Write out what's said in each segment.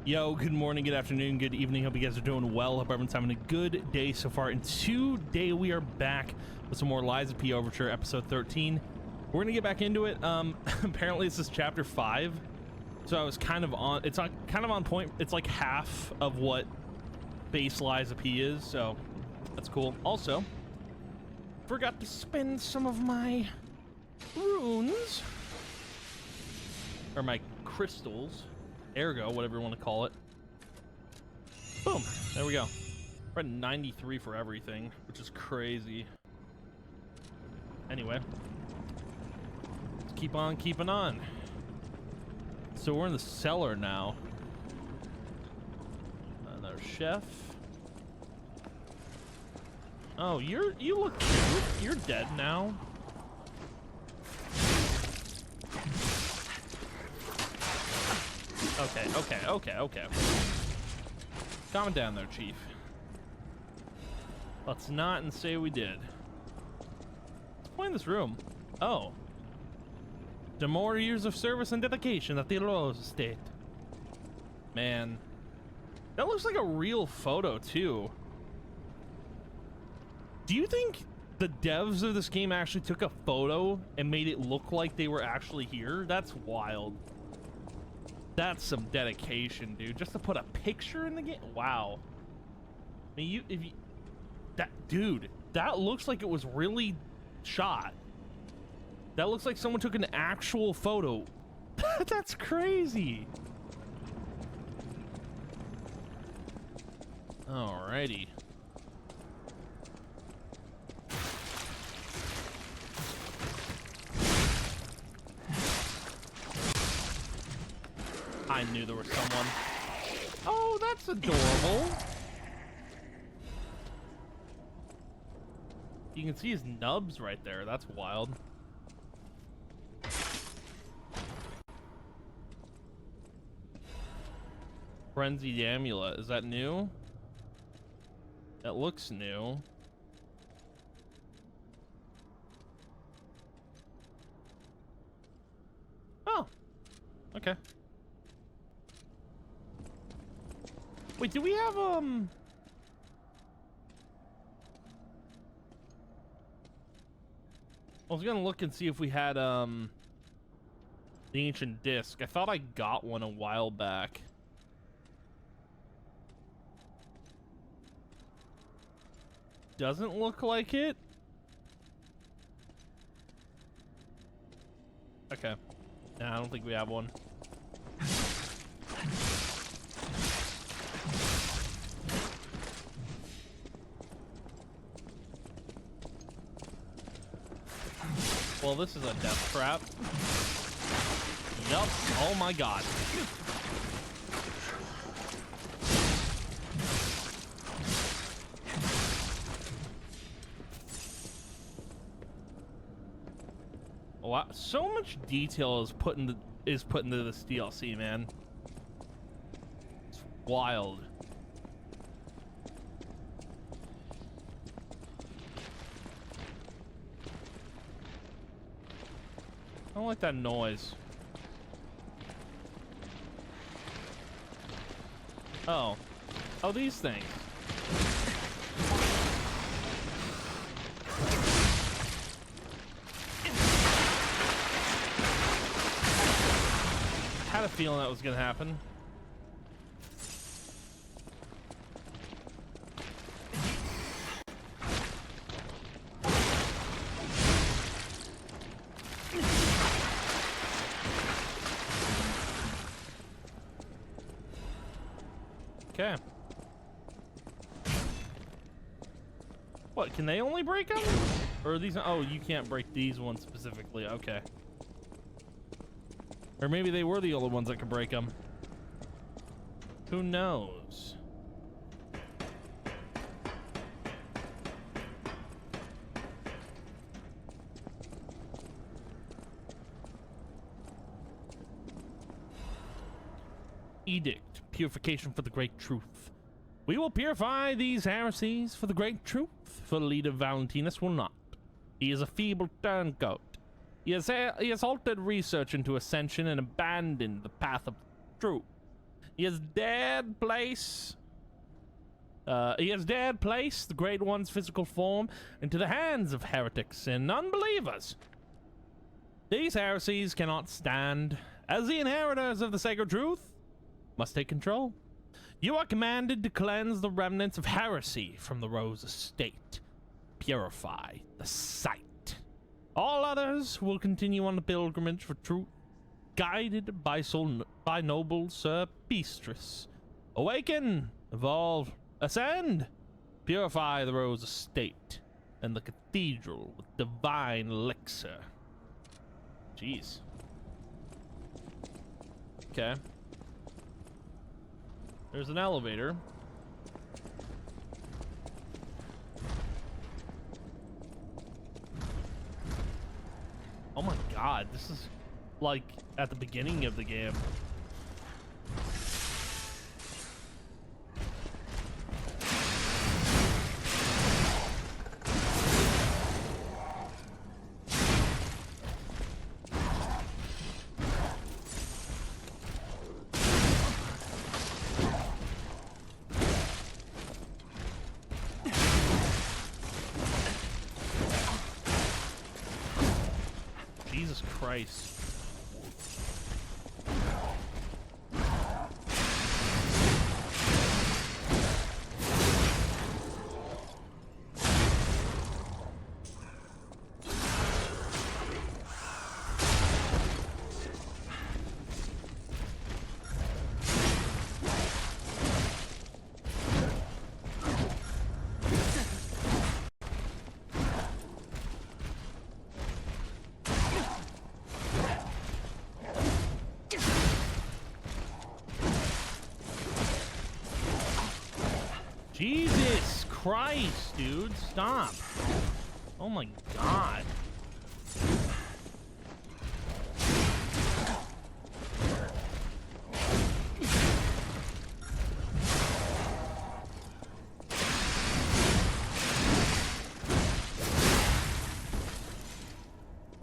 Yo, good morning, good afternoon, good evening. Hope you guys are doing well. Hope everyone's having a good day so far. And today we are back with some more Lies of P Overture, episode 13. We're gonna get back into it. Apparently this is chapter 5. So I was kind of on, it's kind of on point. It's like half of what base Lies of P is, so that's cool. Also, forgot to spend some of my runes, or my crystals. Ergo, whatever you want to call it. Boom. There we go. We're at 93 for everything, which is crazy. Anyway. Let's keep on keeping on. So we're in the cellar now. Another chef. Oh, you look cute. You're dead now. Okay. Calm down there, Chief. Let's not and say we did. Let's play in this room. Oh. The more years of service and dedication at the Rose Estate. Man. That looks like a real photo, too. Do you think the devs of this game actually took a photo and made it look like they were actually here? That's wild. That's some dedication, dude. Just to put a picture in the game? Wow. I mean, dude, that looks like it was really shot. That looks like someone took an actual photo. That's crazy. Alrighty. I knew there was someone. Oh, that's adorable. You can see his nubs right there. That's wild. Frenzied amulet. Is that new? That looks new. Oh. Okay. Wait, do we have, I was gonna look and see if we had, the ancient disc. I thought I got one a while back. Doesn't look like it. Okay. Nah, I don't think we have one. Well, this is a death trap. Yup. Oh my god. Wow, so much detail is put into this DLC, man. It's wild. I don't like that noise. Oh, these things. Had a feeling that was gonna happen. Okay. What, can they only break them? Or are these? Oh, you can't break these ones specifically. Okay. Or maybe they were the only ones that could break them. Who knows? Edict. Purification for the great truth. We will purify these heresies for the great truth, for the leader Valentinus will not. He is a feeble turncoat. He has halted research into ascension and abandoned the path of truth. He has dared place the Great One's physical form into the hands of heretics and unbelievers. These heresies cannot stand, as the inheritors of the sacred truth must take control. You are commanded to cleanse the remnants of heresy from the Rose Estate. Purify the site. All others will continue on the pilgrimage for truth, guided by noble Sir Beatrice. Awaken, evolve, ascend, purify the Rose Estate and the cathedral with divine elixir. Jeez. Okay. There's an elevator. Oh my god, this is like at the beginning of the game. Jesus Christ. Jesus Christ, dude, stop. Oh my god.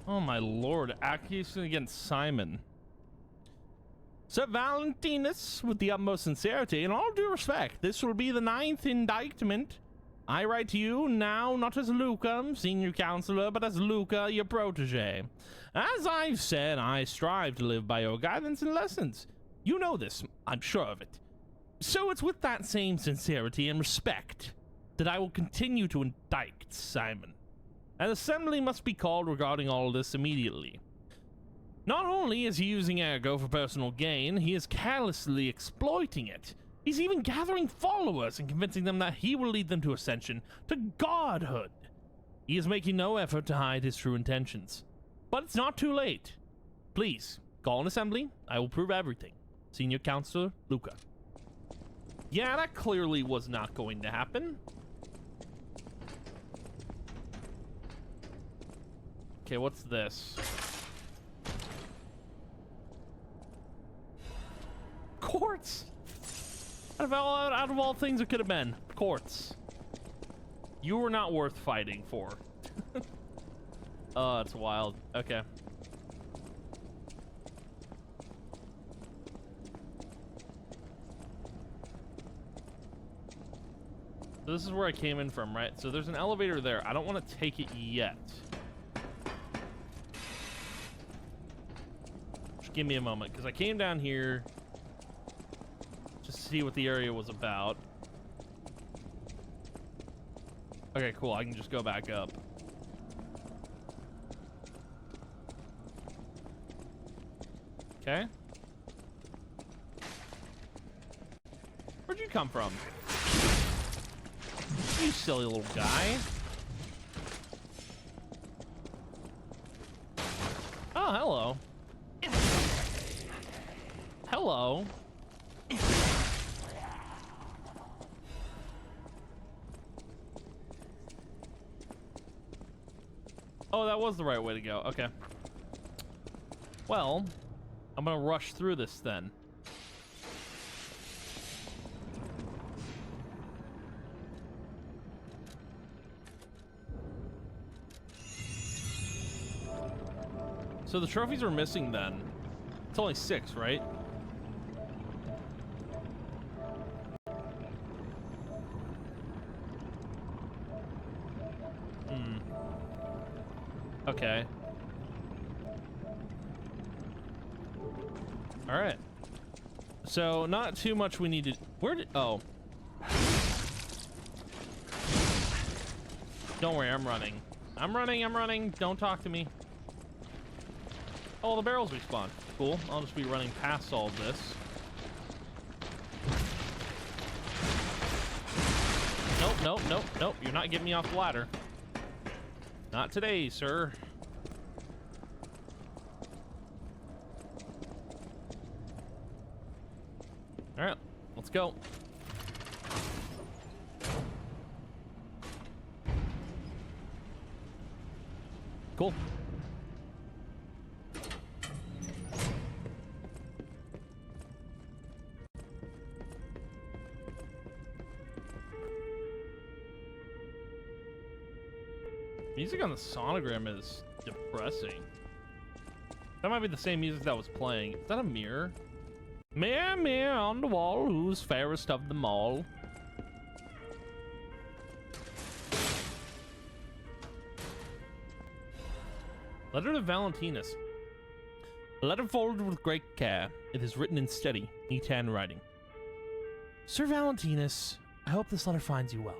Oh my lord, accusation against Simon. Sir Valentinus, with the utmost sincerity and all due respect, this will be the 9th indictment. I write to you now not as Luca, senior counselor, but as Luca, your protege. As I've said, I strive to live by your guidance and lessons. You know this, I'm sure of it. So it's with that same sincerity and respect that I will continue to indict Simon. An assembly must be called regarding all this immediately. Not only is he using Ergo for personal gain, he is carelessly exploiting it. He's even gathering followers and convincing them that he will lead them to ascension, to godhood. He is making no effort to hide his true intentions. But it's not too late. Please, call an assembly. I will prove everything. Senior Counselor, Luca. Yeah, that clearly was not going to happen. Okay, what's this? Quartz! Out of all things it could have been. Quartz. You were not worth fighting for. Oh, that's wild. Okay. So this is where I came in from, right? So there's an elevator there. I don't want to take it yet. Just give me a moment, because I came down here just to see what the area was about. Okay, cool. I can just go back up. Okay. Where'd you come from? You silly little guy. Oh, hello. Hello. Oh, that was the right way to go. Okay. Well, I'm gonna rush through this then. So the trophies are missing then. It's only 6, right? Okay. All right. So not too much we need to. Where did? Oh. Don't worry, I'm running. I'm running. Don't talk to me. Oh, the barrels respawn. Cool. I'll just be running past all of this. Nope. You're not getting me off the ladder. Not today, sir. All right, let's go. Cool. Music on the sonogram is depressing. That might be the same music that was playing. Is that a mirror? Mirror, mirror on the wall, who's fairest of them all? Letter to Valentinus. A letter folded with great care. It is written in steady, neat handwriting. Sir Valentinus, I hope this letter finds you well.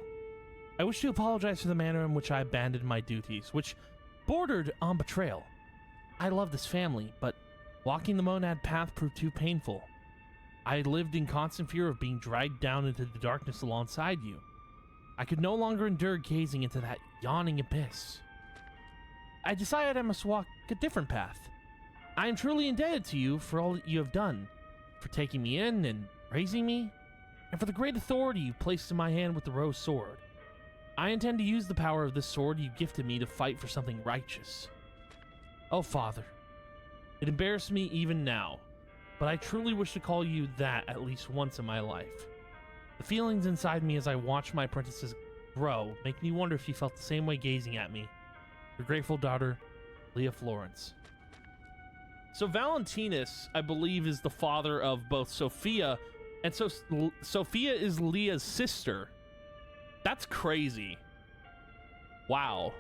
I wish to apologize for the manner in which I abandoned my duties, which bordered on betrayal. I love this family, but walking the monad path proved too painful. I lived in constant fear of being dragged down into the darkness alongside you. I could no longer endure gazing into that yawning abyss. I decided I must walk a different path. I am truly indebted to you for all that you have done, for taking me in and raising me, and for the great authority you placed in my hand with the rose sword. I intend to use the power of this sword you gifted me to fight for something righteous. Oh, Father, it embarrasses me even now, but I truly wish to call you that at least once in my life. The feelings inside me as I watch my apprentices grow make me wonder if you felt the same way gazing at me. Your grateful daughter, Leah Florence. So Valentinus, I believe, is the father of both Sophia, and so Sophia is Leah's sister. That's crazy. Wow.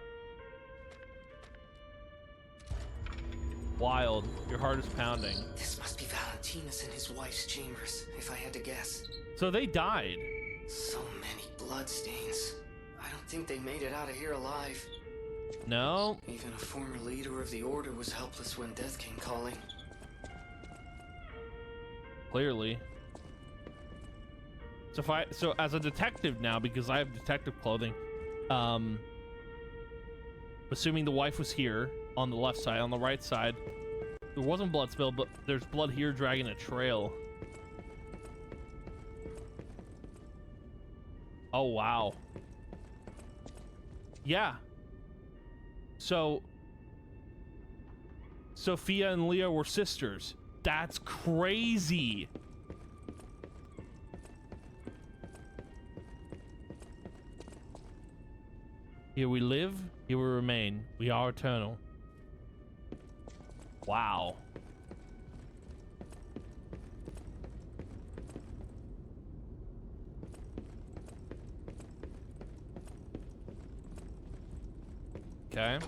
Wild. Your heart is pounding. This must be Valentinus and his wife's chambers, if I had to guess. So they died. So many bloodstains. I don't think they made it out of here alive. No. Even a former leader of the Order was helpless when death came calling. Clearly. So as a detective now, because I have detective clothing, assuming the wife was here on the left side, on the right side, there wasn't blood spilled, but there's blood here dragging a trail. Oh, wow. Yeah. So Sophia and Leah were sisters. That's crazy. Here we live, here we remain. We are eternal. Wow. Okay.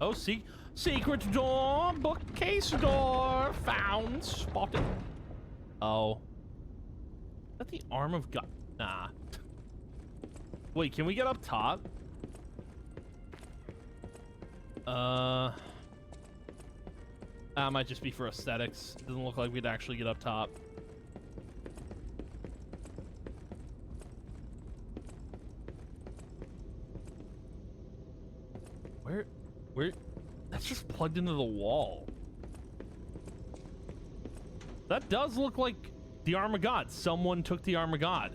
Oh, see, secret door, bookcase door, found, spotted. Oh. Is that the arm of God? Nah. Wait, can we get up top? That might just be for aesthetics. It doesn't look like we'd actually get up top. Where? That's just plugged into the wall. That does look like the arm of God. Someone took the arm of God.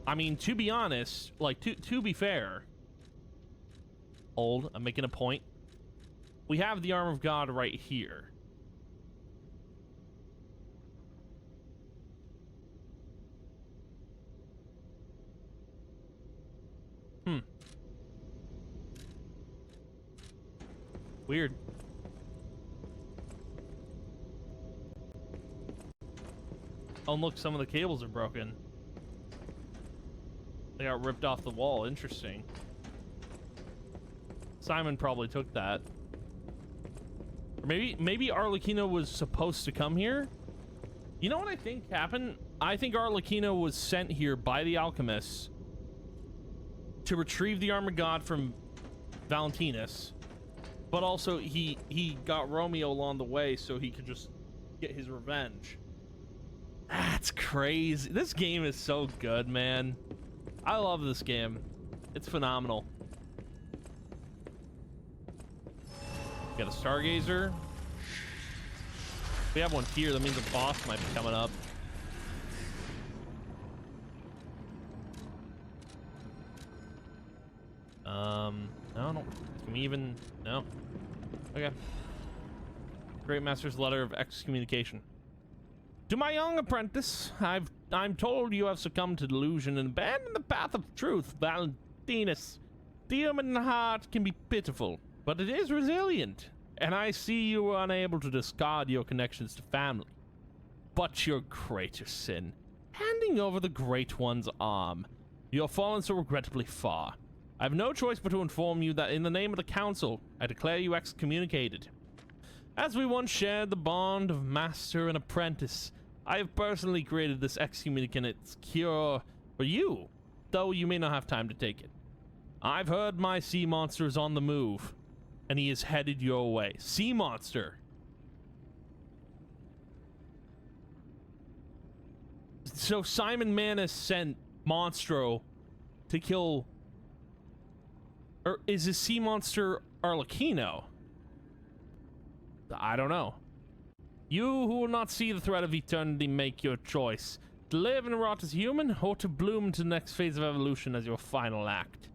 I mean, to be honest, like, to be fair, I'm making a point. We have the arm of God right here. Weird. Oh, look, some of the cables are broken. They got ripped off the wall. Interesting. Simon probably took that. Or maybe Arlecchino was supposed to come here. You know what I think happened? I think Arlecchino was sent here by the alchemists to retrieve the Arm of God from Valentinus, but also he got Romeo along the way so he could just get his revenge. That's crazy. This game is so good, man. I love this game. It's phenomenal. Got a Stargazer. If we have one here, that means a boss might be coming up. No. Can we even... No. Okay. Great Master's letter of excommunication. To my young apprentice, I'm told you have succumbed to delusion and abandoned the path of truth, Valentinus. The human heart can be pitiful, but it is resilient, and I see you are unable to discard your connections to family. But your greater sin, handing over the Great One's arm. You have fallen so regrettably far. I have no choice but to inform you that in the name of the Council, I declare you excommunicated. As we once shared the bond of master and apprentice, I have personally created this excommunicant's cure for you, though you may not have time to take it. I've heard my sea monster is on the move, and he is headed your way. Sea monster. So Simon Manus sent Monstro to kill... Or is this sea monster Arlecchino? I don't know. You who will not see the threat of eternity, make your choice. To live and rot as human, or to bloom to the next phase of evolution as your final act.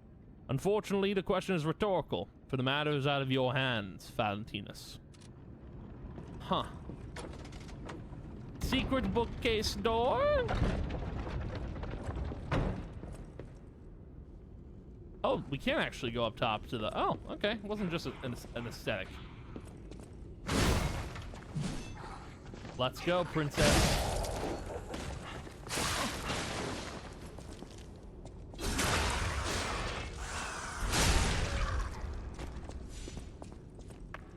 Unfortunately, the question is rhetorical, for the matter is out of your hands, Valentinus. Huh. Secret bookcase door? Oh, we can actually go up top to the... Oh, okay. It wasn't just an aesthetic. Let's go, princess.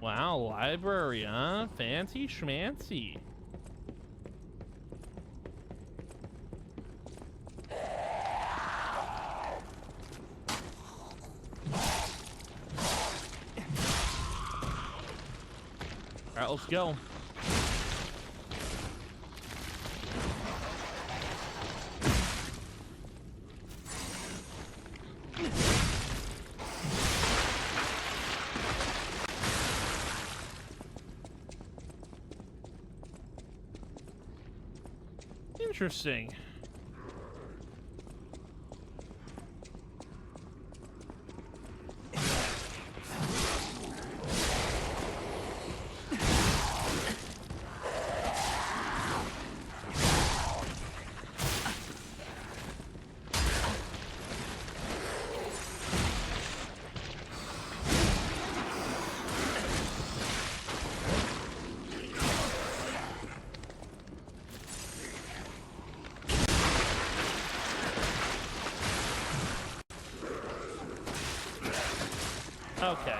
Wow, library, huh? Fancy schmancy. Alright, let's go. Interesting. Okay.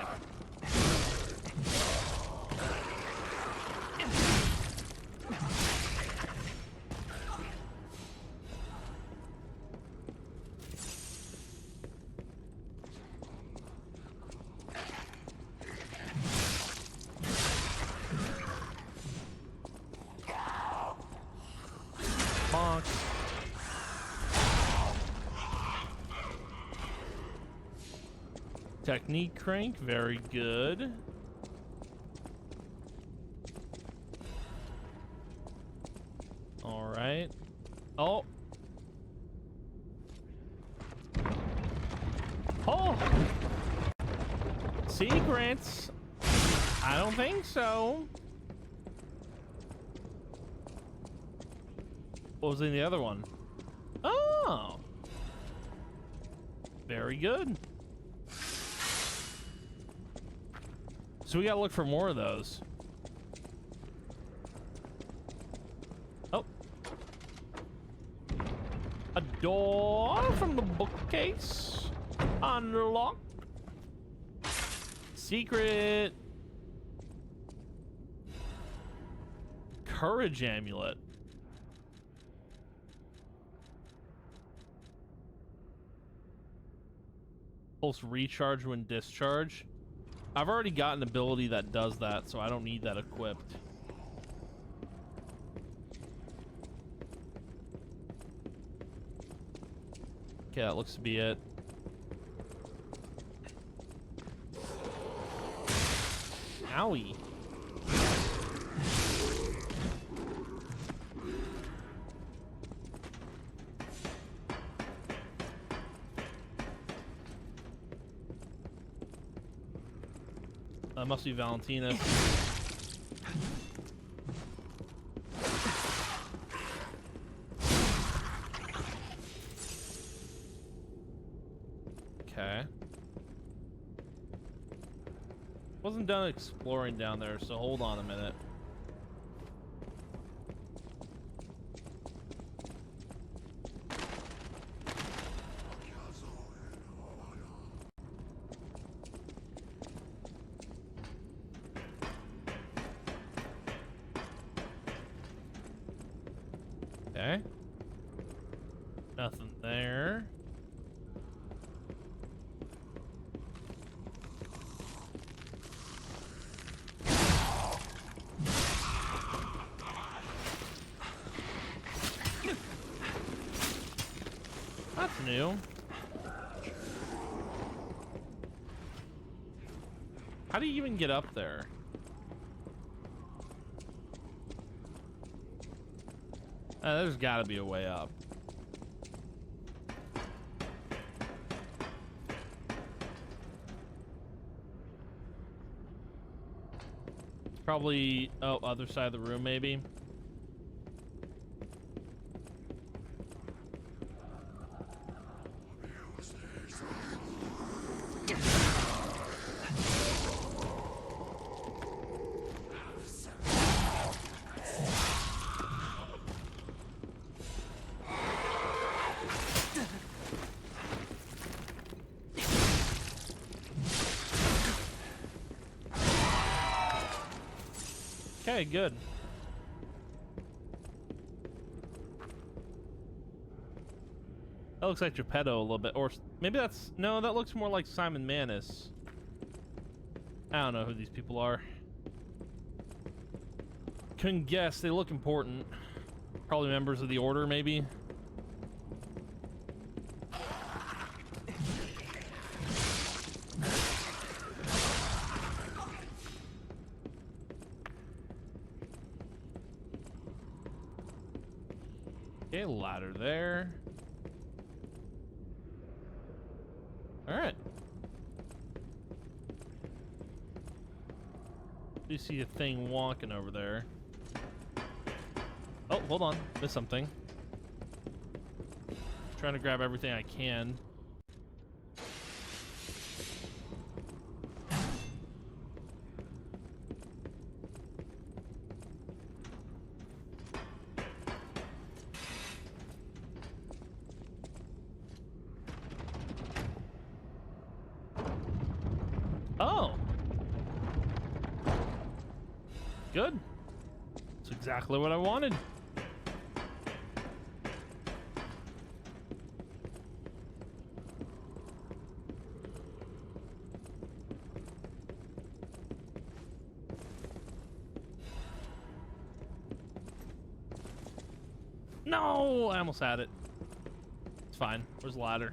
Bonk. Technique crank, very good. All right. Oh. Oh. Secrets. I don't think so. What was in the other one? Oh. Very good. So we gotta look for more of those. Oh. A door from the bookcase. Unlocked. secret. Courage amulet. Pulse recharge when discharged. I've already got an ability that does that, so I don't need that equipped. Okay, that looks to be it. Owie. That must be Valentina. Okay. Wasn't done exploring down there, so hold on a minute. Okay. Nothing there. That's new. How do you even get up there? There's got to be a way up. It's probably, oh, other side of the room, maybe. Okay, good. That looks like Geppetto a little bit, or maybe that's, no, that looks more like Simon Manus. I don't know who these people are. Couldn't guess. They look important. Probably members of the Order, maybe. Okay, ladder there. All right. You see a thing walking over there. Oh, hold on. Missed something. Trying to grab everything I can. Oh. Good. That's exactly what I wanted. No, I almost had it. It's fine. Where's the ladder?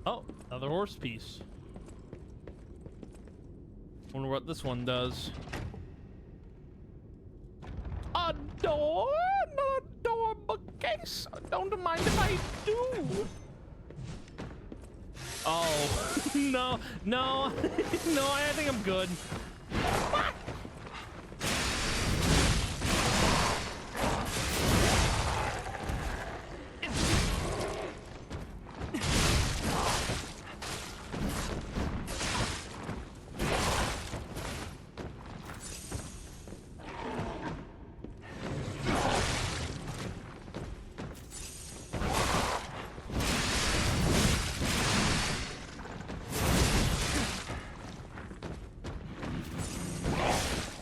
Oh, another horse piece. Wonder what this one does. A door? Not a door, bookcase. Don't mind if I do. Oh, no, no, no, I think I'm good. What?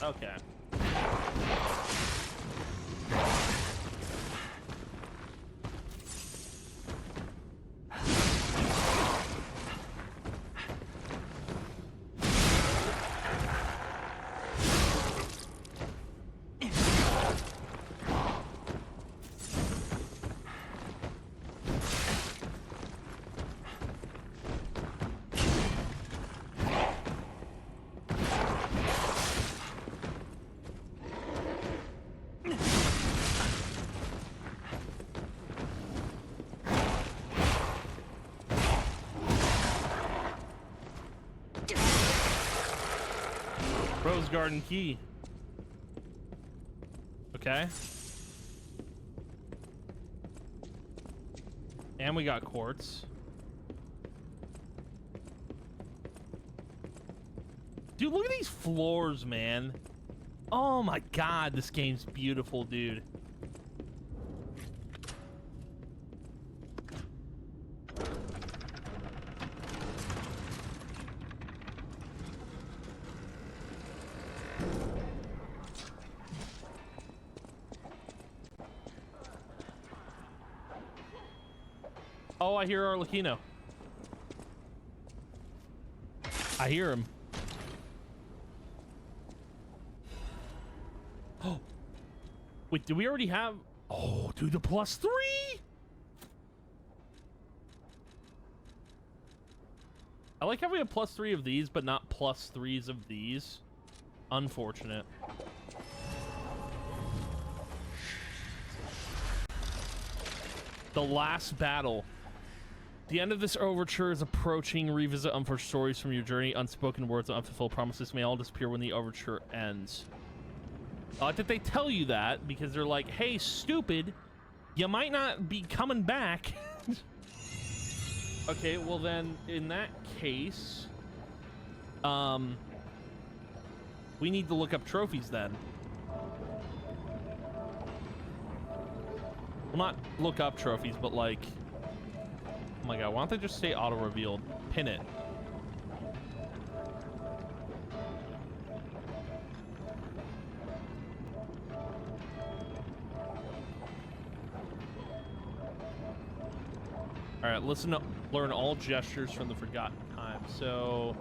Okay. Rose Garden key. Okay. And we got quartz. Dude, look at these floors, man. Oh my god, this game's beautiful, dude. Oh, I hear Arlecchino. I hear him. Oh. Wait, do we already have... Oh, dude, the +3? I like how we have +3 of these, but not +3s of these. Unfortunate. The last battle. The end of this overture is approaching. Revisit unfinished stories from your journey. Unspoken words and unfulfilled promises may all disappear when the overture ends. I like that they tell you that because they're like, hey, stupid, you might not be coming back. Okay, well then, in that case, we need to look up trophies then. Well, not look up trophies, but like... Oh my god, why don't they just stay auto-revealed? Pin it. Alright, listen to... Learn all gestures from the Forgotten Time. So...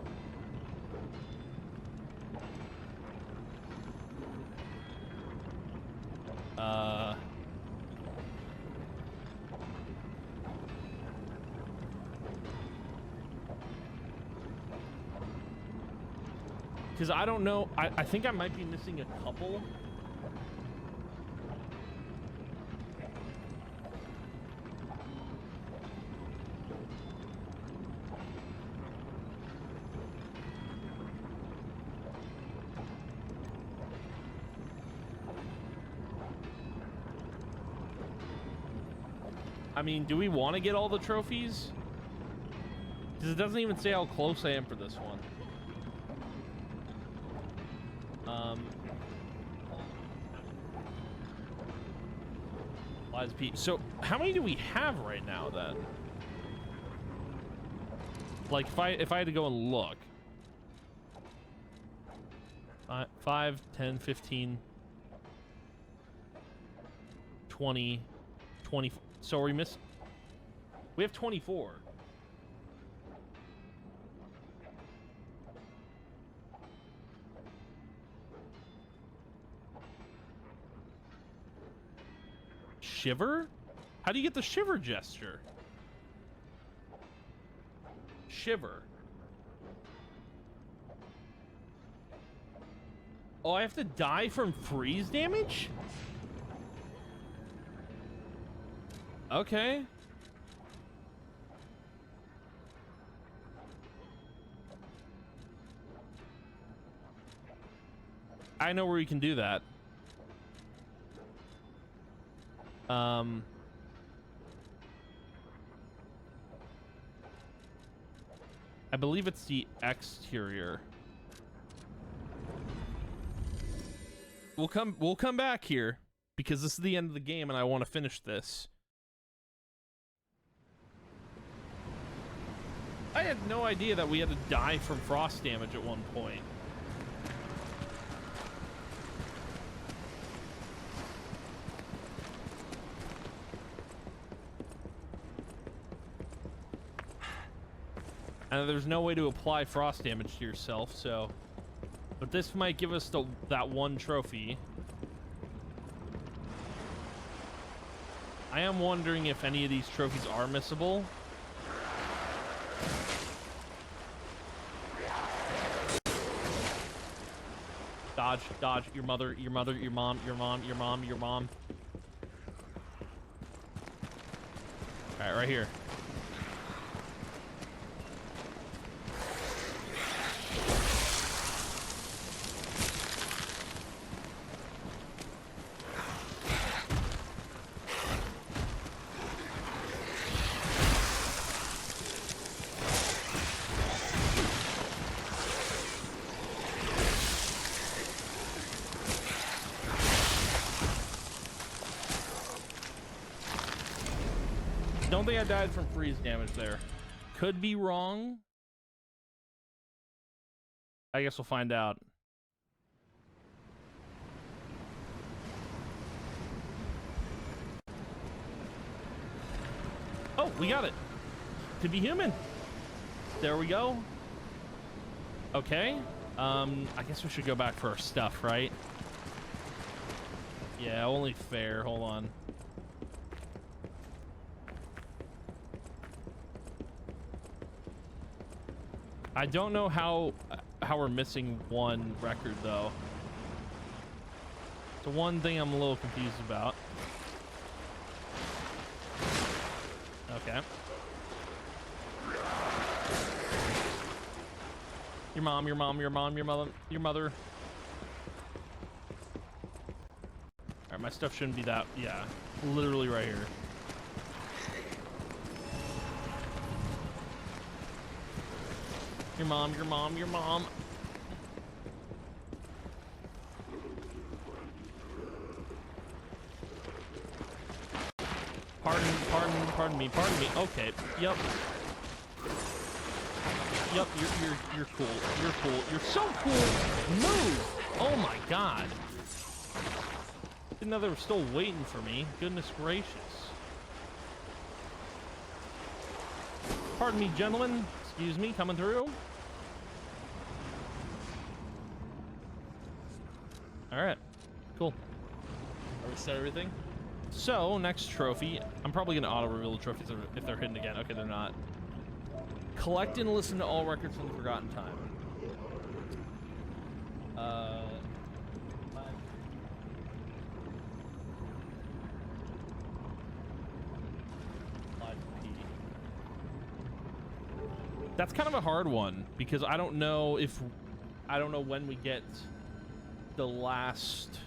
Because I don't know, I think I might be missing a couple. I mean, do we want to get all the trophies? Because it doesn't even say how close I am for this one. So how many do we have right now then? Like if I had to go and look. 5, 10, 15, 20, 20. So we have 24. Shiver? How do you get the shiver gesture? Shiver. Oh, I have to die from freeze damage? Okay. I know where you can do that. I believe it's the exterior. We'll come back here because this is the end of the game and I want to finish this. I had no idea that we had to die from frost damage at one point. And there's no way to apply frost damage to yourself, so... But this might give us that one trophy. I am wondering if any of these trophies are missable. Dodge, dodge, your mother, your mother, your mom, your mom, your mom, your mom. Alright, right here. Don't think I died from freeze damage there. Could be wrong. I guess we'll find out. Oh, we got it. To be human. There we go. Okay. I guess we should go back for our stuff, right? Yeah, only fair. Hold on. I don't know how we're missing one record though. It's the one thing I'm a little confused about. Okay. Your mom, your mom, your mom, your mother, your mother. All right, my stuff shouldn't be that. Yeah, literally right here. Your mom, your mom, your mom. Pardon me. Okay. Yep. Yep, you're cool. You're cool. You're so cool. Move. Oh my god. Didn't know they were still waiting for me. Goodness gracious. Pardon me, gentlemen. Excuse me, coming through. All right, cool. Are we set everything? So next trophy, I'm probably gonna auto reveal the trophies if they're hidden again. Okay, they're not. Collect and listen to all records from the Forgotten Time. That's kind of a hard one because I don't know when we get the last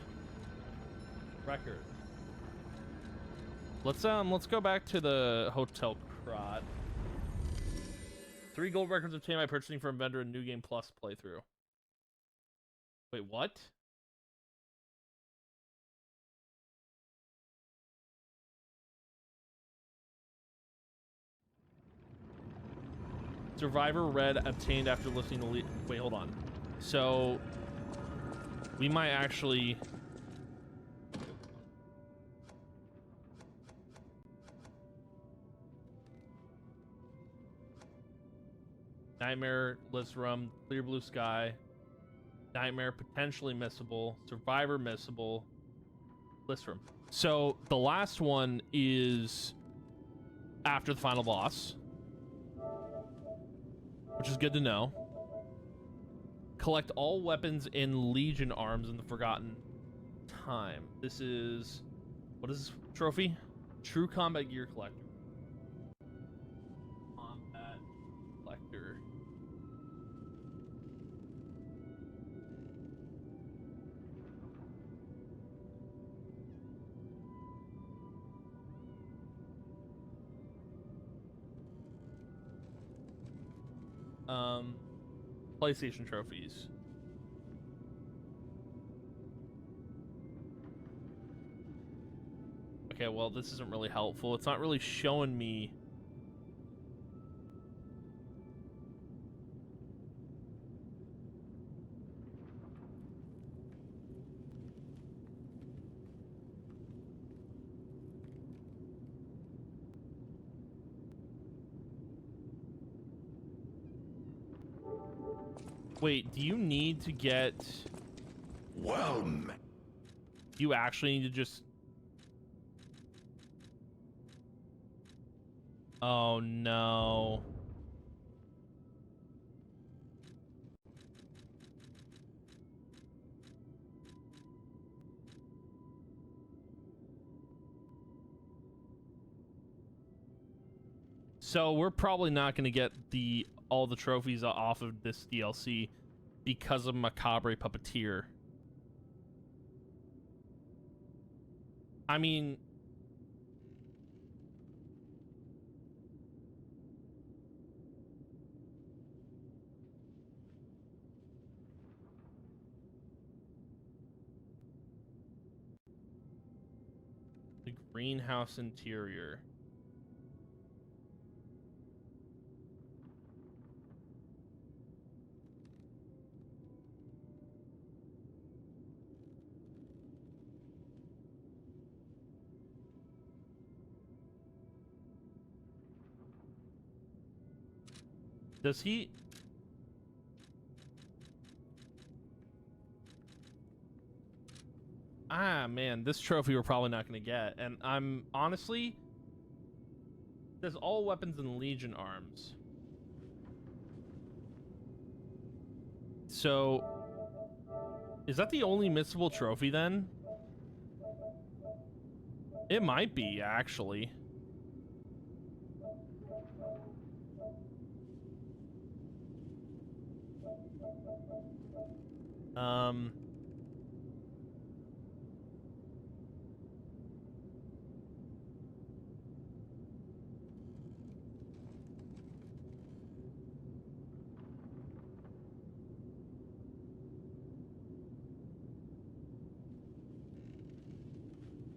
record. Let's go back to the Hotel Crot. 3 gold records obtained by purchasing from vendor in New Game Plus playthrough. Wait, what? Survivor Red obtained after listening to wait, hold on. So we might actually Nightmare, Listerum, Clear Blue Sky, Nightmare potentially missable, Survivor missable, Listerum. So the last one is after the final boss, which is good to know. Collect all weapons in Legion arms in the Forgotten Time. This is, what is this trophy? True Combat Gear Collector. Combat Collector. PlayStation trophies. Okay, well, this isn't really helpful. It's not really showing me. Wait, do you need to get... Well, You actually need to just... Oh, no. So we're probably not going to get all the trophies off of this DLC because of Macabre Puppeteer. I mean... The greenhouse interior. Does he... Ah, man, this trophy we're probably not going to get. And I'm honestly... There's all weapons and Legion arms. So... Is that the only missable trophy then? It might be, actually.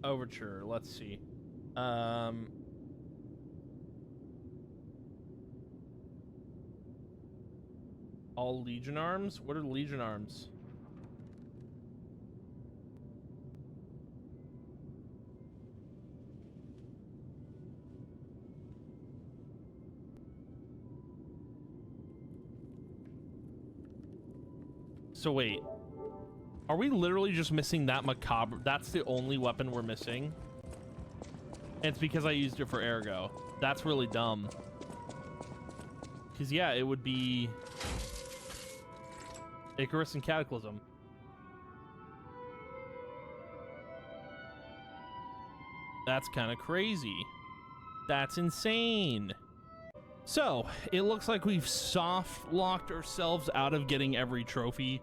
Overture, let's see. All Legion arms? What are Legion arms? So wait, are we literally just missing that Macabre? That's the only weapon we're missing? And it's because I used it for Ergo. That's really dumb. Because yeah, it would be Icarus and Cataclysm. That's kind of crazy. That's insane. So, it looks like we've soft locked ourselves out of getting every trophy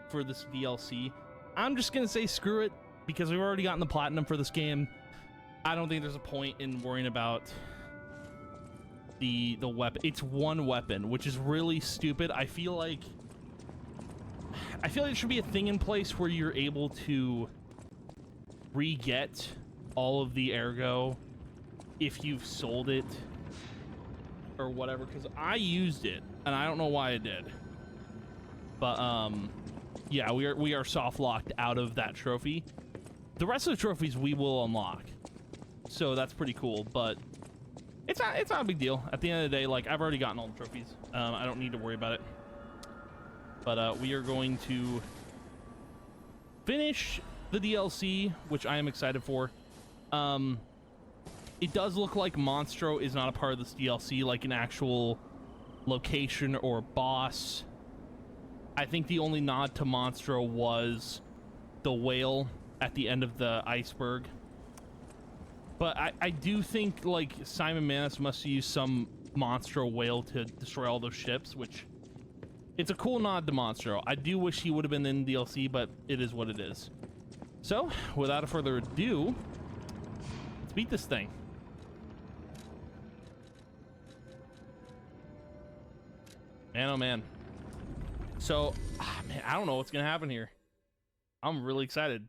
for this DLC. I'm just gonna say screw it, because we've already gotten the platinum for this game. I don't think there's a point in worrying about the weapon. It's one weapon, which is really stupid. I feel like it should be a thing in place where you're able to re-get all of the Ergo if you've sold it or whatever, because I used it and I don't know why I did, but yeah, we are soft locked out of that trophy. The rest of the trophies we will unlock, so that's pretty cool, but it's not a big deal. At the end of the day, like, I've already gotten all the trophies. I don't need to worry about it, but we are going to finish the DLC, which I am excited for. It does look like Monstro is not a part of this DLC, like an actual location or boss. I think the only nod to Monstro was the whale at the end of the iceberg. But I do think, like, Simon Manus must use some Monstro whale to destroy all those ships, which... It's a cool nod to Monstro. I do wish he would have been in DLC, but it is what it is. So, without further ado, let's beat this thing. Man, oh man. So, man, I don't know what's gonna happen here. I'm really excited.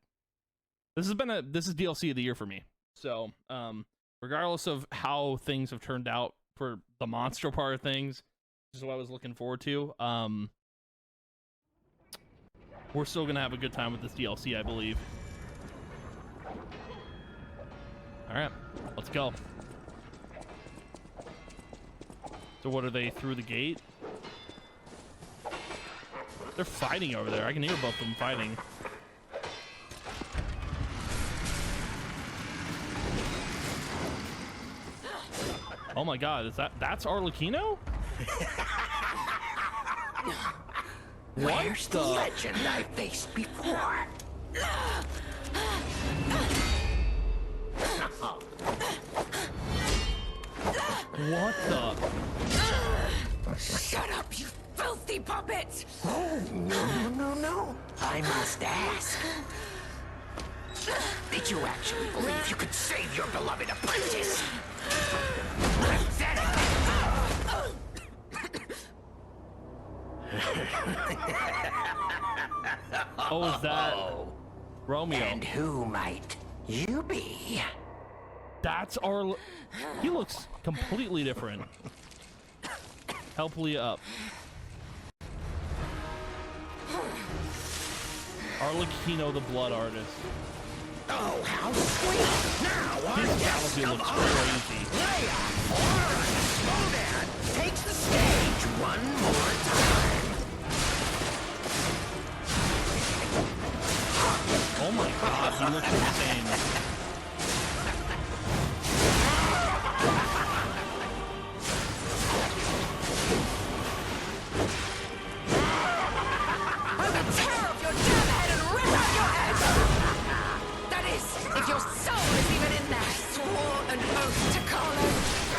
This is DLC of the year for me. So, regardless of how things have turned out for the Monstro part of things, this is what I was looking forward to. We're still gonna have a good time with this DLC, I believe. All right, let's go. So what are they, through the gate? They're fighting over there. I can hear both of them fighting. Oh my god, that's Arlecchino? Where's the legend I faced before? What the? Shut up, you filthy puppet! Oh, no. I must ask. Did you actually believe you could save your beloved apprentice? Pathetic! Oh, is that Romeo? And who might you be? That's he looks completely different. Help Leah up. Arlecchino, the blood artist. Oh, how sweet! Now our This guest battlefield of looks honor, crazy. Leia Rodan, takes the stage one more time. Oh my god, he looks insane. I will tear off your damn head and rip out your head! That is, if your soul is even in there. I swore an oath to Carlo.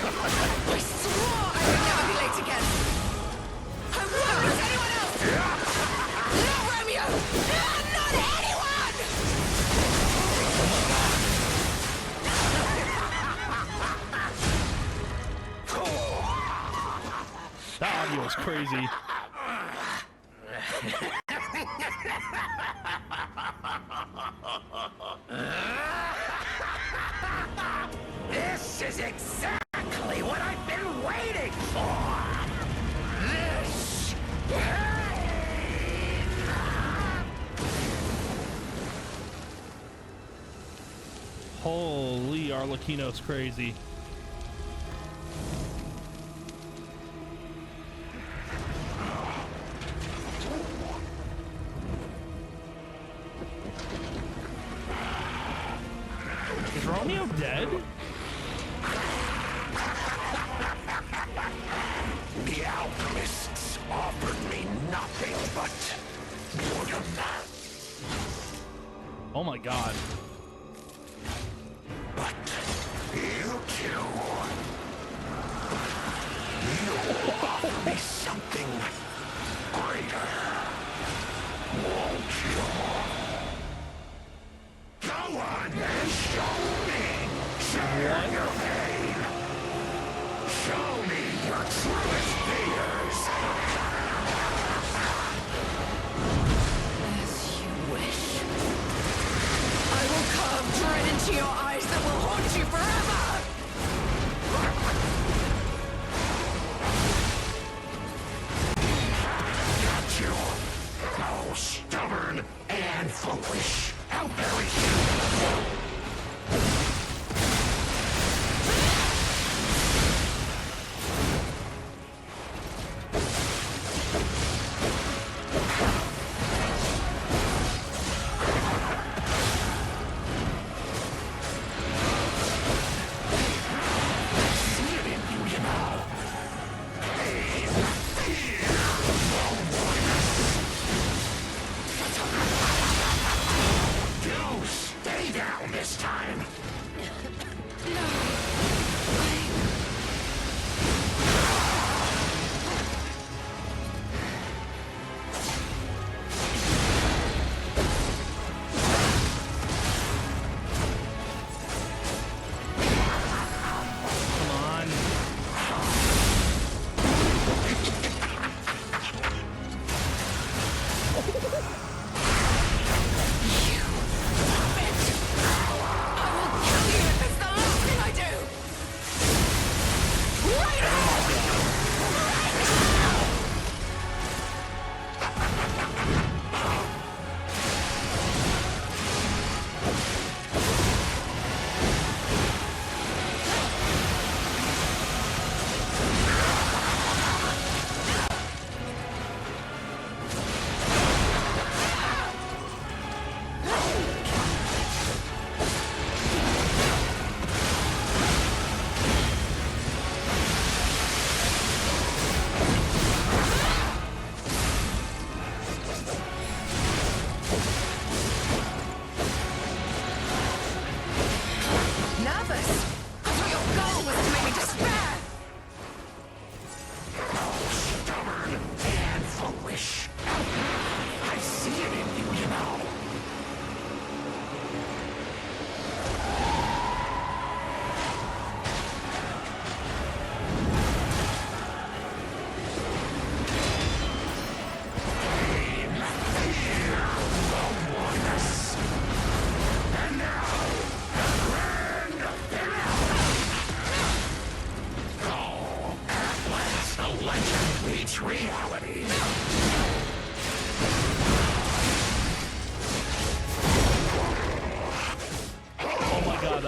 I swore I would never be late again. I won't let anyone else! Not Romeo! Not anyone! That audio is crazy. This is exactly what I've been waiting for. This Holy, Arlecchino's crazy. Is Romeo dead? The alchemists offered me nothing but boredom. Oh my god. But you two, you offer me something greater. Won't you? Go on and show me. Share your pain. Show me your truest fears. As you wish. I will carve dread into your eyes that will haunt you forever! Got you. How stubborn and foolish. How very stay down this time. Come on. I will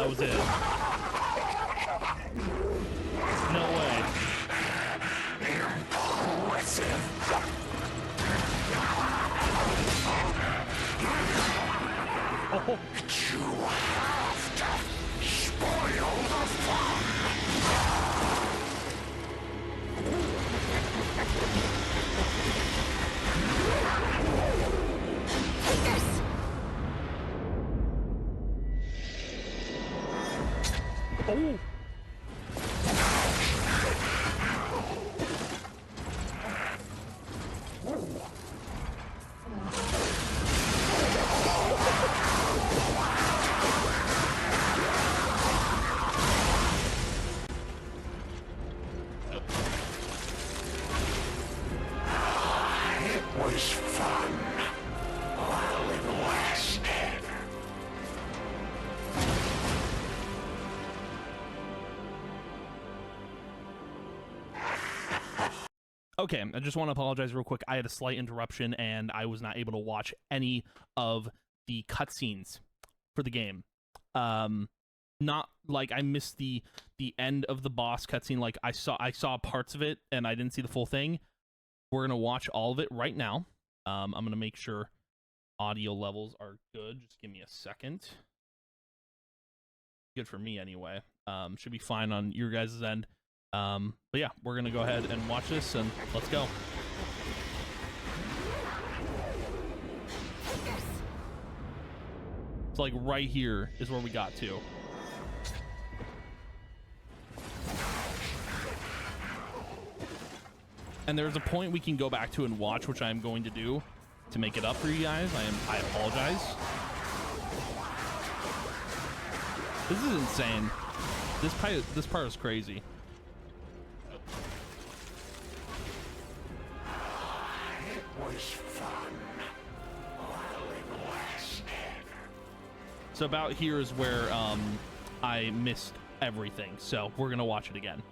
that was it. No way. Oh. You have to spoil the fun. Take this! Oh. It was fun while it lasted. Okay, I just want to apologize real quick. I had a slight interruption and I was not able to watch any of the cutscenes for the game. Not like I missed the end of the boss cutscene. Like I saw parts of it and I didn't see the full thing. We're gonna watch all of it right now. I'm gonna make sure audio levels are good. Just give me a second. Good for me anyway. Should be fine on your guys' end. But yeah, we're gonna go ahead and watch this and let's go. It's like right here is where we got to. And there's a point we can go back to and watch, which I'm going to do to make it up for you guys. I apologize. This is insane. This part is crazy. It was fun while it lasted. So about here is where I missed everything. So we're gonna watch it again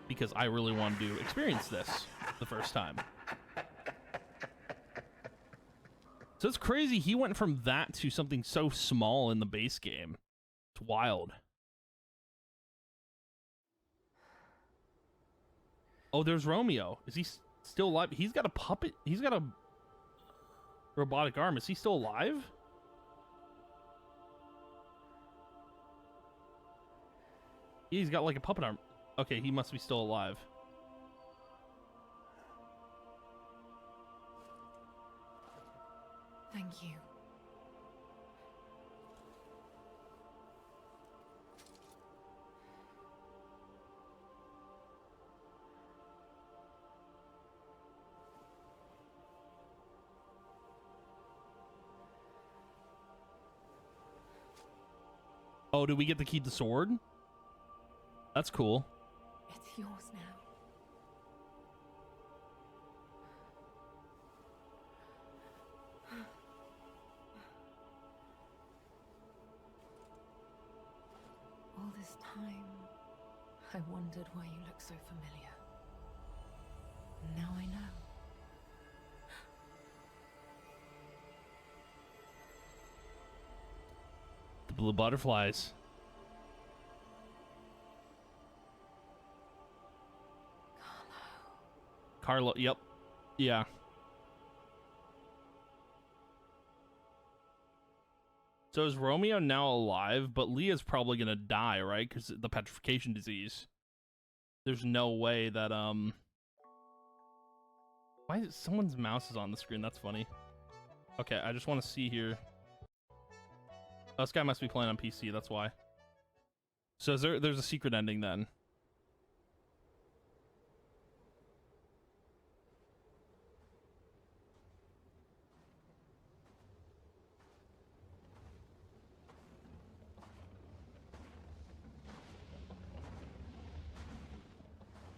because I really wanted to experience this the first time. So it's crazy. He went from that to something so small in the base game. It's wild. Oh, there's Romeo. Is he still alive? He's got a puppet. He's got a robotic arm. Is he still alive? He's got like a puppet arm. Okay, he must be still alive. Thank you. Oh, do we get to keep the sword? That's cool. It's yours now. All this time, I wondered why you look so familiar. Now I know. The blue butterflies. Carlo, yep. Yeah. So is Romeo now alive? But Leah's probably gonna die, right? Because the petrification disease. There's no way that, Why is someone's mouse is on the screen? That's funny. Okay, I just want to see here. Oh, this guy must be playing on PC, that's why. So there's a secret ending then.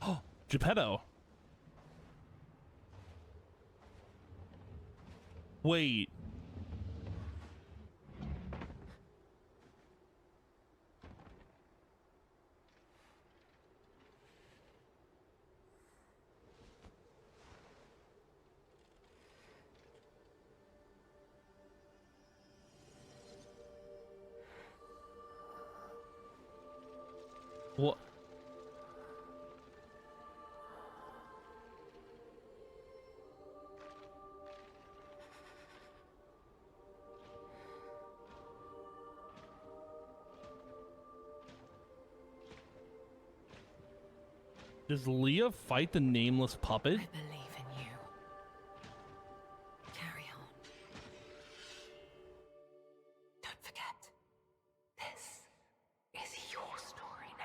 Oh, Geppetto. Wait. What? Does Leah fight the nameless puppet? I believe in you. Carry on. Don't forget, this is your story now.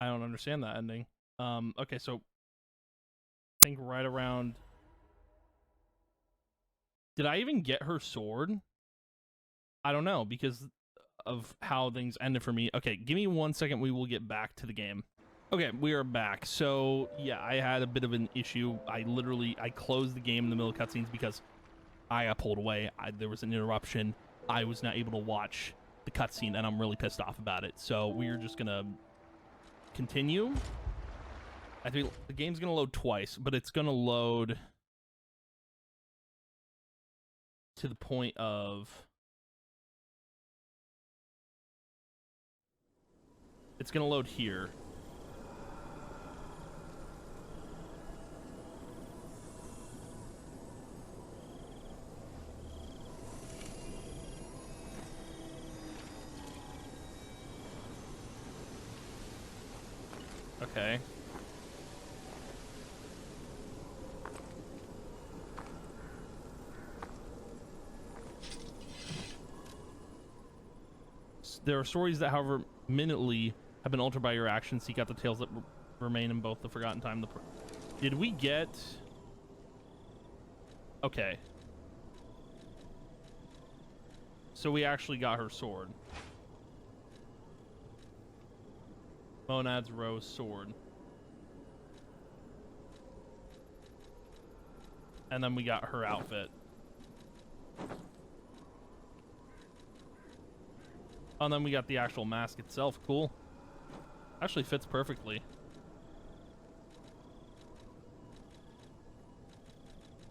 I don't understand that ending. Okay, so I think right around. Did I even get her sword? I don't know because of how things ended for me. Okay, give me 1 second. We will get back to the game. Okay, we are back. So yeah, I had a bit of an issue. I closed the game in the middle of cutscenes because I got pulled away. There was an interruption. I was not able to watch the cutscene, and I'm really pissed off about it. So we're just gonna continue. I think the game's gonna load twice, but it's gonna load to the point of it's gonna load here. Okay. There are stories that, however, minutely have been altered by your actions. Seek out the tales that remain in both the Forgotten Time. Did we get? Okay. So we actually got her sword. Monad's Rose sword. And then we got her outfit. Oh, and then we got the actual mask itself. Cool. Actually fits perfectly.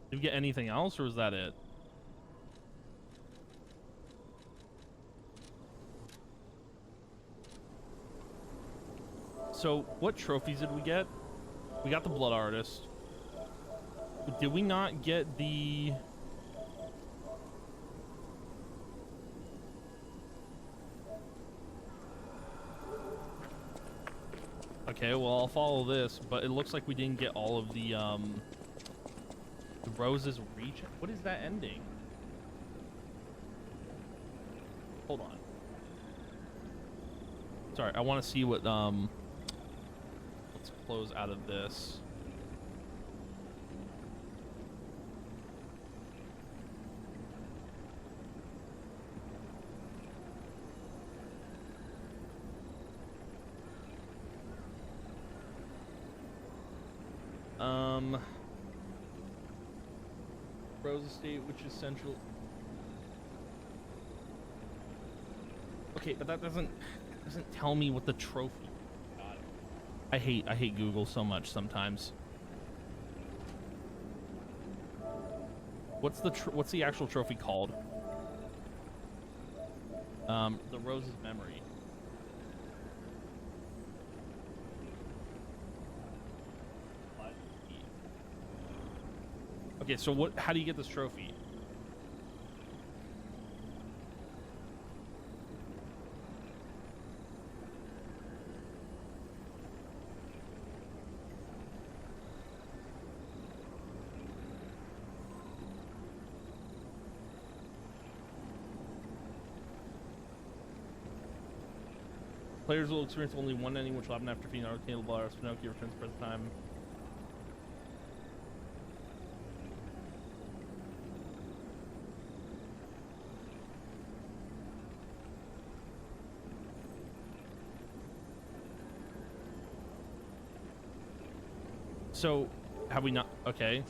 Did we get anything else, or was that it? So, what trophies did we get? We got the Blood Artist. Did we not get the... Okay, well, I'll follow this, but it looks like we didn't get all of the Rose's Reach. What is that ending? Hold on. Sorry, I want to see what, let's close out of this. Rose Estate, which is central. Okay, but that doesn't tell me what the trophy. God, I hate Google so much sometimes. What's the actual trophy called? The Rose's Memory. Okay, so how do you get this trophy? Players will experience only one ending, which will happen after defeating Arcane Ballers. Pinocchio returns for the time. So, have we not? Okay.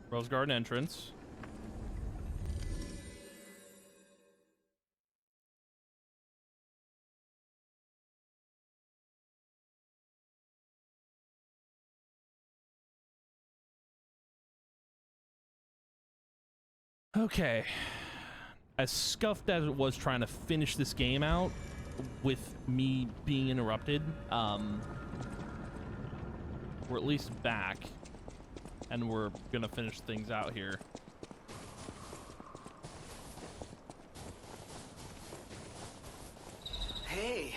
Rose Garden entrance. Okay. as scuffed as it was trying to finish this game out with me being interrupted, we're at least back, and we're gonna finish things out here. Hey,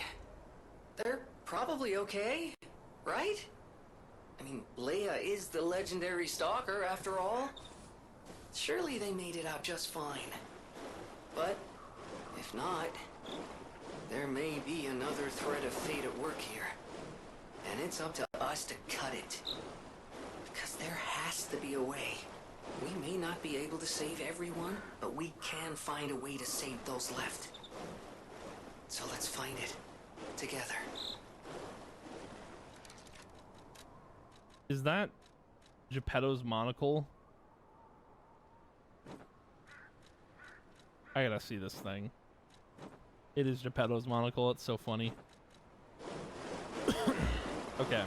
they're probably okay, right? I mean, Leia is the legendary stalker after all. Surely they made it out just fine. But if not, there may be another thread of fate at work here. And it's up to us to cut it. Because there has to be a way. We may not be able to save everyone, but we can find a way to save those left. So let's find it together. Is that Geppetto's monocle? I gotta see this thing. It is Geppetto's monocle. It's so funny. Okay.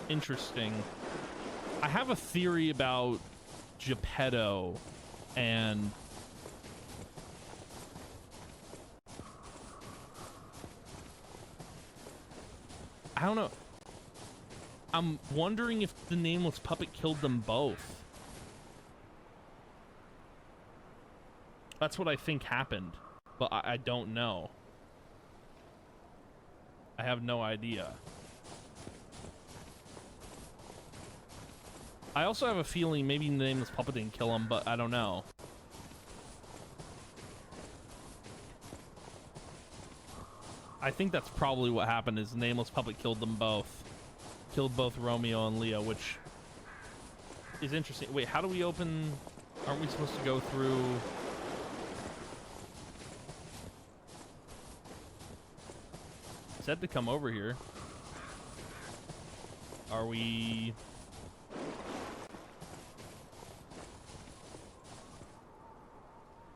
Interesting. I have a theory about Geppetto and I don't know. I'm wondering if the nameless puppet killed them both. That's what I think happened, but I don't know. I have no idea. I also have a feeling maybe the nameless puppet didn't kill him, but I don't know. I think that's probably what happened, is the nameless puppet killed them both. Killed both Romeo and Leo, which is interesting. Wait, how do we open... Aren't we supposed to go through... It said to come over here. Are we...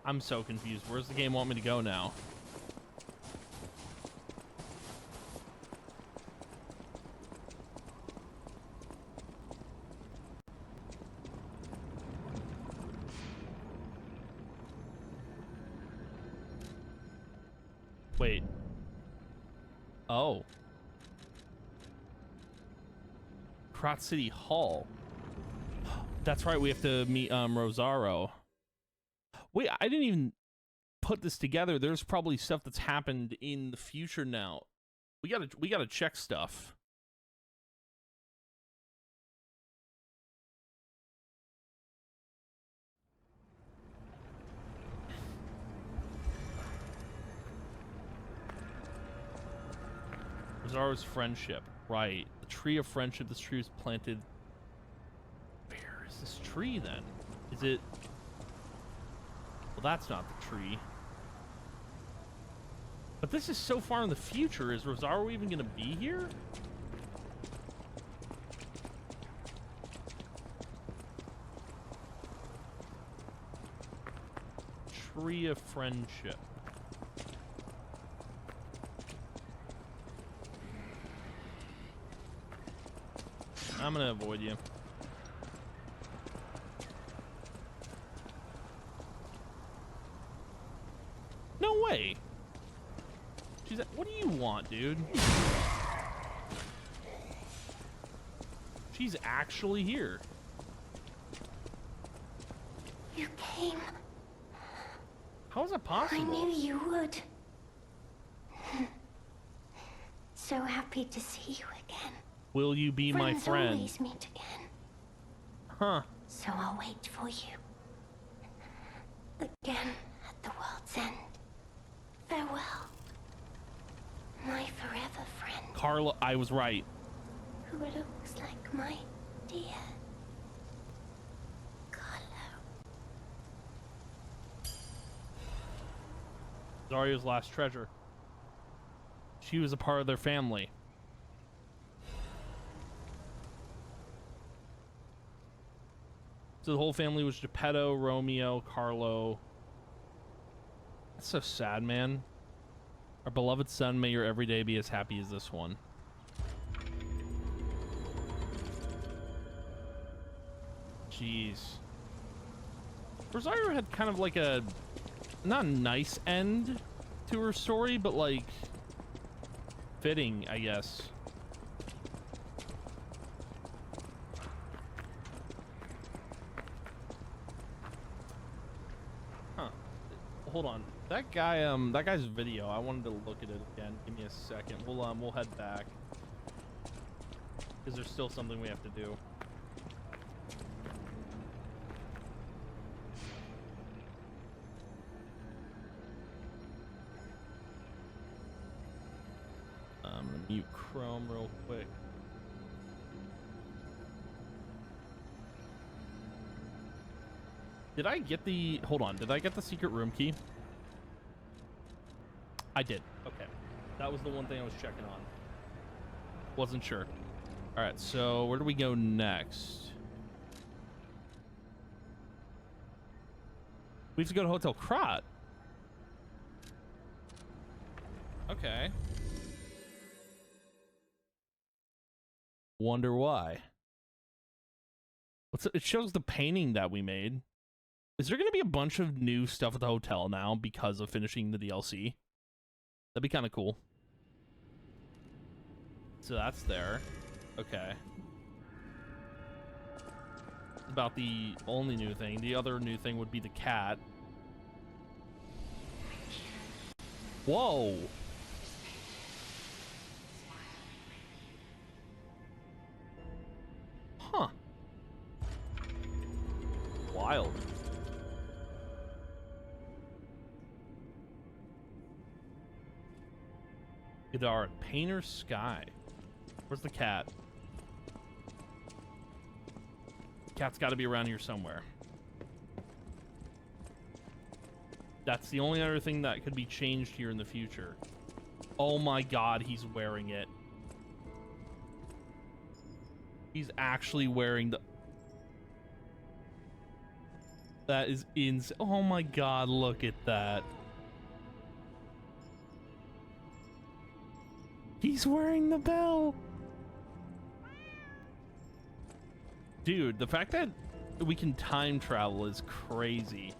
I'm so confused. Where's the game want me to go now? Wait. Oh. Krat City Hall. That's right, we have to meet Rosario. Wait, I didn't even put this together. There's probably stuff that's happened in the future now. We gotta check stuff. Rosario's friendship. Right. The tree of friendship. This tree was planted. Where is this tree then? Is it... Well, that's not the tree. But this is so far in the future. Is Rosario even going to be here? Tree of friendship. I'm going to avoid you. No way. She's what do you want, dude? She's actually here. You came. How is that possible? I knew you would. So happy to see you again. Will you be my friend? Always meet again. Huh. So I'll wait for you. Again at the world's end. Farewell. My forever friend. Carla, I was right. Who looks like my dear Carlo. Zarya's last treasure. She was a part of their family. So the whole family was Geppetto, Romeo, Carlo. That's so sad, man. Our beloved son, may your every day be as happy as this one. Jeez. Rosario had kind of like a not a nice end to her story, but like fitting, I guess. Huh. Hold on. That guy, that guy's video, I wanted to look at it again. Give me a second. We'll head back. Because there's still something we have to do. I'm gonna mute Chrome real quick. Did I get the... Hold on. Did I get the secret room key? I did. Okay. That was the one thing I was checking on. Wasn't sure. All right, so where do we go next? We have to go to Hotel Krat. Okay. Wonder why. It shows the painting that we made. Is there going to be a bunch of new stuff at the hotel now because of finishing the DLC? That'd be kind of cool. So that's there. Okay. About the only new thing. The other new thing would be the cat. Whoa. Huh. Wild. Guitar, Painter Sky. Where's the cat? Cat's got to be around here somewhere. That's the only other thing that could be changed here in the future. Oh my god, he's wearing it. He's actually wearing the... That is insane. Oh my god, look at that. He's wearing the bell. Dude, the fact that we can time travel is crazy.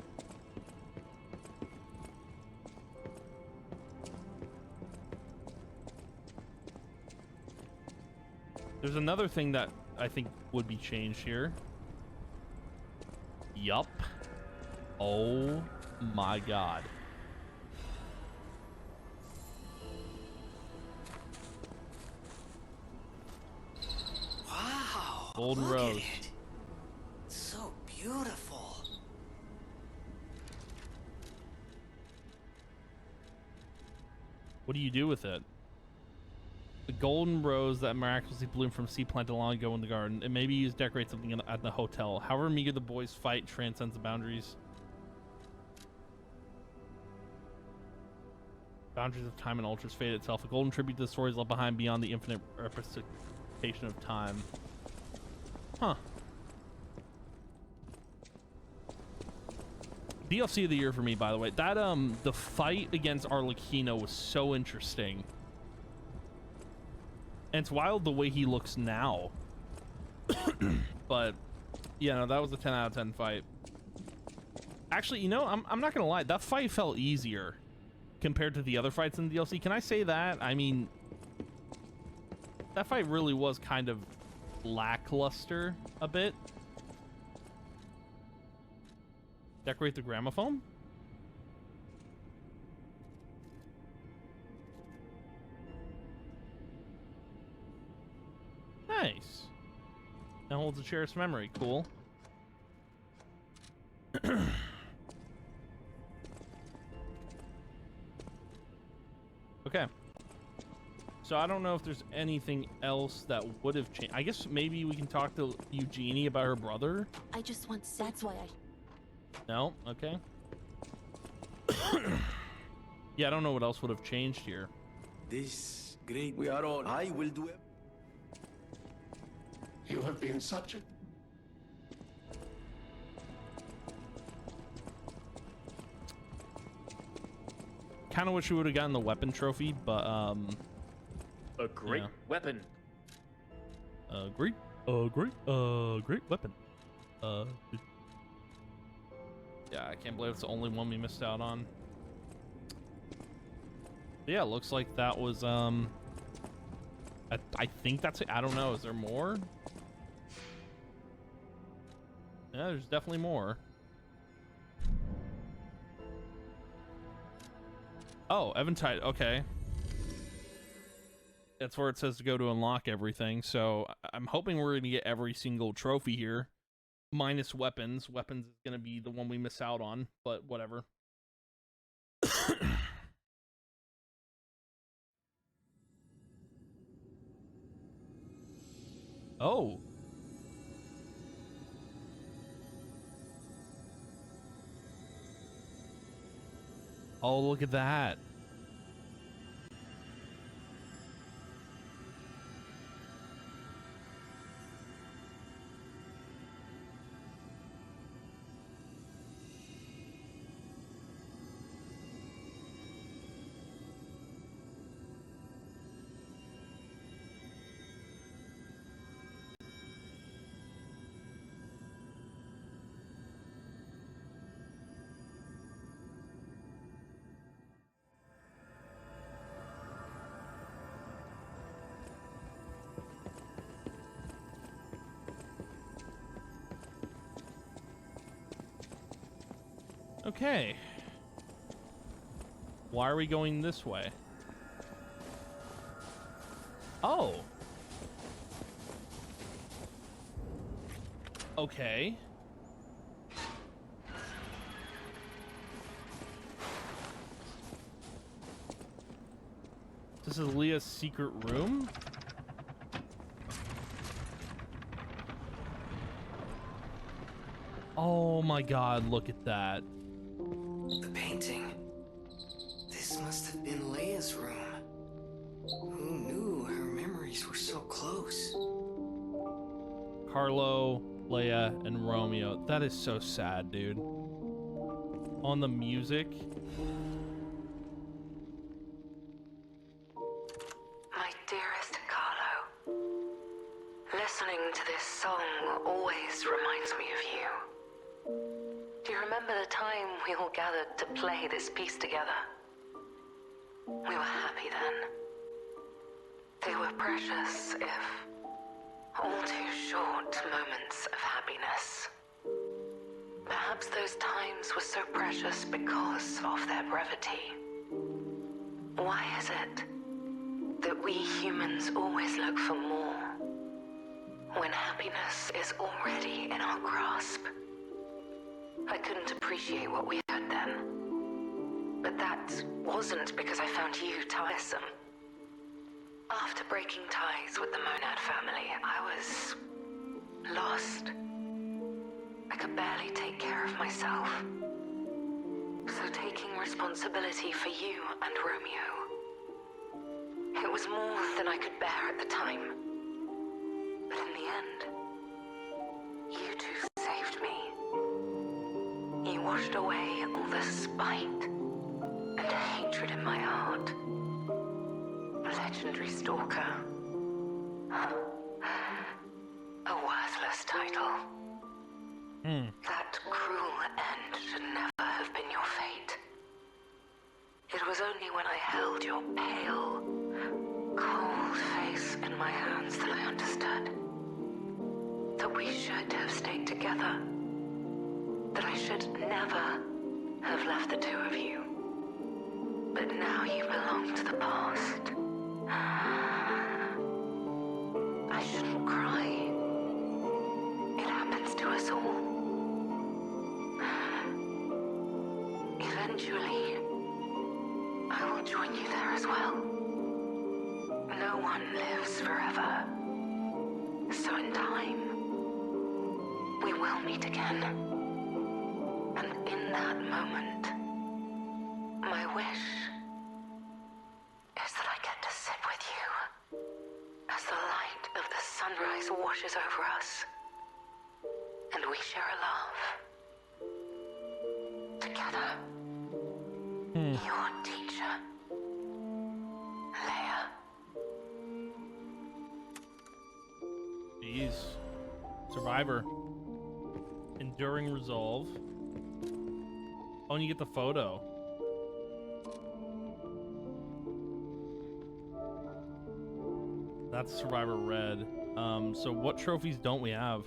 There's another thing that I think would be changed here. Yup. Oh my god. Wow. Golden look rose. At it. So beautiful. What do you do with it? The golden rose that miraculously bloomed from seed planted long ago in the garden. It may be used to decorate something at the hotel. However meager the boys' fight transcends the boundaries. Boundaries of time and altars fate itself. A golden tribute to the stories left behind beyond the infinite representation of time. Huh. DLC of the year for me, by the way. That the fight against Arlecchino was so interesting. And it's wild the way he looks now. But yeah, no, that was a 10 out of 10 fight. Actually, you know, I'm not gonna lie, that fight felt easier compared to the other fights in the DLC. Can I say that? I mean, that fight really was kind of lackluster a bit. Decorate the gramophone? Nice. Now holds a cherished memory. Cool. Okay. So I don't know if there's anything else that would have changed. I guess maybe we can talk to Eugenie about her brother. I just want to. That's why I... No? Okay. Yeah, I don't know what else would have changed here. This great... We are all... I will do it. You have been such a... Kind of wish we would have gotten the weapon trophy, but A great weapon. great weapon. Yeah, I can't believe it's the only one we missed out on. Yeah, looks like that was I think that's it. I don't know. Is there more? Yeah, there's definitely more. Oh, Eventide. Okay. That's where it says to go to unlock everything. So I'm hoping we're going to get every single trophy here. Minus weapons. Weapons is going to be the one we miss out on, but whatever. Oh. Oh, look at that. Okay. Why are we going this way? Oh. Okay. This is Leah's secret room? Oh my god, look at that. The painting. This must have been Leia's room. Who knew her memories were so close? Carlo, Leia, and Romeo. That is so sad, dude. On the music. My dearest Carlo, listening to this song always reminds me of you. Do you remember the time we all gathered to play this piece together? We were happy then. They were precious, if all too short moments of happiness. Perhaps those times were so precious because of their brevity. Why is it that we humans always look for more when happiness is already in our grasp? I couldn't appreciate what we had then, but that wasn't because I found you tiresome. After breaking ties with the Monad family, I was lost. I could barely take care of myself. So taking responsibility for you and Romeo, it was more than I could bear at the time. But in the end, you two saved me. You washed away all the spite and hatred in my heart. Legendary stalker. A worthless title. That cruel end should never have been your fate. It was only when I held your pale, cold face in my hands that I understood that we should have stayed together. That I should never have left the two of you. But now you belong to the past. I shouldn't cry. It happens to us all. Eventually, I will join you there as well. No one lives forever. So in time, we will meet again. And in that moment, my wish is that I get to sit with you as the light of the sunrise washes over us, and we share a laugh together. Your teacher, Leia. Jeez. Survivor. during resolve. Oh, and you get the photo. That's Survivor Red. So what trophies don't we have?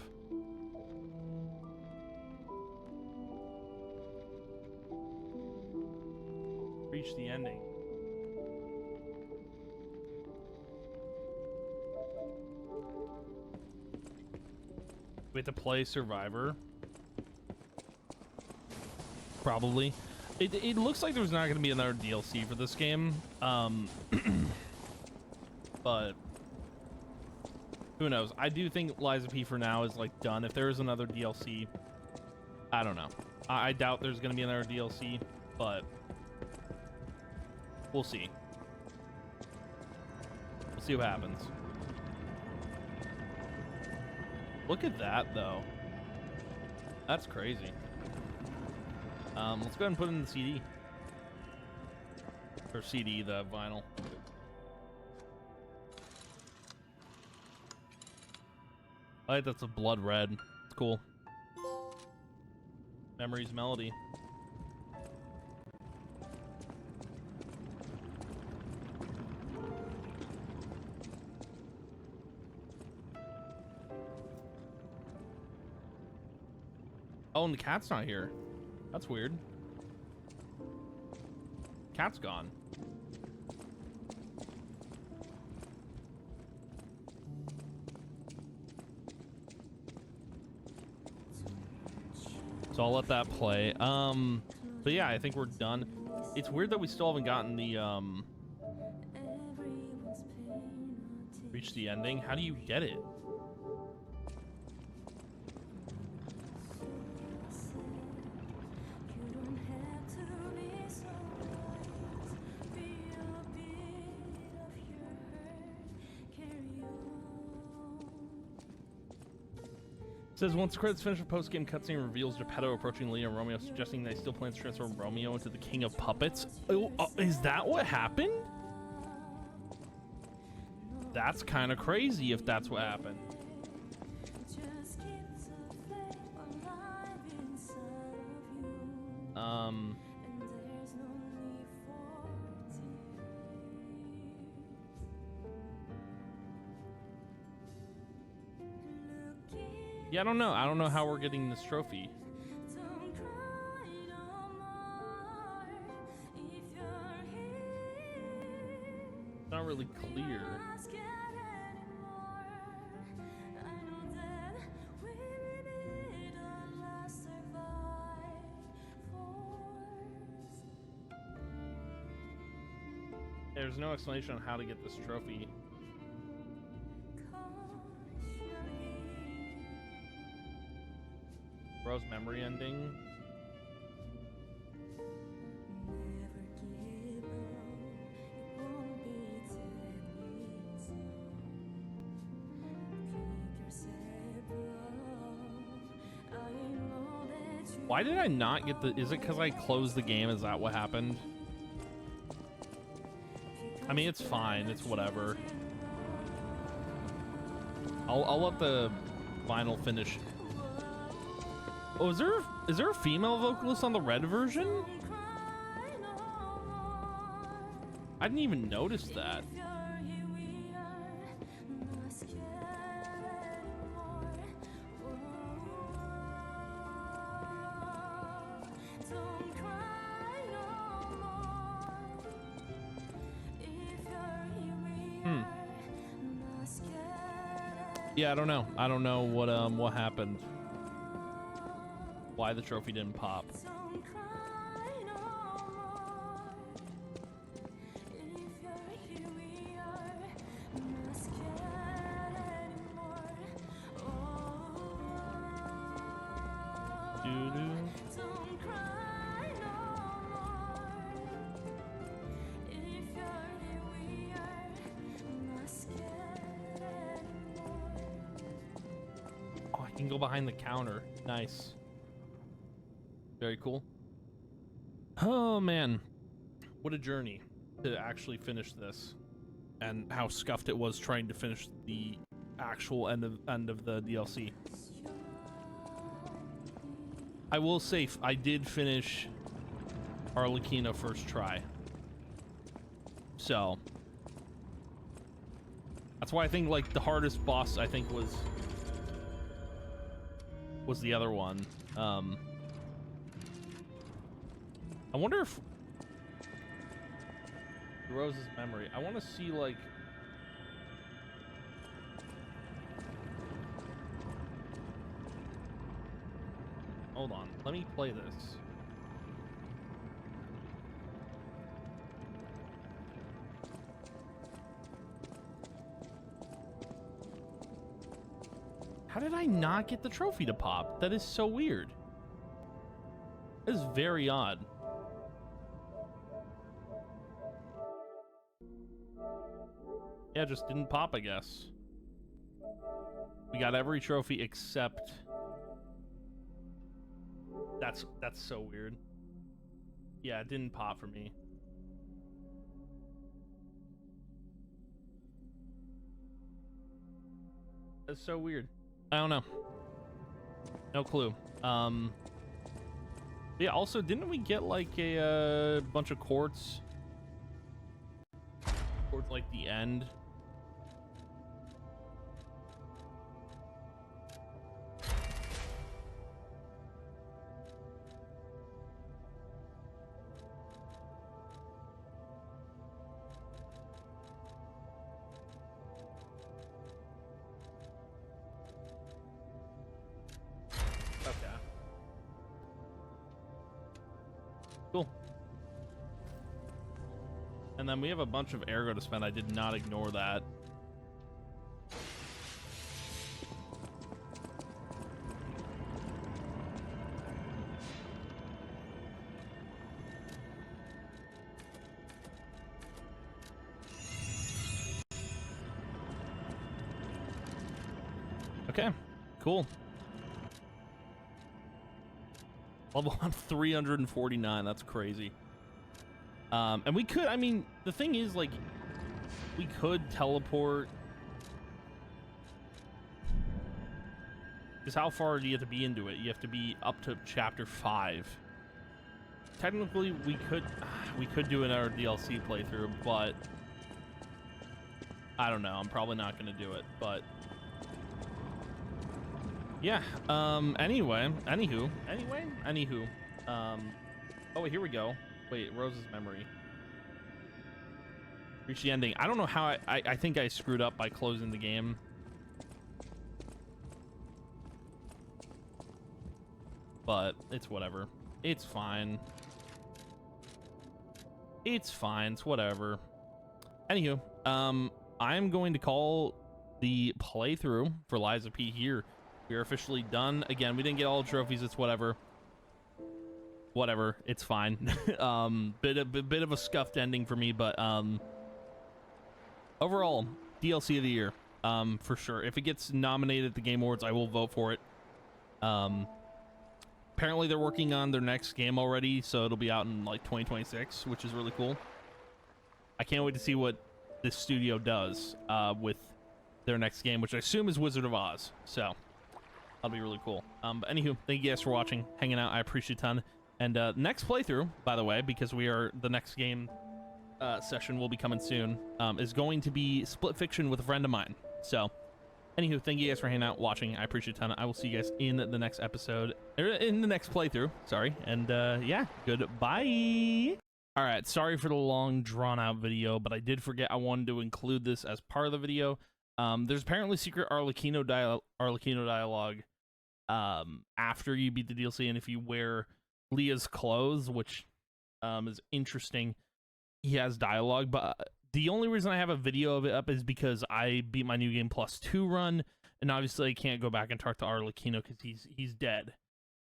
Reach the ending. We have to play Survivor. Probably. It looks like there's not going to be another DLC for this game. But who knows? I do think Lies of P for now is like done. If there is another DLC, I don't know. I doubt there's going to be another DLC, but we'll see. We'll see what happens. Look at that, though. That's crazy. Let's go ahead and put it in the CD. Or CD, the vinyl. I like that's a blood red. It's cool. Memories Melody. Oh, and the cat's not here. That's weird. Cat's gone. So I'll let that play. But yeah, I think we're done. It's weird that we still haven't gotten the reach the ending. How do you get it? Says once the credits finish, a post-game cutscene reveals Geppetto approaching Leah and Romeo, suggesting they still plan to transform Romeo into the King of Puppets. Oh, is that what happened? That's kind of crazy if that's what happened. Yeah, I don't know. I don't know how we're getting this trophy. It's not really clear. There's no explanation on how to get this trophy. Rose memory ending. Why did I not get the... Is it because I closed the game? Is that what happened? I mean, it's fine. It's whatever. I'll let the vinyl finish. Oh, is there a female vocalist on the red version? I didn't even notice that. Yeah, I don't know. I don't know what happened. Why the trophy didn't pop. Oh, I can go behind the counter. Nice. Very cool. Oh man, what a journey to actually finish this, and how scuffed it was trying to finish the actual end of the DLC. I will say I did finish Arlecchino first try. So that's why I think like the hardest boss I think was the other one. I wonder if Rose's memory. I want to see like hold on. Let me play this. How did I not get the trophy to pop? That is so weird. That is very odd. Yeah, it just didn't pop, I guess. We got every trophy except... That's so weird. Yeah, it didn't pop for me. That's so weird. I don't know. No clue. Yeah, also, didn't we get like a bunch of quartz towards like the end? Cool. And then we have a bunch of ergo to spend. I did not ignore that. Okay, cool. Level 349, that's crazy. And we could, I mean, the thing is, like, we could teleport. Because how far do you have to be into it? You have to be up to chapter 5. Technically, we could do another DLC playthrough, but I don't know. I'm probably not going to do it, but yeah. Anyway. Oh, here we go. Wait, Rose's memory. Reach the ending. I don't know how I think I screwed up by closing the game. But it's whatever. It's fine. It's fine. It's whatever. Anywho, I'm going to call the playthrough for Liza P here. We are officially done. Again, we didn't get all the trophies. It's whatever. Whatever. It's fine. Bit of a scuffed ending for me, but overall, DLC of the year, for sure. If it gets nominated at the Game Awards, I will vote for it. Apparently, they're working on their next game already, so it'll be out in like 2026, which is really cool. I can't wait to see what this studio does with their next game, which I assume is Wizard of Oz. So that'll be really cool. But anywho, thank you guys for watching, hanging out. I appreciate a ton. And next playthrough, by the way, because the next game session will be coming soon, is going to be Split Fiction with a friend of mine. So, anywho, thank you guys for hanging out, watching. I appreciate a ton. I will see you guys in the next episode, or in the next playthrough. Sorry. And yeah, goodbye. All right, sorry for the long, drawn-out video, but I did forget I wanted to include this as part of the video. There's apparently secret Arlecchino dialogue after you beat the DLC, and if you wear Leah's clothes, which is interesting, he has dialogue. But the only reason I have a video of it up is because I beat my New Game Plus 2 run, and obviously I can't go back and talk to Arlecchino because he's dead.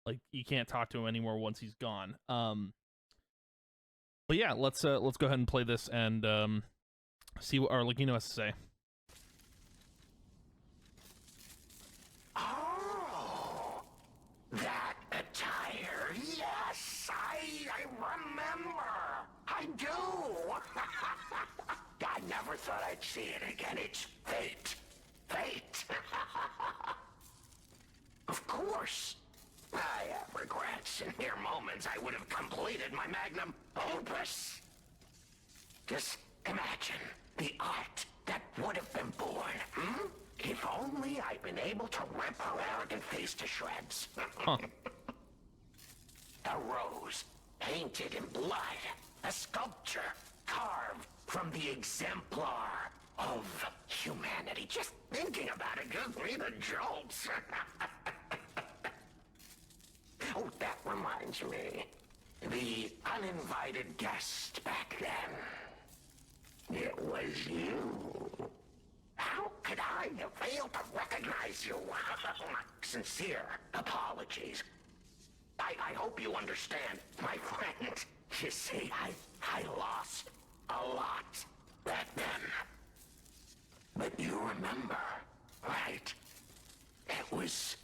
Like, you can't talk to him anymore once he's gone. But yeah, let's go ahead and play this and see what Arlecchino has to say. Oh, that attire. Yes, I remember. I do. I never thought I'd see it again. It's fate. Fate. Of course. I have regrets. In mere moments, I would have completed my magnum opus. Just imagine the art that would have been born, hmm? If only I'd been able to rip her arrogant face to shreds. Huh. A rose painted in blood. A sculpture carved from the exemplar of humanity. Just thinking about it gives me the jolts. Oh, that reminds me. The uninvited guest back then. It was you. How could I have failed to recognize you? Sincere apologies. I hope you understand, my friend. You see, I lost a lot back then. But you remember, right? It was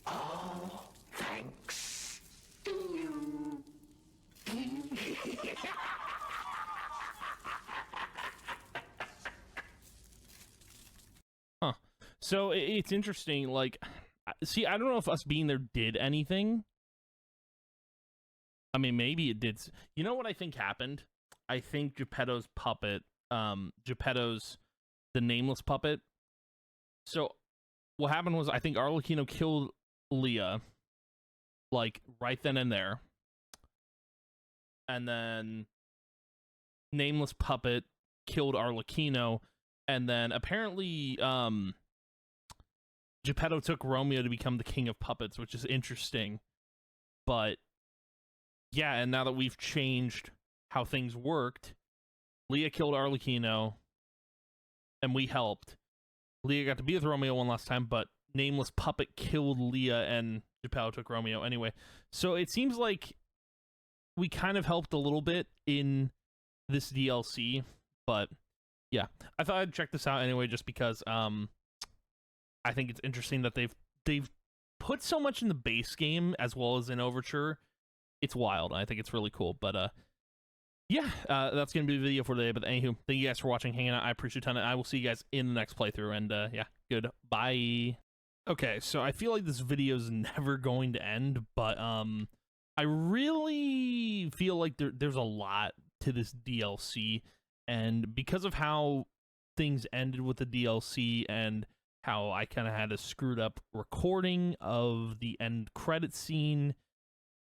all thanks to you. Huh. So it's interesting, like, see, I don't know if us being there did anything. I mean, maybe it did. You know what I think happened? I think Geppetto's puppet, Geppetto's, the nameless puppet. So what happened was, I think Arlecchino killed Leah, like, right then and there. And then nameless puppet killed Arlecchino. And then apparently, Geppetto took Romeo to become the king of puppets, which is interesting. But yeah, and now that we've changed how things worked, Leah killed Arlecchino, and we helped. Leah got to be with Romeo one last time, but nameless puppet killed Leah, and Geppetto took Romeo anyway. So it seems like we kind of helped a little bit in this DLC, but yeah, I thought I'd check this out anyway, just because I think it's interesting that they've put so much in the base game as well as in Overture. It's wild. I think it's really cool. But yeah, that's gonna be the video for today. But anywho, thank you guys for watching, hanging out. I appreciate a ton. I will see you guys in the next playthrough. And yeah, goodbye. Okay, so I feel like this video is never going to end, but I really feel like there's a lot to this DLC, and because of how things ended with the DLC and how I kind of had a screwed up recording of the end credit scene,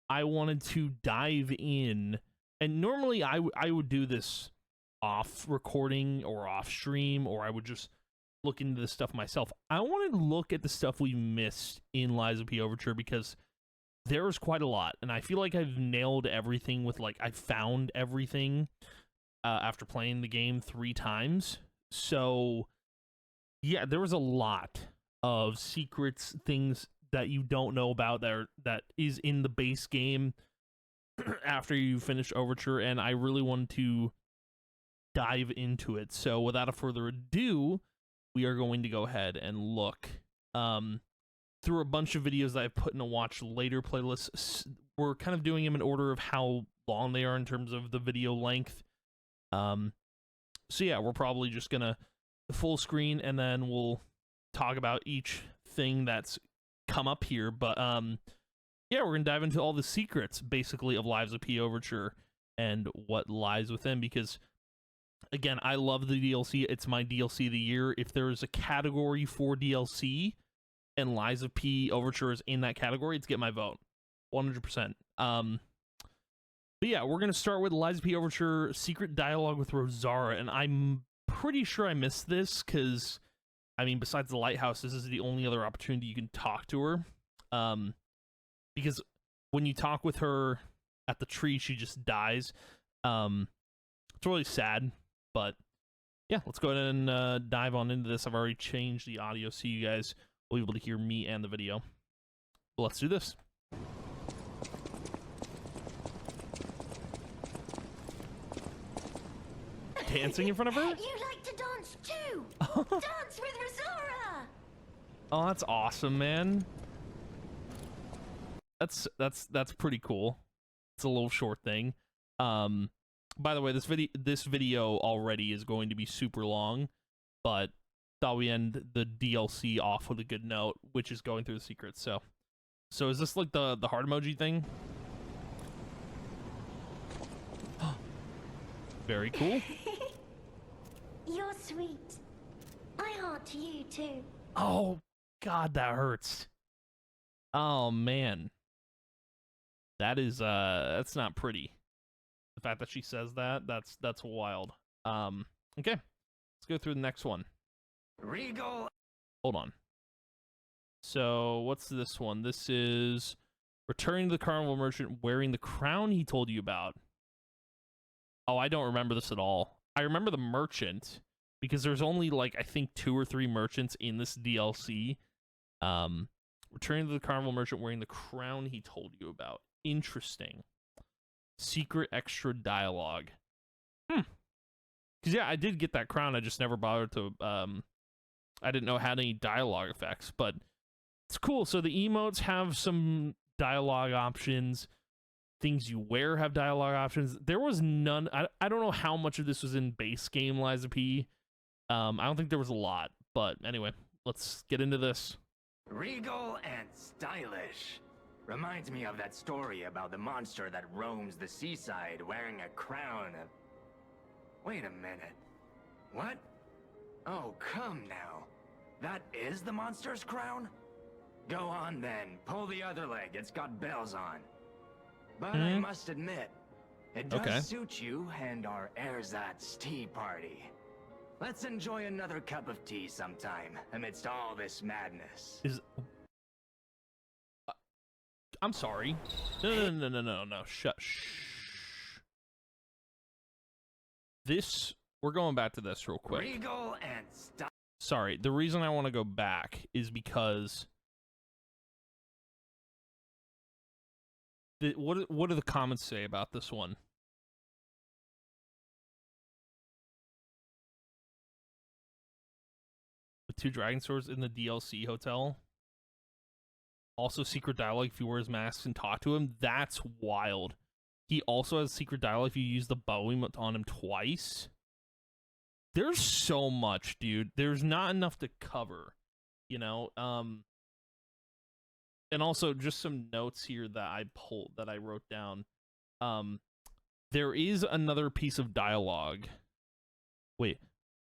I wanted to dive in. And normally I would do this off recording or off stream, or I would just look into this stuff myself. I wanted to look at the stuff we missed in Lies of P Overture, because there was quite a lot, and I feel like I've nailed everything with, like, I found everything after playing the game 3 times. So yeah, there was a lot of secrets, things that you don't know about that is in the base game after you finish Overture, and I really wanted to dive into it. So without a further ado, we are going to go ahead and look through a bunch of videos that I've put in a watch later playlist. We're kind of doing them in order of how long they are in terms of the video length. So yeah, we're probably just gonna full screen, and then we'll talk about each thing that's come up here. But yeah, we're gonna dive into all the secrets basically of Lies of P Overture and what lies within, because again, I love the DLC. It's my DLC of the year. If there's a category for DLC and Lies of P Overture is in that category, it's get my vote 100%. But yeah, we're gonna start with Lies of P Overture secret dialogue with Rosara, and I'm pretty sure I missed this because, I mean, besides the lighthouse, this is the only other opportunity you can talk to her. Because when you talk with her at the tree, she just dies. It's really sad, but yeah, let's go ahead and dive on into this. I've already changed the audio so you guys will be able to hear me and the video. But let's do this. Dancing in front of her? You like to dance too? Dance with Rosara! Oh, that's awesome, man. That's pretty cool. It's a little short thing. By the way, this video already is going to be super long, but thought we end the DLC off with a good note, which is going through the secrets. So So is this like the heart emoji thing? Very cool. You're sweet. I heart to you too. Oh God, that hurts. Oh man. That is that's not pretty. The fact that she says that, that's wild. Okay. Let's go through the next one. Regal. Hold on. So, what's this one? This is returning to the carnival merchant wearing the crown he told you about. Oh, I don't remember this at all. I remember the merchant because there's only like I think 2 or 3 merchants in this DLC. Returning to the carnival merchant wearing the crown he told you about. Interesting. Secret extra dialogue. Because yeah, I did get that crown. I just never bothered to I didn't know it had any dialogue effects, but it's cool. So the emotes have some dialogue options. Things you wear have dialogue options. There was none. I don't know how much of this was in base game Liza P. I don't think there was a lot, but anyway, let's get into this. Regal and stylish. Reminds me of that story about the monster that roams the seaside wearing a crown of... Wait a minute. What? Oh, come now. That is the monster's crown? Go on then, pull the other leg, it's got bells on. But I must admit, it does suit you and our ersatz tea party. Let's enjoy another cup of tea sometime, amidst all this madness. I'm sorry. No. Shh. This, we're going back to this real quick. Regal and Sorry, the reason I want to go back is because what do the comments say about this one? With 2 dragon swords in the DLC hotel. Also secret dialogue if you wear his mask and talk to him. That's wild. He also has secret dialogue if you use the bow emote on him twice. There's so much, dude. There's not enough to cover, you know? And also just some notes here that I wrote down. There is another piece of dialogue. Wait,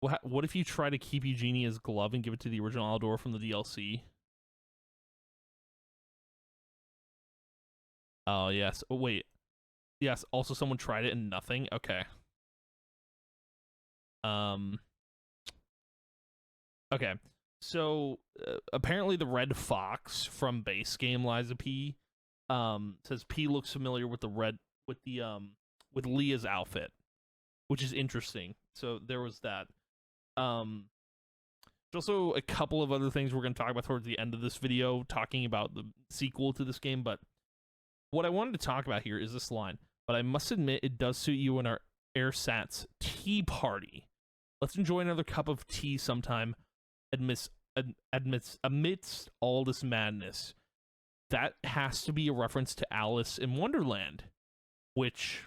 what if you try to keep Eugenia's glove and give it to the original Aldor from the DLC? Oh, yes. Oh, wait. Yes, also someone tried it and nothing? Okay. Okay. So, apparently the red fox from base game Liza P says P looks familiar with with Leah's outfit, which is interesting. So, there was that. There's also a couple of other things we're going to talk about towards the end of this video, talking about the sequel to this game, but what I wanted to talk about here is this line. But I must admit, it does suit you in our ersatz tea party. Let's enjoy another cup of tea sometime amidst all this madness. That has to be a reference to Alice in Wonderland, which,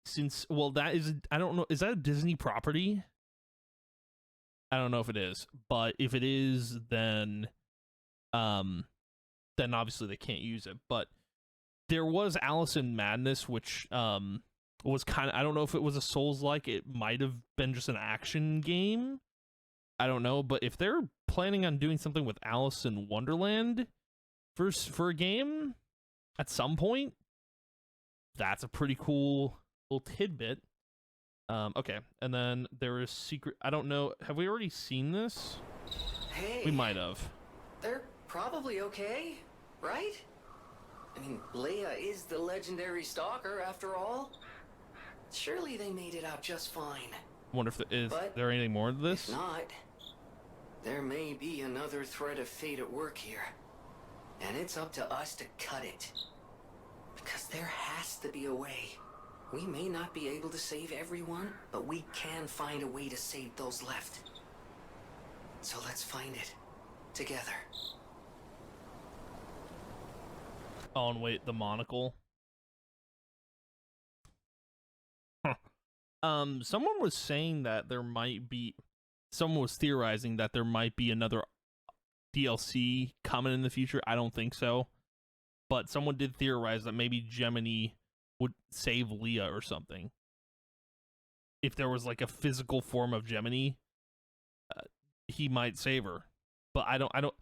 that is, I don't know, is that a Disney property? I don't know if it is, but if it is, then obviously they can't use it, but there was Alice in Madness, which was kind of, I don't know if it was a Souls-like, it might have been just an action game. I don't know, but if they're planning on doing something with Alice in Wonderland for a game at some point, that's a pretty cool little tidbit. Okay, and then there is secret, I don't know, have we already seen this? Hey. We might have. They're probably okay, right? I mean, Leia is the legendary stalker after all. Surely they made it out just fine. Wonder if there anything more to this? If not, there may be another thread of fate at work here. And it's up to us to cut it. Because there has to be a way. We may not be able to save everyone, but we can find a way to save those left. So let's find it. Together. Oh, and wait, the monocle. Huh. Someone was saying that someone was theorizing that there might be another DLC coming in the future. I don't think so. But someone did theorize that maybe Gemini would save Leah or something. If there was like a physical form of Gemini, he might save her. But I don't.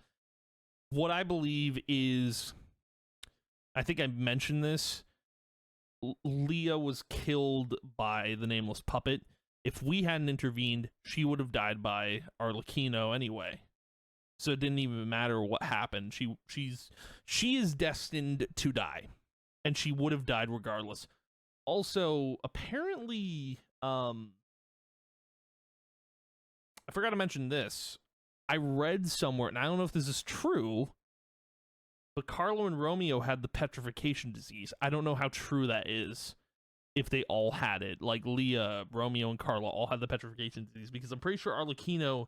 What I believe is, I think I mentioned this. Leah was killed by the nameless puppet. If we hadn't intervened, she would have died by Arlecchino anyway. So it didn't even matter what happened. She is destined to die, and she would have died regardless. Also, apparently, I forgot to mention this. I read somewhere, and I don't know if this is true, but Carlo and Romeo had the petrification disease. I don't know how true that is. If they all had it, like Leah, Romeo, and Carlo all had the petrification disease, because I'm pretty sure Arlecchino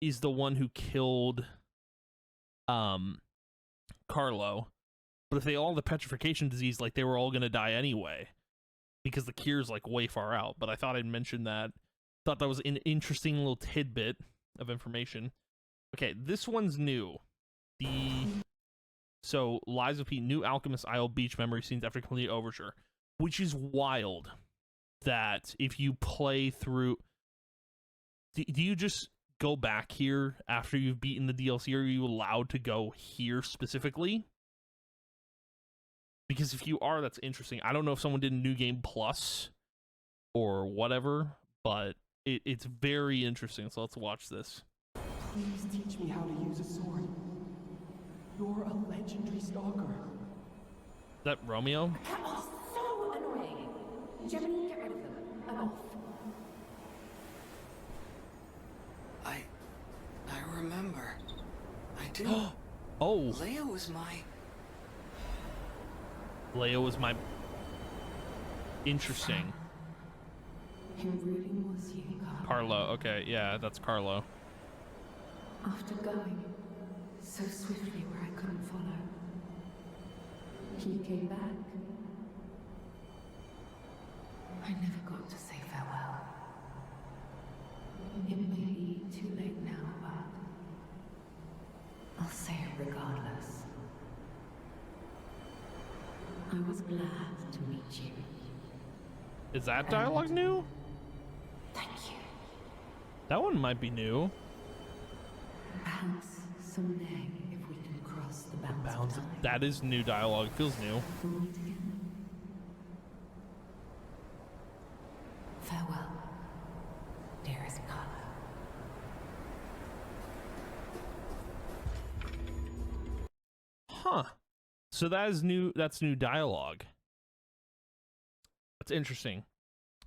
is the one who killed Carlo. But if they all had the petrification disease, like, they were all gonna die anyway, because the cure's like way far out. But I thought I'd mention that. Thought that was an interesting little tidbit of information. Okay, this one's new. So Lies of P, new Alchemist Isle beach memory scenes after completing Overture. Which is wild that if you play through... Do you just go back here after you've beaten the DLC, or are you allowed to go here specifically? Because if you are, that's interesting. I don't know if someone did a New Game Plus or whatever, but it's very interesting, so let's watch this. Please teach me how to use a sword. You're a legendary stalker. Is that Romeo? So annoying. Gemini, get rid of them. I'm off. I remember. I do. Oh, Leia was my... Leia was my... Interesting. It really was you, Carlo, okay, yeah, that's Carlo. After going so swiftly where I couldn't follow, he came back. I never got to say farewell. It may be too late now, but I'll say it regardless. I was glad to meet you. Is that dialogue new? Thank you. That one might be new. Perhaps someday, if we can cross the bounds of time, That is new dialogue. Feels new. we'll meet again. Farewell, dearest Carlo. Huh. So that is new. That's new dialogue. That's interesting.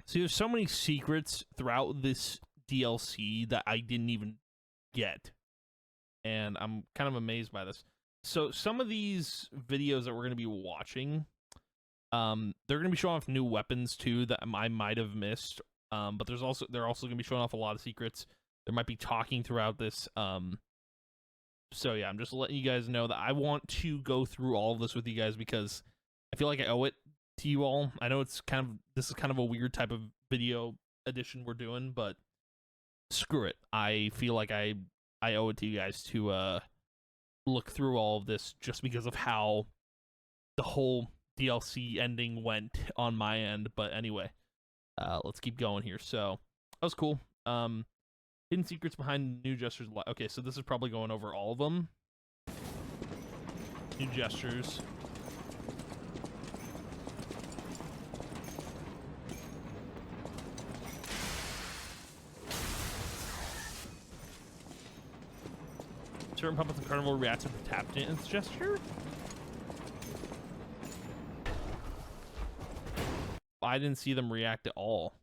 See, there's so many secrets throughout this DLC that I didn't even get. And I'm kind of amazed by this. So some of these videos that we're going to be watching, they're going to be showing off new weapons too that I might have missed. But they're also going to be showing off a lot of secrets. There might be talking throughout this. So yeah, I'm just letting you guys know that I want to go through all of this with you guys because I feel like I owe it to you all. I know this is kind of a weird type of video edition we're doing, but screw it. I feel like I owe it to you guys to look through all of this just because of how the whole DLC ending went on my end. But anyway, let's keep going here. So that was cool. Hidden secrets behind new gestures. Okay, so this is probably going over all of them. New gestures. Certain puppets in Carnival react to the tap dance gesture. I didn't see them react at all.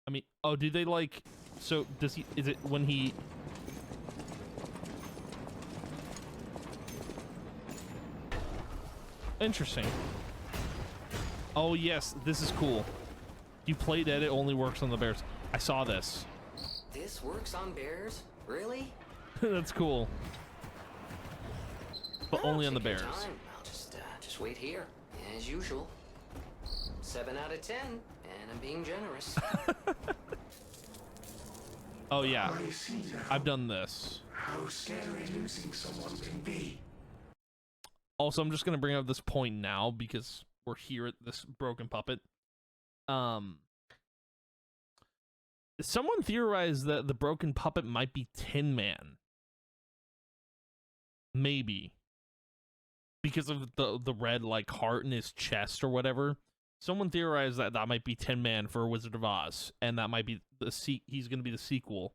I mean, oh, do they like... So, does he... Is it when he... Interesting. Oh, yes. This is cool. You play dead, it only works on the bears. I saw this. This works on bears? Really? That's cool. But only on the Take your bears. time. I'll just wait here, as usual. 7 out of 10, and I'm being generous. Oh, yeah. I've done this. how scary losing someone can be. Also, I'm just gonna bring up this point now because we're here at this broken puppet. Someone theorized that the broken puppet might be Tin Man. Maybe. Because of the red, like, heart in his chest or whatever. Someone theorized that that might be Tin Man for Wizard of Oz. And that might be he's going to be the sequel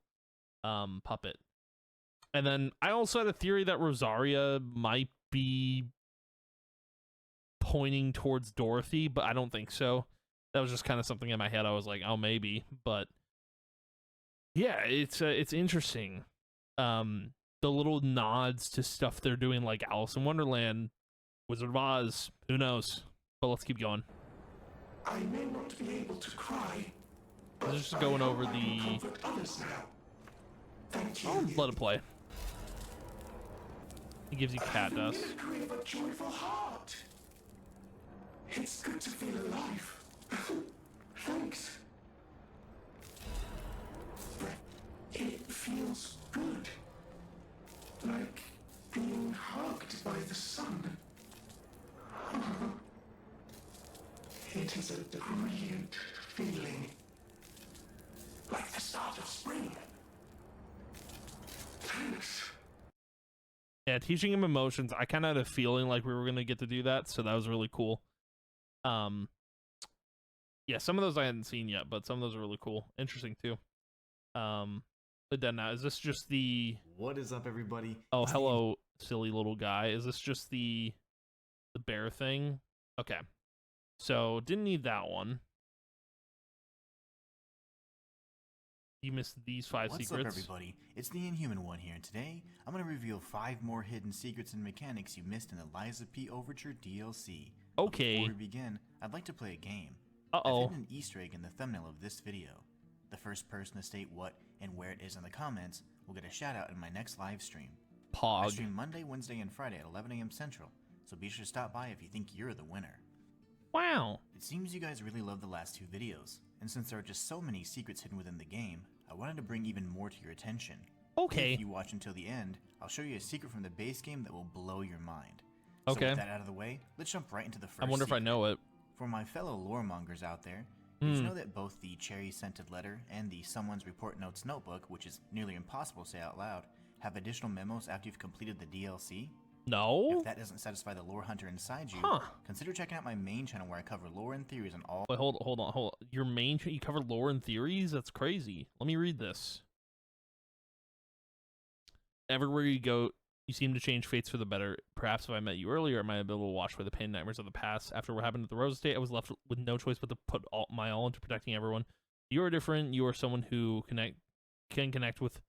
puppet. And then I also had a theory that Rosaria might be pointing towards Dorothy, but I don't think so. That was just kind of something in my head. I was like, oh, maybe. But yeah, it's interesting. The little nods to stuff they're doing, like Alice in Wonderland, Wizard of Oz, who knows? But let's keep going. I may not be able to cry, but This is just going over I the... can comfort others now. Thank you. I'll let it play. He gives you cat dust. Mimicry of a joyful heart. It's good to feel alive. Thanks. It feels good. Like being hugged by the sun. It is a brilliant feeling. Like the start of spring. Thanks. Yeah, teaching him emotions. I kind of had a feeling like we were going to get to do that, so that was really cool. Yeah, some of those I hadn't seen yet, but some of those are really cool. Interesting, too. But then now, is this just the... What is up, everybody? Oh, hello, silly little guy. Is this just the bear thing? Okay. So, didn't need that one. You missed these 5 secrets. What's up, everybody? It's the Inhuman One here, and today I'm going to reveal 5 more hidden secrets and mechanics you missed in the Liza P. Overture DLC. Okay. But before we begin, I'd like to play a game. Uh-oh. I've hidden an Easter egg in the thumbnail of this video. The first person to state what and where it is in the comments will get a shout out in my next live stream. I Pog. stream Monday, Wednesday, and Friday at 11 a.m. Central, so be sure to stop by if you think you're the winner. Wow. It seems you guys really love the last 2 videos, and since there are just so many secrets hidden within the game, I wanted to bring even more to your attention. Okay. If you watch until the end, I'll show you a secret from the base game that will blow your mind. Okay. So with that out of the way, let's jump right into the first I wonder if I know it. For my fellow loremongers out there, did you know that both the cherry-scented letter and the Someone's Report Notes notebook, which is nearly impossible to say out loud, have additional memos after you've completed the DLC? No? If that doesn't satisfy the lore hunter inside you, consider checking out my main channel where I cover lore and theories on all... Wait, hold on. Your main you cover lore and theories? That's crazy. Let me read this. Everywhere you go, you seem to change fates for the better. Perhaps if I met you earlier, I might have been able to wash away the pain and nightmares of the past. After what happened at the Rose Estate, I was left with no choice but to put my all into protecting everyone. You are different. You are someone who can connect with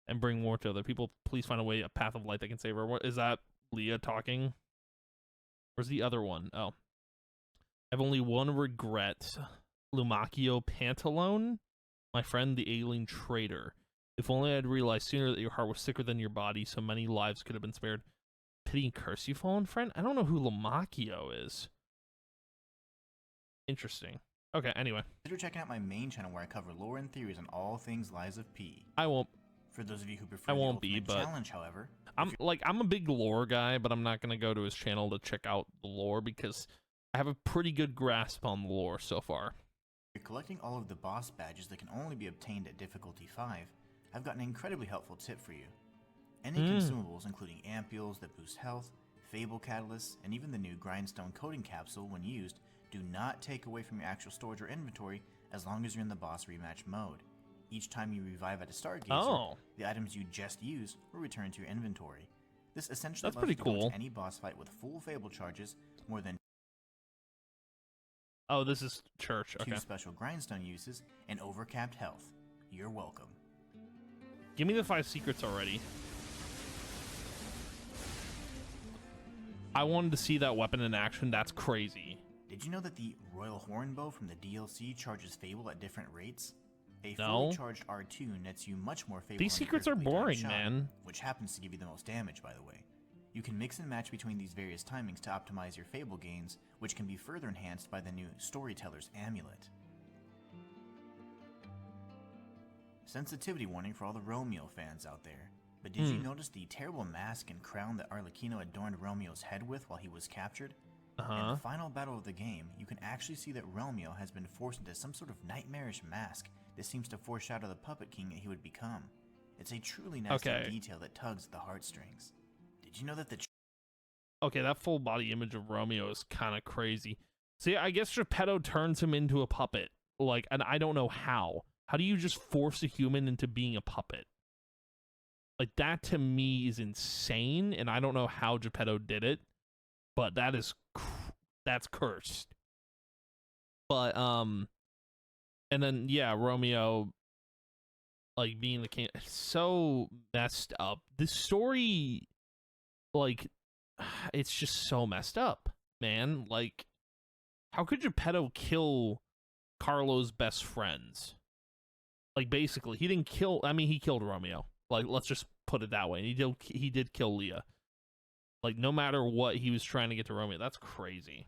and bring more to other people. Please find a path of light that can save her. What is that? Leah talking? Where's the other one? Oh. I have only one regret. Lumacchio Pantalone? My friend, the alien traitor. If only I'd realized sooner that your heart was sicker than your body, so many lives could have been spared. Pity and curse you, fallen friend? I don't know who Lumacchio is. Interesting. Okay, anyway. Consider checking out my main channel where I cover lore and theories on all things Liza P. I won't. For those of you who prefer I won't be, but challenge, however, I'm a big lore guy, but I'm not gonna go to his channel to check out the lore because I have a pretty good grasp on the lore so far. If you're collecting all of the boss badges that can only be obtained at difficulty 5, I've got an incredibly helpful tip for you. Any consumables, including ampules that boost health, fable catalysts, and even the new grindstone coating capsule when used, do not take away from your actual storage or inventory as long as you're in the boss rematch mode. Each time you revive at a Stargazer, the items you just used will return to your inventory. This essentially allows you to go into any boss fight with full fable charges, more than this is church. Okay. 2 special grindstone uses, and overcapped health. You're welcome. Give me the 5 secrets already. I wanted to see that weapon in action. That's crazy. Did you know that the Royal Hornbow from the DLC charges Fable at different rates? A fully charged R2 nets you much more Fable. These secrets are boring, shot, man. Which happens to give you the most damage, by the way. You can mix and match between these various timings to optimize your Fable gains, which can be further enhanced by the new Storyteller's Amulet. Sensitivity warning for all the Romeo fans out there. But did you notice the terrible mask and crown that Arlecchino adorned Romeo's head with while he was captured? In the final battle of the game, you can actually see that Romeo has been forced into some sort of nightmarish mask that seems to foreshadow the Puppet King that he would become. It's a truly nasty detail that tugs at the heartstrings. Did you know that the... Okay, that full body image of Romeo is kind of crazy. See, I guess Geppetto turns him into a puppet. Like, and I don't know how. How do you just force a human into being a puppet? Like, that to me is insane, and I don't know how Geppetto did it, but that is that's cursed. But and then yeah, Romeo like being the king, it's so messed up. This story, like, it's just so messed up, man. Like, how could Geppetto kill Carlo's best friends? Like, basically, he didn't kill. I mean, he killed Romeo. Like, let's just put it that way. And he did kill Leah. Like, no matter what, he was trying to get to Romeo. That's crazy.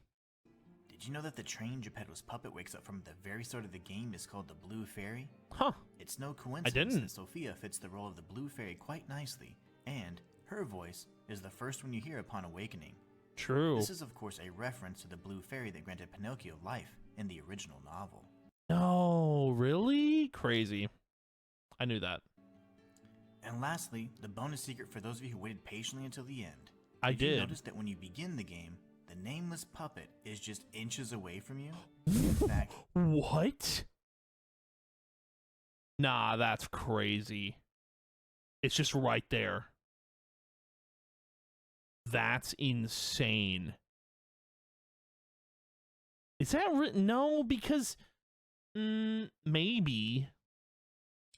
Did you know that the train Geppetto's puppet wakes up from at the very start of the game is called the Blue Fairy? Huh. It's no coincidence that Sophia fits the role of the Blue Fairy quite nicely, and her voice is the first one you hear upon awakening. True. This is, of course, a reference to the Blue Fairy that granted Pinocchio life in the original novel. No, really? Crazy. I knew that. And lastly, the bonus secret for those of you who waited patiently until the end. I did. You notice that when you begin the game, the nameless puppet is just inches away from you? In fact... What? Nah, that's crazy. It's just right there. That's insane. Is that written? No, because maybe.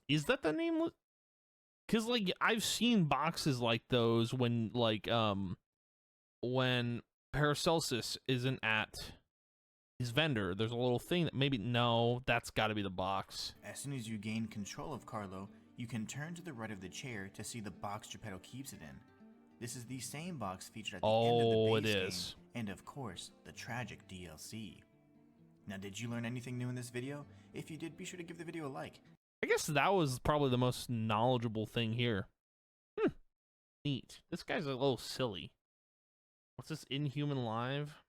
Is that the name? Because like I've seen boxes like those when like when Paracelsus isn't at his vendor. There's a little thing that maybe no, that's got to be the box. As soon as you gain control of Carlo, you can turn to the right of the chair to see the box Geppetto keeps it in. This is the same box featured at the end of the base game, and of course, the tragic DLC. Now, did you learn anything new in this video? If you did, be sure to give the video a like. I guess that was probably the most knowledgeable thing here. Neat. This guy's a little silly. What's this, Inhuman Live?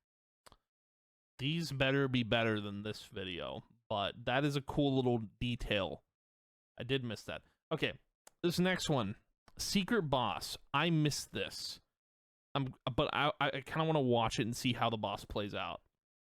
These better be better than this video, but that is a cool little detail. I did miss that. Okay, this next one. Secret boss. I missed this. But I kind of want to watch it and see how the boss plays out.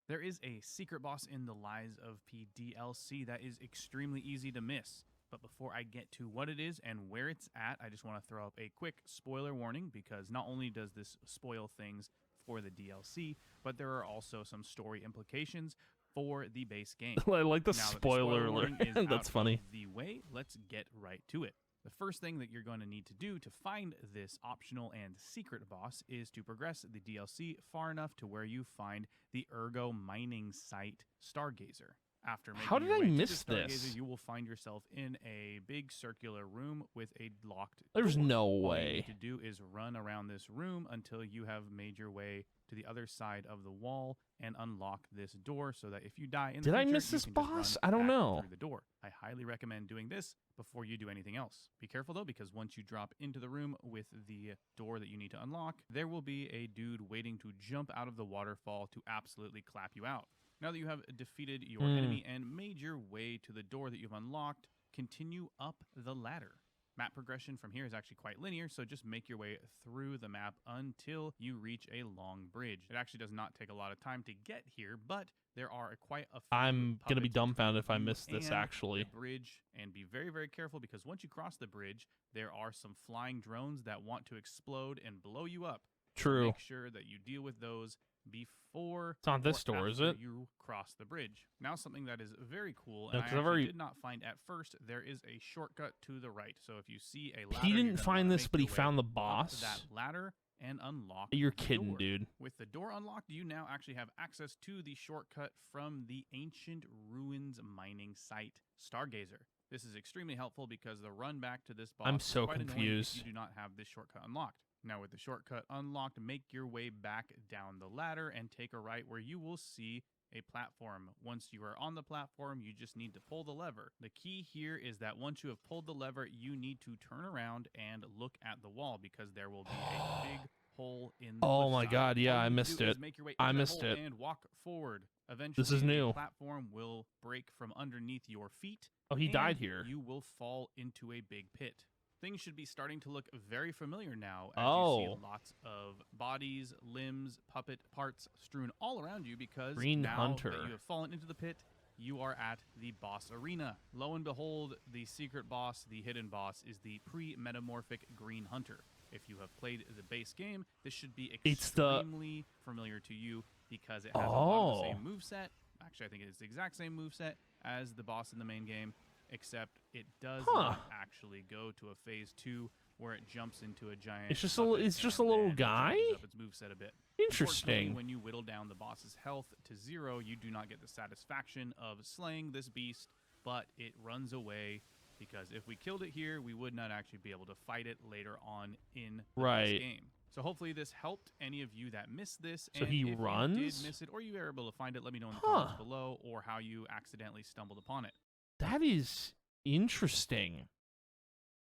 There is a secret boss in the Lies of P DLC that is extremely easy to miss. But before I get to what it is and where it's at, I just want to throw up a quick spoiler warning, because not only does this spoil things for the DLC, but there are also some story implications for the base game. I like the now spoiler alert. That's funny. The way, let's get right to it. The first thing that you're going to need to do to find this optional and secret boss is to progress the DLC far enough to where you find the Ergo mining site Stargazer. After making How did your I way miss to the Stargazer, this? you will find yourself in a big circular room with a locked There's door. no All way. you need to do is run around this room until you have made your way to the other side of the wall and unlock this door, so that if you die in the Did I future, miss you this can just boss? run I don't back know. through the door. I highly recommend doing this before you do anything else. Be careful though, because once you drop into the room with the door that you need to unlock, there will be a dude waiting to jump out of the waterfall to absolutely clap you out. Now that you have defeated your enemy and made your way to the door that you've unlocked, continue up the ladder. Map progression from here is actually quite linear, so just make your way through the map until you reach a long bridge. It actually does not take a lot of time to get here, but there are quite a few I'm gonna be puppets dumbfounded if I between you miss this, and actually. the bridge, and be very, very careful, because once you cross the bridge, there are some flying drones that want to explode and blow you up. True. So make sure that you deal with those before It's not this or door, is after it? you cross the bridge. Now, something that is very cool, No, and I 'cause I've actually already- did not find at first, there is a shortcut to the right. So if you see a ladder, He you're didn't gonna find wanna this, make but he your way found the up boss. that ladder and unlock You're the kidding, door. dude. With the door unlocked, you now actually have access to the shortcut from the ancient ruins mining site Stargazer. This is extremely helpful because the run back to this boss I'm is so quite annoying if confused. you do not have this shortcut unlocked. Now, with the shortcut unlocked, make your way back down the ladder and take a right, where you will see a platform. Once you are on the platform, you just need to pull the lever. The key here is that once you have pulled the lever, you need to turn around and look at the wall because there will be a big hole in the Oh my cliffside. God, yeah, All you I need to missed do it. is make your way I into that missed hole it. and walk forward. Eventually, This is new. the platform will break from underneath your feet. Oh, he and died here. You will fall into a big pit. Things should be starting to look very familiar now as you see lots of bodies, limbs, puppet parts strewn all around you because Green now Hunter. that you have fallen into the pit, you are at the boss arena. Lo and behold, the secret boss, the hidden boss, is the pre-metamorphic Green Hunter. If you have played the base game, this should be extremely familiar to you because it has a lot of the same moveset. Actually, I think it's the exact same moveset as the boss in the main game, except it does not actually go to a phase 2 where it jumps into a giant. It's just a little guy. Up its moveset a bit. Interesting. When you whittle down the boss's health to 0, you do not get the satisfaction of slaying this beast, but it runs away because if we killed it here, we would not actually be able to fight it later on in the base game. So hopefully this helped any of you that missed this. So and he if runs? you did miss it, or you were able to find it, let me know in the comments below, or how you accidentally stumbled upon it. That is interesting.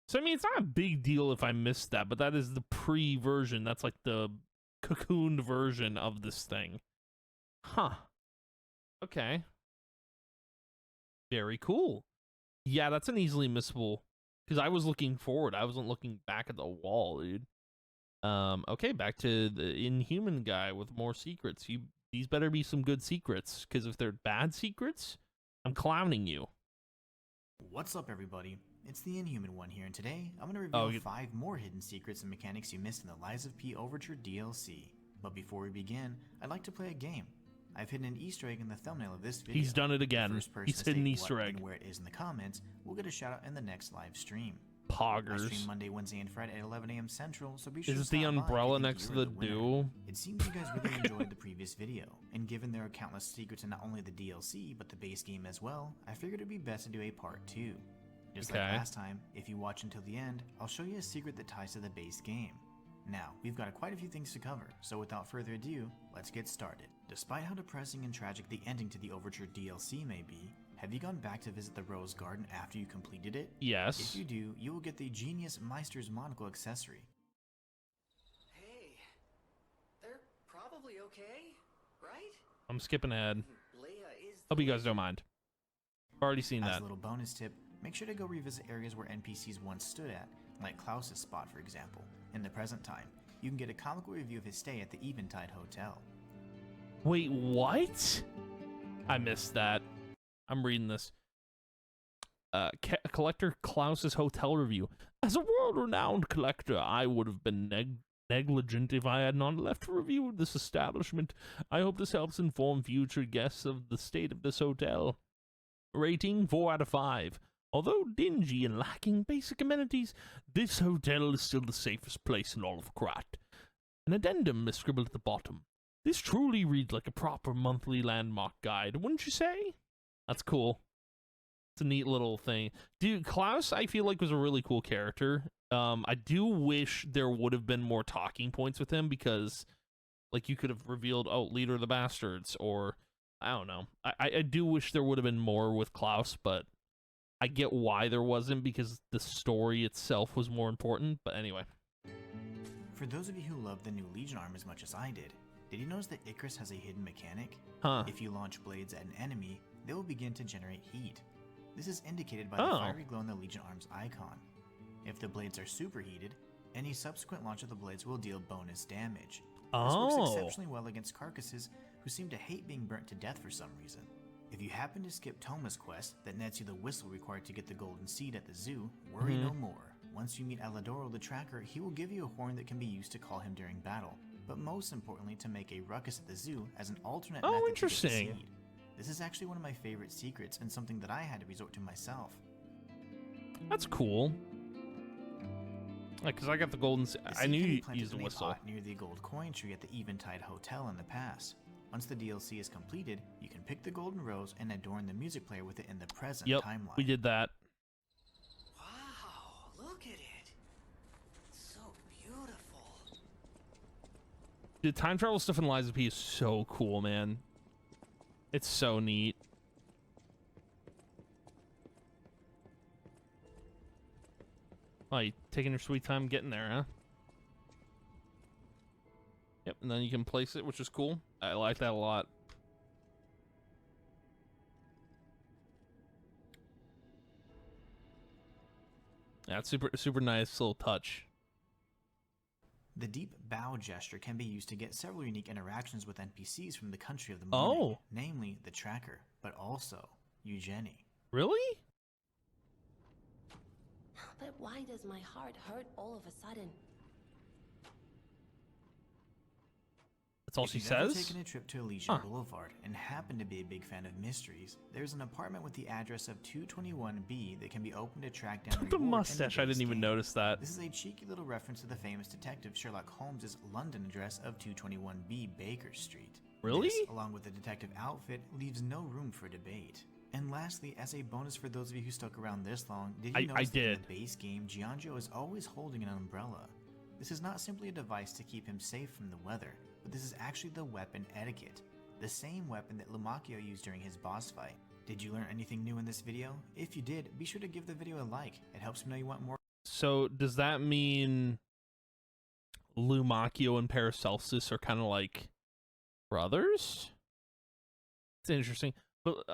So I mean, it's not a big deal if I missed that, but that is the pre-version. That's like the cocooned version of this thing. Huh. Okay. Very cool. Yeah, that's an easily missable. Because I was looking forward. I wasn't looking back at the wall, dude. Okay, back to the Inhuman guy with more secrets. These better be some good secrets, because if they're bad secrets, I'm clowning you. What's up, everybody? It's the Inhuman one here, and today I'm going to reveal 5 more hidden secrets and mechanics you missed in the Lies of P Overture DLC. But before we begin, I'd like to play a game. I've hidden an Easter egg in the thumbnail of this video. He's done it again. The first person He's to hidden state Easter what egg. and where it is in the comments will get a shout out in the next live stream. Poggers. I stream Monday, Wednesday, and Friday at 11 a.m. Central, so be sure Is to it the stop by umbrella if you think next to you're the winner. duel? It seems you guys really enjoyed the previous video, and given there are countless secrets in not only the DLC, but the base game as well, I figured it'd be best to do a part 2. Just like last time, if you watch until the end, I'll show you a secret that ties to the base game. Now, we've got quite a few things to cover, so without further ado, let's get started. Despite how depressing and tragic the ending to the Overture DLC may be, have you gone back to visit the Rose Garden after you completed it? Yes. If you do, you will get the Genius Meister's Monocle accessory. Hey, they're probably okay, right? I'm skipping ahead. Leia is Hope you guys don't mind. Already seen As that. a little bonus tip, make sure to go revisit areas where NPCs once stood at, like Klaus's spot for example. In the present time, you can get a comical review of his stay at the Eventide Hotel. Wait, what? I missed that. I'm reading this. Collector Klaus's hotel review. As a world-renowned collector, I would have been negligent if I had not left a review of this establishment. I hope this helps inform future guests of the state of this hotel. Rating 4 out of 5. Although dingy and lacking basic amenities, this hotel is still the safest place in all of Krat. An addendum is scribbled at the bottom. This truly reads like a proper monthly landmark guide, wouldn't you say? That's cool. It's a neat little thing. Dude, Klaus, I feel like, was a really cool character. I do wish there would have been more talking points with him because, like, you could have revealed, oh, Leader of the Bastards, or, I don't know. I do wish there would have been more with Klaus, but I get why there wasn't because the story itself was more important, but anyway. For those of you who love the new Legion arm as much as I did you notice that Icarus has a hidden mechanic? If you launch blades at an enemy, they will begin to generate heat. This is indicated by the fiery glow in the Legion arm's icon. If the blades are superheated, any subsequent launch of the blades will deal bonus damage. This works exceptionally well against carcasses who seem to hate being burnt to death for some reason. If you happen to skip Toma's quest that nets you the whistle required to get the golden seed at the zoo, worry no more. Once you meet Aladoro the Tracker, he will give you a horn that can be used to call him during battle, but most importantly to make a ruckus at the zoo as an alternate method to get the seed. This is actually one of my favorite secrets and something that I had to resort to myself. That's cool. Like, cause I got the golden. I knew you used a whistle. Near the gold coin tree at the Eventide Hotel in the past. Once the DLC is completed, you can pick the golden rose and adorn the music player with it in the present timeline. We did that. Wow, look at it. It's so beautiful. The time travel stuff in Lies of P is so cool, man. It's so neat. Oh, you taking your sweet time getting there, huh? Yep, and then you can place it, which is cool. I like that a lot. Yeah, it's super nice little touch. The deep bow gesture can be used to get several unique interactions with NPCs from the country of the Oh. morning, namely the tracker, but also Eugenie. Really? But why does my heart hurt all of a sudden? That's all If she you've ever says? taken a trip to Elysian Boulevard and happen to be a big fan of mysteries, there's an apartment with the address of 221B that can be opened to track down The reward in mustache, I base didn't even game. notice that. This is a cheeky little reference to the famous detective Sherlock Holmes' London address of 221B Baker Street. Really? This, along with the detective outfit, leaves no room for debate. And lastly, as a bonus for those of you who stuck around this long, did you notice that in the base game, Giangio is always holding an umbrella? This is not simply a device to keep him safe from the weather, but this is actually the weapon etiquette, the same weapon that Lumacchio used during his boss fight. Did you learn anything new in this video? If you did, be sure to give the video a like. It helps me know you want more. So does that mean Lumacchio and Paracelsus are kind of like brothers? It's interesting. But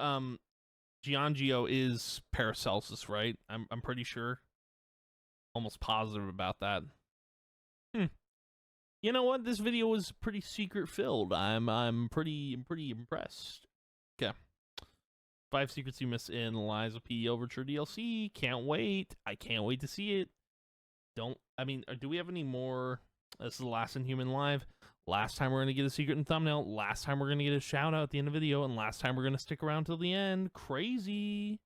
Giangio is Paracelsus, right? I'm pretty sure. Almost positive about that. You know what? This video was pretty secret filled. I'm pretty impressed. Okay. 5 secrets you missed in Liza P. Overture DLC. Can't wait. I can't wait to see it. Do we have any more? This is the last Inhuman Live. Last time we're going to get a secret in thumbnail. Last time we're going to get a shout out at the end of the video. And last time we're going to stick around till the end. Crazy.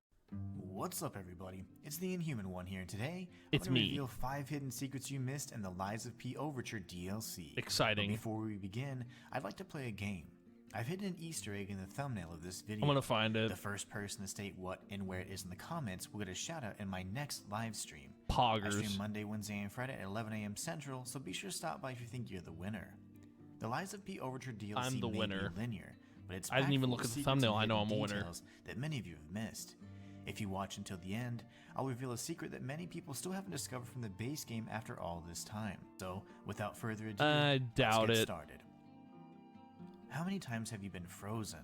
What's up, everybody? It's the Inhuman One here, and today It's I'm gonna me. reveal 5 hidden secrets you missed in the Lies of P Overture DLC. Exciting. But before we begin, I'd like to play a game. I've hidden an Easter egg in the thumbnail of this video. I'm gonna find it. The first person to state what and where it is in the comments will get a shout out in my next live stream. Poggers. I stream Monday, Wednesday, and Friday at 11 a.m. Central, so be sure to stop by if you think you're the winner. The Lies of P Overture DLC I'm the may winner. be linear, but it's I didn't packed even full look of at the secrets thumbnail. and I know hidden I'm a winner. details that many of you have missed. If you watch until the end, I'll reveal a secret that many people still haven't discovered from the base game after all this time. So, without further ado, I doubt let's get it. started. How many times have you been frozen?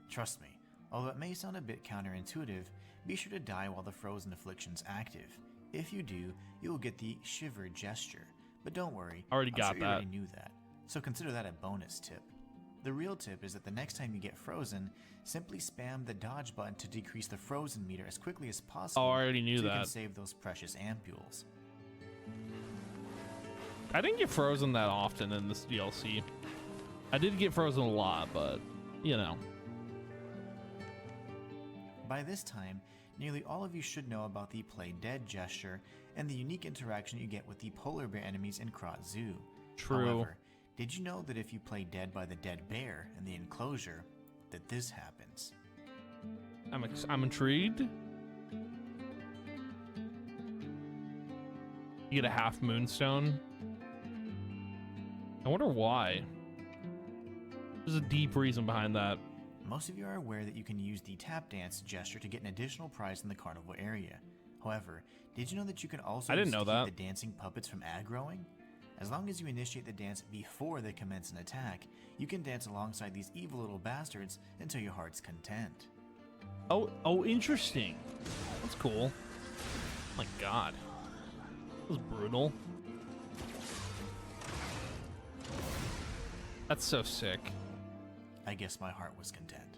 Trust me, although it may sound a bit counterintuitive, be sure to die while the frozen affliction's active. If you do, you will get the shiver gesture. But don't worry, Already I'm got sure you that. already knew that. So consider that a bonus tip. The real tip is that the next time you get frozen, simply spam the dodge button to decrease the frozen meter as quickly as possible. Oh, I already knew so you can that. save those precious ampules. I didn't get frozen that often in this DLC. I did get frozen a lot, but, you know. By this time, nearly all of you should know about the Play Dead gesture and the unique interaction you get with the polar bear enemies in Krat Zoo. True. However, did you know that if you play Dead by the Dead Bear in the enclosure, that this happens? I'm intrigued. You get a half moonstone. I wonder why. There's a deep reason behind that. Most of you are aware that you can use the tap dance gesture to get an additional prize in the carnival area. However, did you know that you can also I didn't use it know to that. keep the dancing puppets from aggroing? As long as you initiate the dance before they commence an attack, you can dance alongside these evil little bastards until your heart's content. Oh, interesting. That's cool. My God. That was brutal. That's so sick. I guess my heart was content.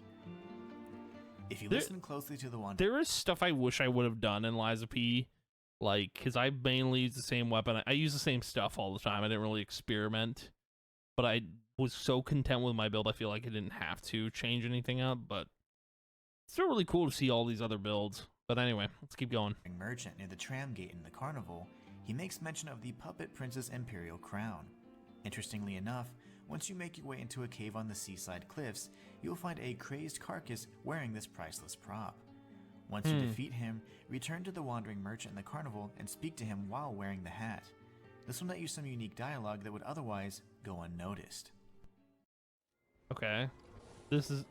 If you There- listen closely to the one, There is stuff I wish I would have done in Liza P. Like, because I mainly use the same weapon. I use the same stuff all the time. I didn't really experiment. But I was so content with my build, I feel like I didn't have to change anything up. But it's still really cool to see all these other builds. But anyway, let's keep going. merchant near the tram gate in the carnival, he makes mention of the Puppet Princess Imperial Crown. Interestingly enough, once you make your way into a cave on the seaside cliffs, you'll find a crazed carcass wearing this priceless prop. Once you defeat him, return to the wandering merchant in the carnival and speak to him while wearing the hat. This will net you some unique dialogue that would otherwise go unnoticed. Okay. This is...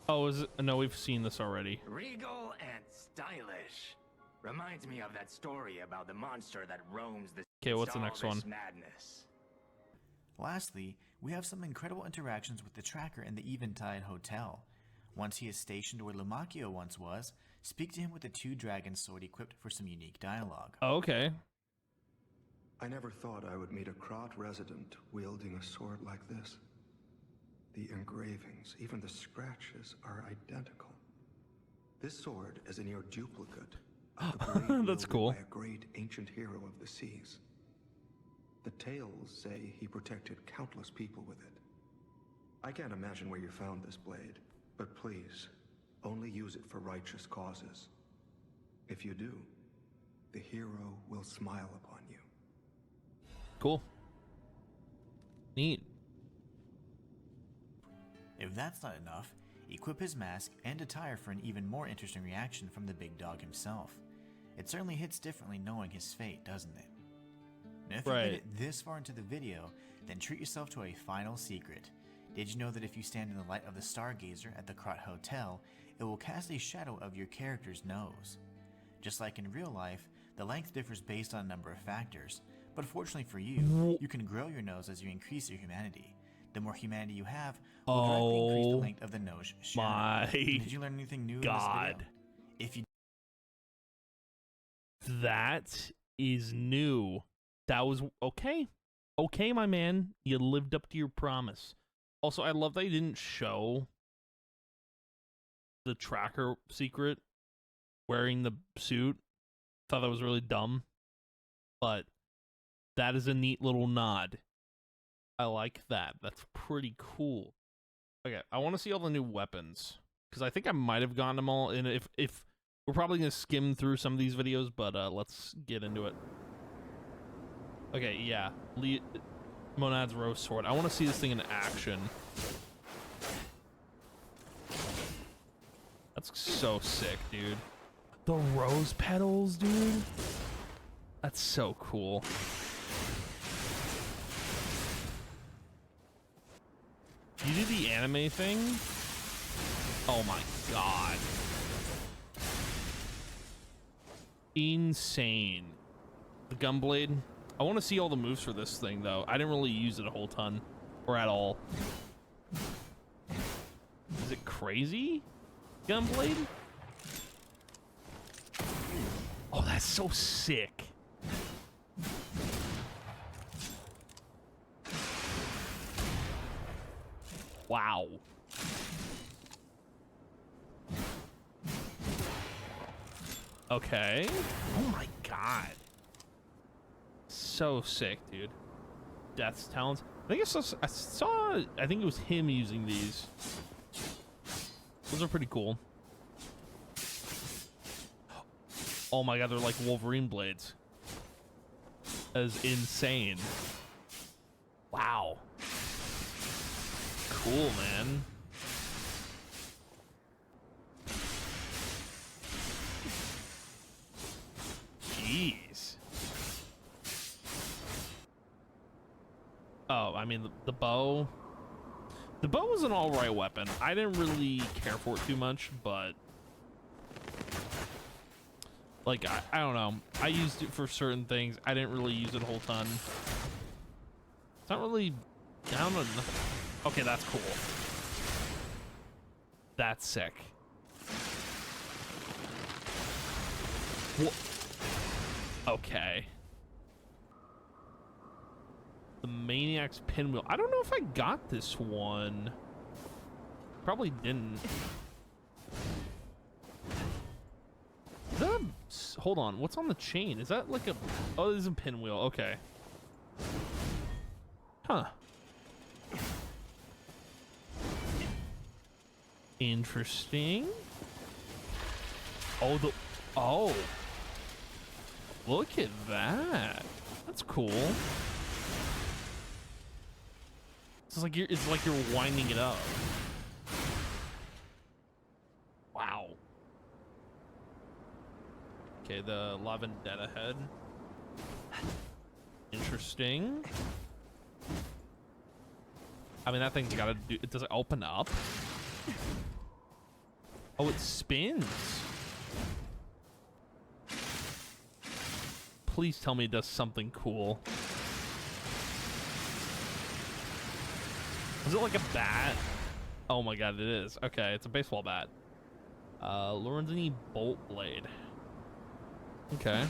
Oh, is it? No, we've seen this already. Regal and stylish. Reminds me of that story about the monster that roams the Okay, what's the next one? madness. Lastly, we have some incredible interactions with the tracker in the Eventide Hotel. Once he is stationed where Lumakio once was, speak to him with the 2-dragon sword equipped for some unique dialogue. Oh, okay. I never thought I would meet a Krat resident wielding a sword like this. The engravings, even the scratches, are identical. This sword is a near duplicate of the blade That's wielded cool. by a great ancient hero of the seas. The tales say he protected countless people with it. I can't imagine where you found this blade, but please, only use it for righteous causes. If you do, the hero will smile upon you. Cool. Neat. If that's not enough, equip his mask and attire for an even more interesting reaction from the big dog himself. It certainly hits differently knowing his fate, doesn't it? Now, if you made it this far into the video, then treat yourself to a final secret. Did you know that if you stand in the light of the Stargazer at the Krat Hotel, it will cast a shadow of your character's nose? Just like in real life, the length differs based on a number of factors, but fortunately for you, you can grow your nose as you increase your humanity. The more humanity you have will directly increase the length of the nose shadow. Did you learn anything new in this video? If you That is new. That was okay. Okay, my man. You lived up to your promise. Also, I love that you didn't show the tracker secret wearing the suit. Thought that was really dumb. But that is a neat little nod. I like that. That's pretty cool. Okay, I want to see all the new weapons. Because I think I might have gotten them all. And if we're probably going to skim through some of these videos, but let's get into it. Okay, yeah. Monad's Rose Sword. I want to see this thing in action. That's so sick, dude. The rose petals, dude. That's so cool. You do the anime thing? Oh my god. Insane. The Gunblade. I want to see all the moves for this thing, though. I didn't really use it a whole ton. Or at all. Is it crazy? Gunblade? Oh, that's so sick. Wow. Okay. Oh my god. So sick, dude. Death's talents. I think I think it was him using these. Those are pretty cool. Oh my god, they're like Wolverine blades. That is insane. Wow. Cool, man. Jeez. Oh, I mean, the bow. The bow was an alright weapon. I didn't really care for it too much, but... like, I don't know. I used it for certain things. I didn't really use it a whole ton. It's not really down on... okay, that's cool. That's sick. Okay. The Maniac's Pinwheel. I don't know if I got this one. Probably didn't. Is that a... hold on. What's on the chain? Is that like a... oh, this is a pinwheel. Okay. Huh. Interesting. Oh, the... oh. Look at that. That's cool. It's like you're winding it up. Wow. Okay, the La Vendetta head. Interesting. I mean, that thing's gotta do... it does it open up? Oh, it spins. Please tell me it does something cool. Is it like a bat? Oh my god, it is. Okay, it's a baseball bat. Lorenzini Bolt Blade. Okay.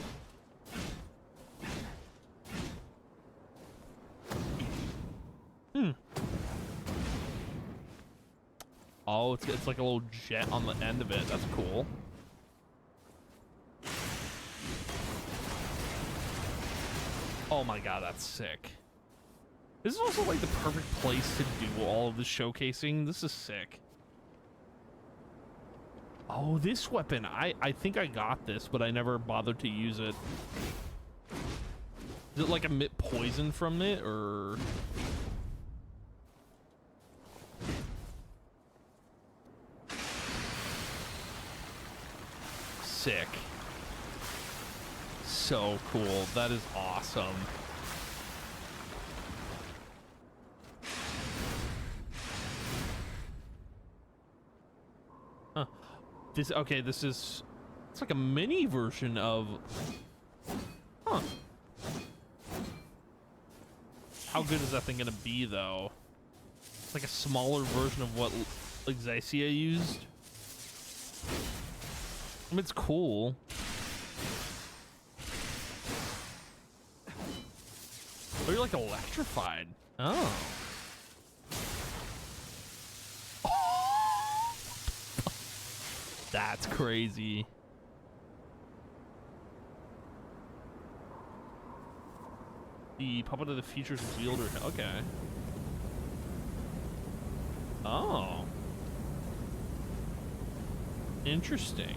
Oh, it's like a little jet on the end of it. That's cool. Oh my god, that's sick. This is also like the perfect place to do all of the showcasing. This is sick. Oh, this weapon. I think I got this, but I never bothered to use it. Does it like emit poison from it, or... Sick. So cool. That is awesome. Huh. This, okay, this is... It's like a mini version of... Huh. How good is that thing gonna be, though? It's like a smaller version of what Xacia used. I mean, it's cool. Oh, you're like electrified. Oh. That's crazy. The Puppet of the Future's wielder. Okay. Oh. Interesting.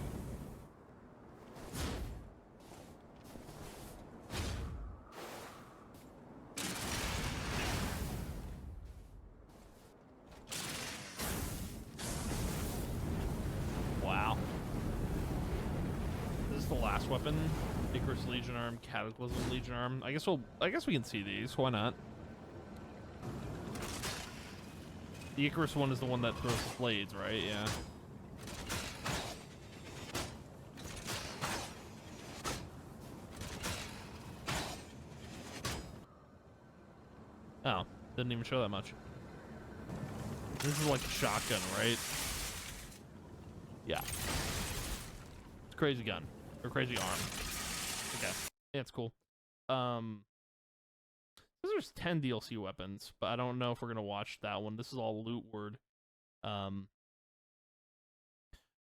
Wow. This is the last weapon. Icarus Legion Arm, Cataclysm Legion Arm. I guess we can see these. Why not? The Icarus one is the one that throws blades, right? Yeah. Oh, didn't even show that much. This is like a shotgun, right? Yeah. It's a crazy gun. Or crazy arm. Okay. Yeah, it's cool. There's 10 DLC weapons, but I don't know if we're gonna watch that one. This is all loot word. Don't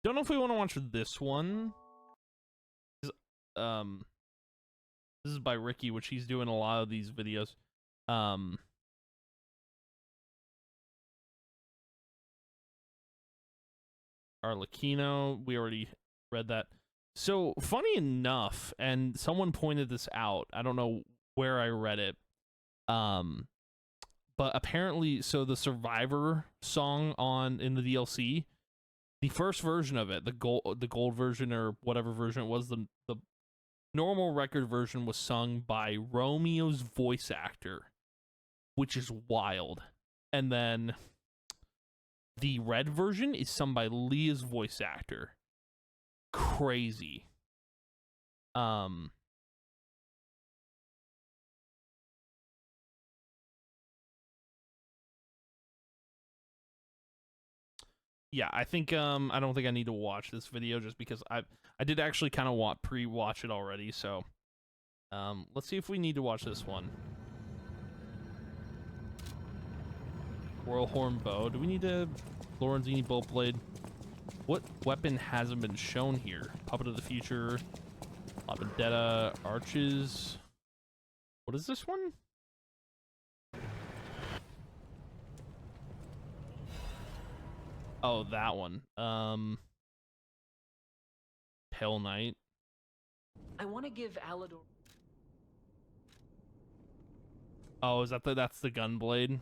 know if we want to watch this one. This is by Ricky, which he's doing a lot of these videos. Arlecchino, we already read that. So, funny enough, and someone pointed this out, I don't know where I read it, but apparently, so the Survivor song in the DLC, the first version of it, the gold version or whatever version it was, the normal record version was sung by Romeo's voice actor, which is wild. And then the red version is sung by Leah's voice actor. Crazy. Yeah, I think I don't think I need to watch this video just because I did actually kind of pre-watch it already, so let's see if we need to watch this one. Whirlhorn Bow. Do we need to Lorenzini Bolt Blade? What weapon hasn't been shown here? Puppet of the Future, La Vendetta, Arches. What is this one? Oh, that one. Pale Knight. I want to give Alador. Oh, is that that's the gun blade?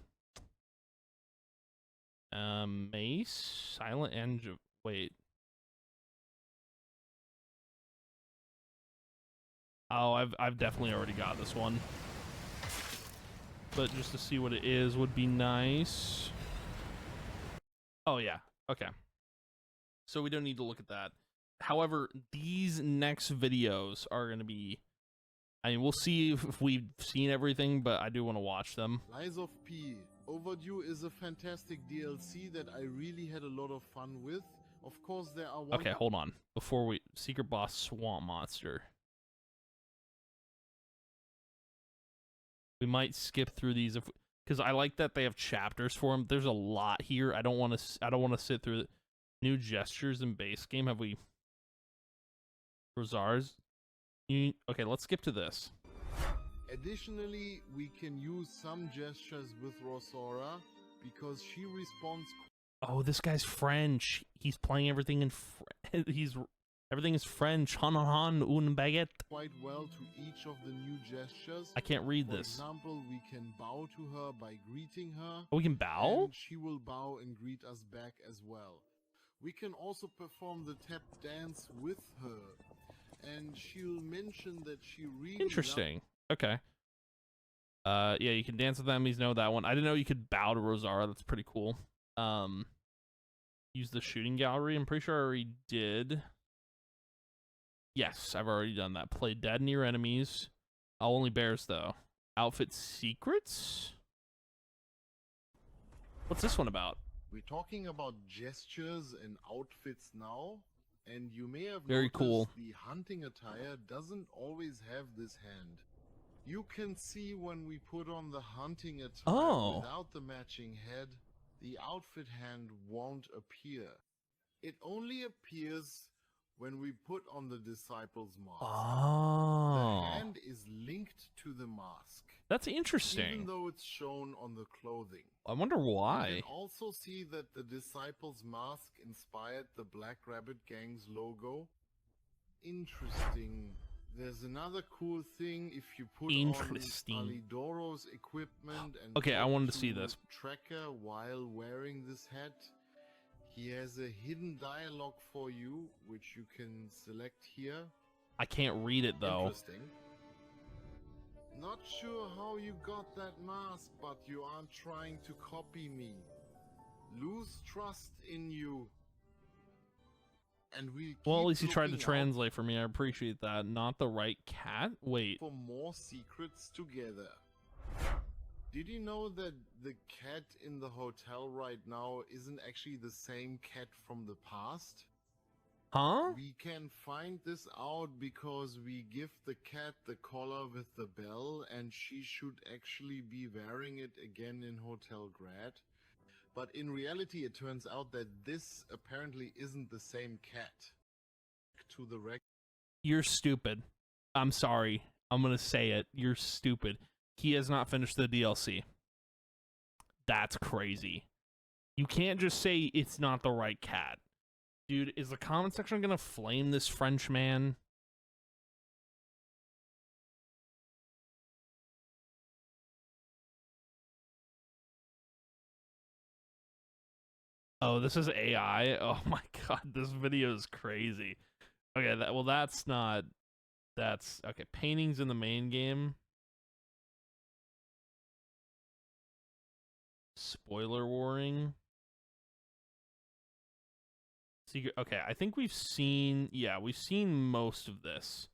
Mace, Silent Engine. Wait. Oh, I've definitely already got this one. But just to see what it is would be nice. Oh yeah. Okay. so we don't need to look at that. However, these next videos are going to be, I mean, we'll see if we've seen everything, but I do want to watch them. Lies of P. Overdue is a fantastic DLC that I really had a lot of fun with. Of course, there are Okay, hold on. Before we... Secret Boss Swamp Monster. We might skip through these if... Because I like that they have chapters for them. There's a lot here. I don't want to sit through it. New gestures in base game. Have we... Rosars? Okay, let's skip to this. Additionally, we can use some gestures with Rosora because she responds. Oh, this guy's French. He's playing everything in everything is French. Han han un baguette. Quite well to each of the new gestures. I can't read this. For example, we can bow to her by greeting her. Oh, we can bow? And she will bow and greet us back as well. We can also perform the tap dance with her. And she'll mention that she really interesting. Okay. Yeah, you can dance with enemies. Know that one. I didn't know you could bow to Rosara. That's pretty cool. Use the shooting gallery. I'm pretty sure I already did. Yes, I've already done that. Play dead near enemies. Only bears though. Outfit secrets. What's this one about? We're talking about gestures and outfits now. And you may have very noticed cool. The hunting attire doesn't always have this hand. You can see when we put on the hunting attire without the matching head, the outfit hand won't appear. It only appears when we put on the disciple's mask. Oh. The hand is linked to the mask. That's interesting. Even though it's shown on the clothing. I wonder why. You can also see that the disciple's mask inspired the Black Rabbit Gang's logo. Interesting. There's another cool thing if you put on Alidoro's equipment and okay, I wanted to see this. Tracker while wearing this hat. He has a hidden dialogue for you, which you can select here. I can't read it though. Interesting. Not sure how you got that mask, but you aren't trying to copy me. Lose trust in you. And well, at least you tried to translate for me. I appreciate that. Not the right cat? Wait. For more secrets together. Did you know that the cat in the hotel right now isn't actually the same cat from the past? Huh? We can find this out because we give the cat the collar with the bell, and she should actually be wearing it again in Hotel Grad. But in reality, it turns out that this apparently isn't the same cat. To the You're stupid. I'm sorry. I'm gonna say it. You're stupid. He has not finished the DLC. That's crazy. You can't just say it's not the right cat. Dude, is the comment section gonna flame this French man? Oh, this is AI? Oh my god, this video is crazy. Okay, that's not... That's... Okay, paintings in the main game. Spoiler warning. Secret. Okay, I think we've seen... Yeah, we've seen most of this.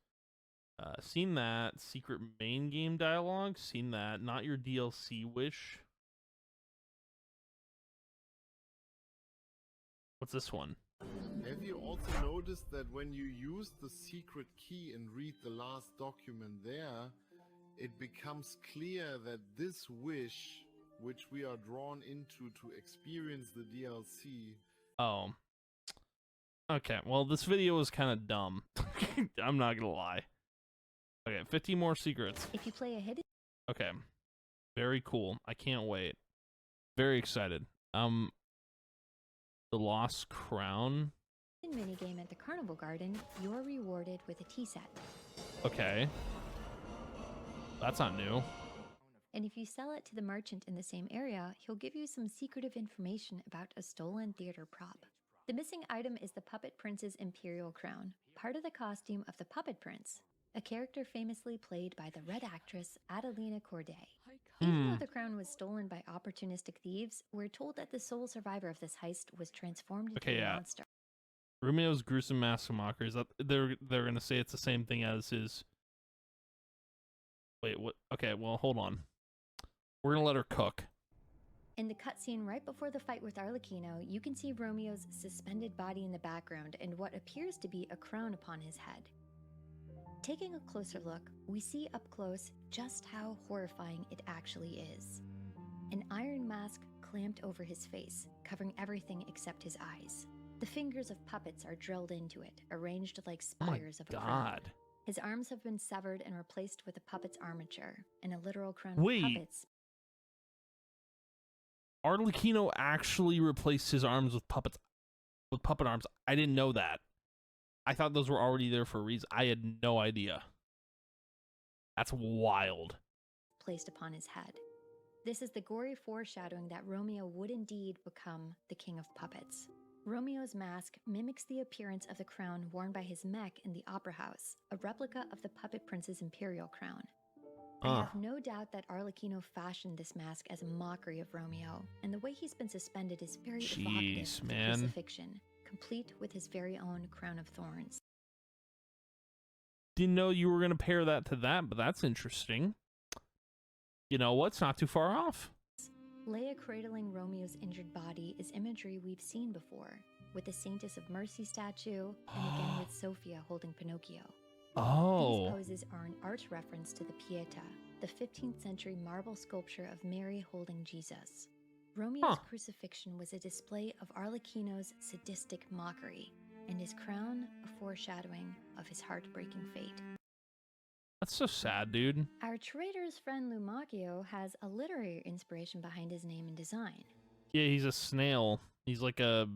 Seen that. Secret main game dialogue. Seen that. Not your DLC wish. What's this one? Have you also noticed that when you use the secret key and read the last document there, it becomes clear that this wish, which we are drawn into to experience the DLC... Oh. Okay, well, this video is kind of dumb. I'm not gonna lie. Okay, 50 more secrets. If you play a hidden... Okay. Very cool. I can't wait. Very excited. The Lost Crown. Minigame at the Carnival Garden, you're rewarded with a tea set. Okay. That's not new. And if you sell it to the merchant in the same area, he'll give you some secretive information about a stolen theater prop. The missing item is the Puppet Prince's Imperial Crown, part of the costume of the Puppet Prince, a character famously played by the Red actress Adelina Corday. Even though the crown was stolen by opportunistic thieves, we're told that the sole survivor of this heist was transformed into a monster. Romeo's gruesome mask of mockery. Is that they're gonna say it's the same thing as his? Wait, what? Okay, well, hold on. We're gonna let her cook. In the cutscene right before the fight with Arlecchino, you can see Romeo's suspended body in the background and what appears to be a crown upon his head. Taking a closer look, we see up close just how horrifying it actually is. An iron mask clamped over his face, covering everything except his eyes. The fingers of puppets are drilled into it, arranged like spires of a crown. His arms have been severed and replaced with a puppet's armature, and a literal crown of puppets. Arlecchino actually replaced his arms with puppet arms. I didn't know that. I thought those were already there for a reason. I had no idea. That's wild. Placed upon his head. This is the gory foreshadowing that Romeo would indeed become the king of puppets. Romeo's mask mimics the appearance of the crown worn by his mech in the Opera House, a replica of the puppet prince's imperial crown. I have no doubt that Arlecchino fashioned this mask as a mockery of Romeo, and the way he's been suspended is very evocative of the crucifixion, complete with his very own crown of thorns. Didn't know you were going to pair that to that, but that's interesting. You know what's not too far off. Leia cradling Romeo's injured body is imagery we've seen before, with the Saintess of Mercy statue, and again with Sophia holding Pinocchio. These poses are an art reference to the Pietà, the 15th century marble sculpture of Mary holding Jesus. Romeo's crucifixion was a display of Arlecchino's sadistic mockery, and his crown a foreshadowing of his heartbreaking fate. That's so sad, dude. Our traitor's friend Lumacchio has a literary inspiration behind his name and design. Yeah, he's a snail. He's like a...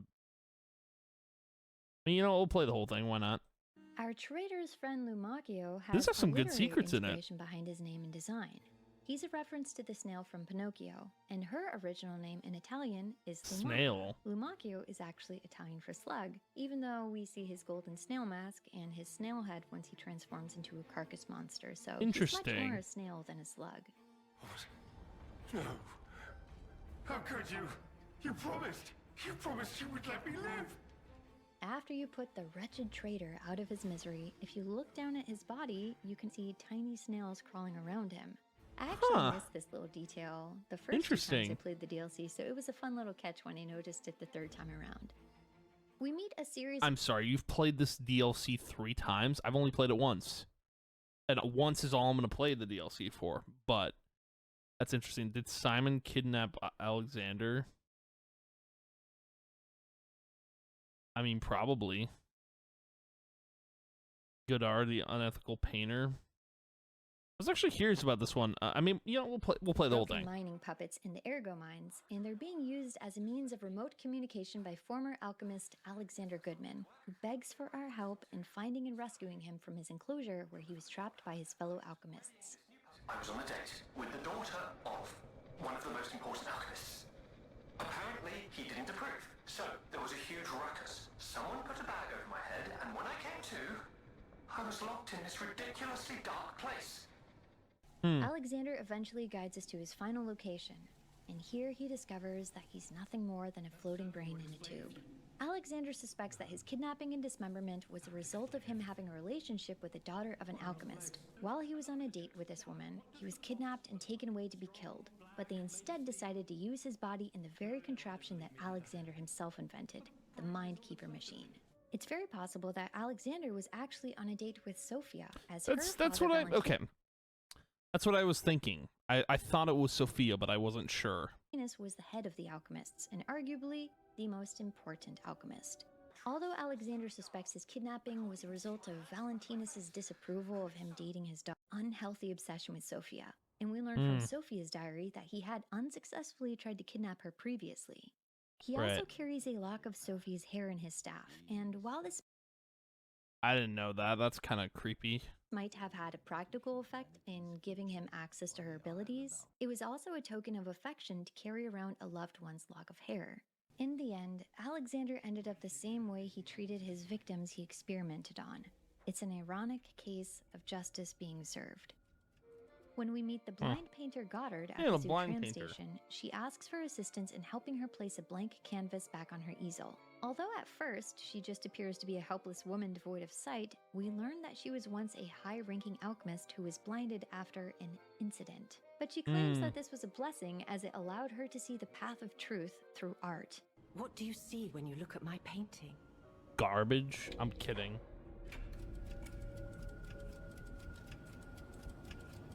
You know, we'll play the whole thing. Why not? Our traitor's friend Lumacchio has some good secrets in it. inspiration behind his name and design. He's a reference to the snail from Pinocchio, and her original name in Italian is Snail. Lumacchio is actually Italian for slug, even though we see his golden snail mask and his snail head once he transforms into a carcass monster, so he's much more a snail than a slug. What? No. How could you? You promised you would let me live. After you put the wretched traitor out of his misery, if you look down at his body, you can see tiny snails crawling around him. I actually missed this little detail the first 2 times I played the DLC, so it was a fun little catch when I noticed it the 3rd time around. We meet a series... I'm sorry, you've played this DLC 3 times? I've only played it once. And once is all I'm going to play the DLC for, but that's interesting. Did Simon kidnap Alexander? I mean, probably. Godard, the unethical painter. I was actually curious about this one. I mean, you know, we'll play the whole thing. Mining puppets in the ergo mines, and they're being used as a means of remote communication by former alchemist Alexander Goodman, who begs for our help in finding and rescuing him from his enclosure where he was trapped by his fellow alchemists. I was on a date with the daughter of one of the most important alchemists. Apparently, he didn't approve, so there was a huge ruckus. Someone put a bag over my head, and when I came to, I was locked in this ridiculously dark place. Alexander eventually guides us to his final location, and here he discovers that he's nothing more than a floating brain in a tube. Alexander suspects that his kidnapping and dismemberment was a result of him having a relationship with the daughter of an alchemist. While he was on a date with this woman, he was kidnapped and taken away to be killed, but they instead decided to use his body in the very contraption that Alexander himself invented, the Mindkeeper machine. It's very possible that Alexander was actually on a date with Sophia as that's what That's what I was thinking. I thought it was Sophia, but I wasn't sure. Valentinus was the head of the alchemists, and arguably the most important alchemist. Although Alexander suspects his kidnapping was a result of Valentinus's disapproval of him dating his daughter's unhealthy obsession with Sophia, and we learn from Sophia's diary that he had unsuccessfully tried to kidnap her previously. He also carries a lock of Sophie's hair in his staff, and while this I didn't know that. That's kind of creepy. Might have had a practical effect in giving him access to her abilities, it was also a token of affection to carry around a loved one's lock of hair. In the end, Alexander ended up the same way he treated his victims he experimented on. It's an ironic case of justice being served. When we meet the blind painter Goddard at Yeah, the the zoo blind train painter. station, she asks for assistance in helping her place a blank canvas back on her easel. Although at first she just appears to be a helpless woman devoid of sight, we learn that she was once a high-ranking alchemist who was blinded after an incident. But she claims that this was a blessing as it allowed her to see the path of truth through art. What do you see when you look at my painting? Garbage. I'm kidding.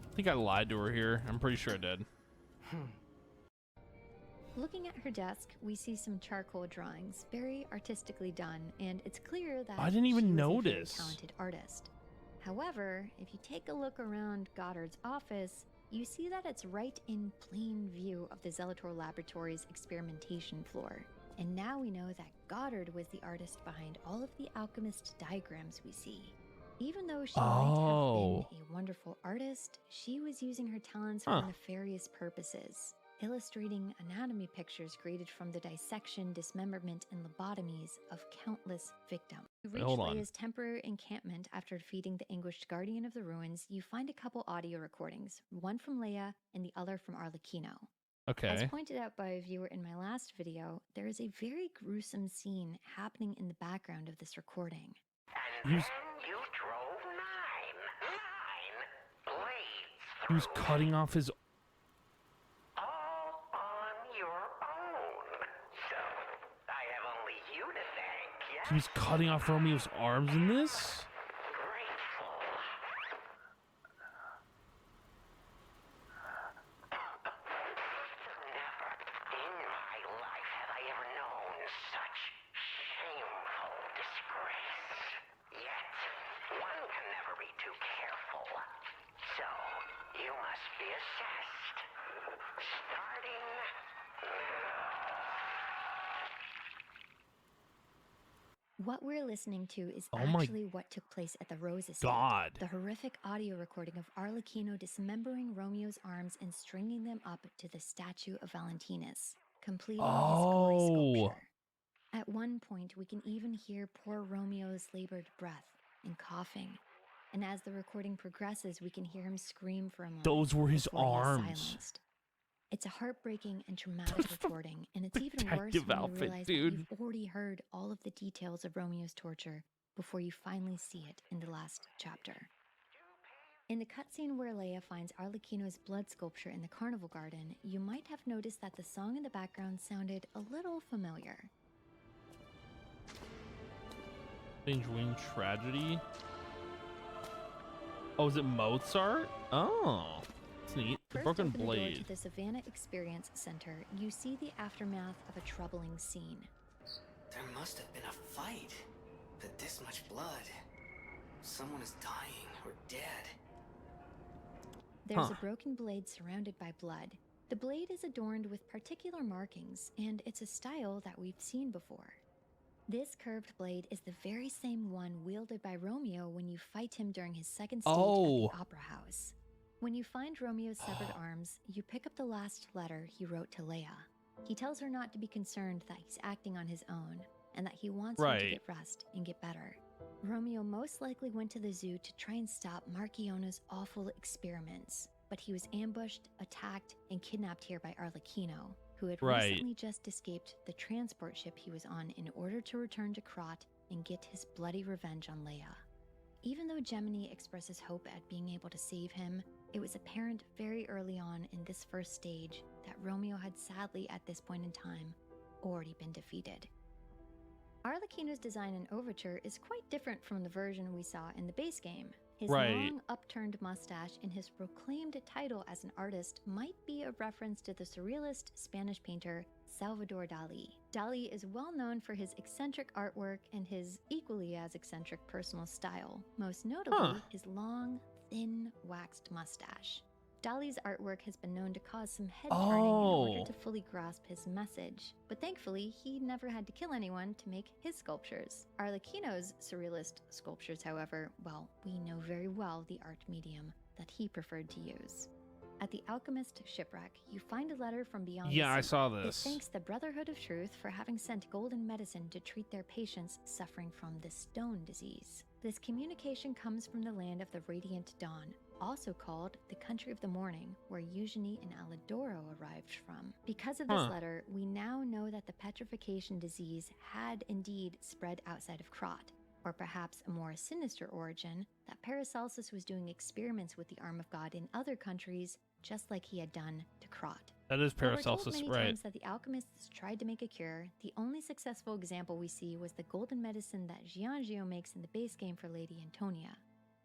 I think I lied to her here. I'm pretty sure I did. Looking at her desk, we see some charcoal drawings, very artistically done, and it's clear that I didn't even she was a notice. very talented artist. However, if you take a look around Goddard's office, you see that it's right in plain view of the Zelator Laboratories experimentation floor. And now we know that Goddard was the artist behind all of the alchemist diagrams we see. Even though she might have been a wonderful artist, she was using her talents for nefarious purposes, illustrating anatomy pictures created from the dissection, dismemberment, and lobotomies of countless victims. To reach Leia's temporary encampment after defeating the anguished guardian of the ruins, you find a couple audio recordings, one from Leia and the other from Arlecchino. Okay. As pointed out by a viewer in my last video, there is a very gruesome scene happening in the background of this recording. And then you drove nine blades. He was cutting off his... All on your own. So, I have only you to thank, yes? He was cutting off Romeo's arms in this? What we're listening to is Oh my actually what took place at the Rose Estate. God. The horrific audio recording of Arlecchino dismembering Romeo's arms and stringing them up to the statue of Valentinus, completing his gory sculpture. At one point, we can even hear poor Romeo's labored breath and coughing. And as the recording progresses, we can hear him scream for a moment. Those were his before he is arms. silenced. It's a heartbreaking and traumatic recording, and it's even worse detective when you outfit, realize dude. that you've already heard all of the details of Romeo's torture before you finally see it in the last chapter. In the cutscene where Leia finds Arlecchino's blood sculpture in the carnival garden, you might have noticed that the song in the background sounded a little familiar. Strange Wing Tragedy. Oh, is it Mozart? Oh, it's neat. The First, Broken open the door Blade. to the Savannah Experience Center, you see the aftermath of a troubling scene. There must have been a fight. But this much blood. Someone is dying or dead. There's a broken blade surrounded by blood. The blade is adorned with particular markings, and it's a style that we've seen before. This curved blade is the very same one wielded by Romeo when you fight him during his second stage at the Opera House. When you find Romeo's severed arms, you pick up the last letter he wrote to Leia. He tells her not to be concerned that he's acting on his own, and that he wants her to get rest and get better. Romeo most likely went to the zoo to try and stop Marchiona's awful experiments, but he was ambushed, attacked, and kidnapped here by Arlecchino, who had recently just escaped the transport ship he was on in order to return to Krat and get his bloody revenge on Leia. Even though Gemini expresses hope at being able to save him, it was apparent very early on in this first stage that Romeo had sadly at this point in time already been defeated. Arlecchino's design in Overture is quite different from the version we saw in the base game. His long, upturned mustache and his proclaimed title as an artist might be a reference to the surrealist Spanish painter Salvador Dali. Dali is well known for his eccentric artwork and his equally as eccentric personal style, most notably his long, thin, waxed mustache. Dali's artwork has been known to cause some head turning in order to fully grasp his message, but thankfully he never had to kill anyone to make his sculptures. Arlecchino's surrealist sculptures, however, well, we know very well the art medium that he preferred to use. At the Alchemist shipwreck, you find a letter from beyond the sea. I saw this. It thanks the Brotherhood of Truth for having sent golden medicine to treat their patients suffering from the stone disease. This communication comes from the land of the Radiant Dawn, also called the Country of the Morning, where Eugenie and Alidoro arrived from. Because of this letter, we now know that the petrification disease had indeed spread outside of Krot, or perhaps a more sinister origin, that Paracelsus was doing experiments with the arm of God in other countries, just like he had done to Krot. That is Paracelsus, We're told many right? times that the alchemists tried to make a cure. The only successful example we see was the golden medicine that Giangio makes in the base game for Lady Antonia.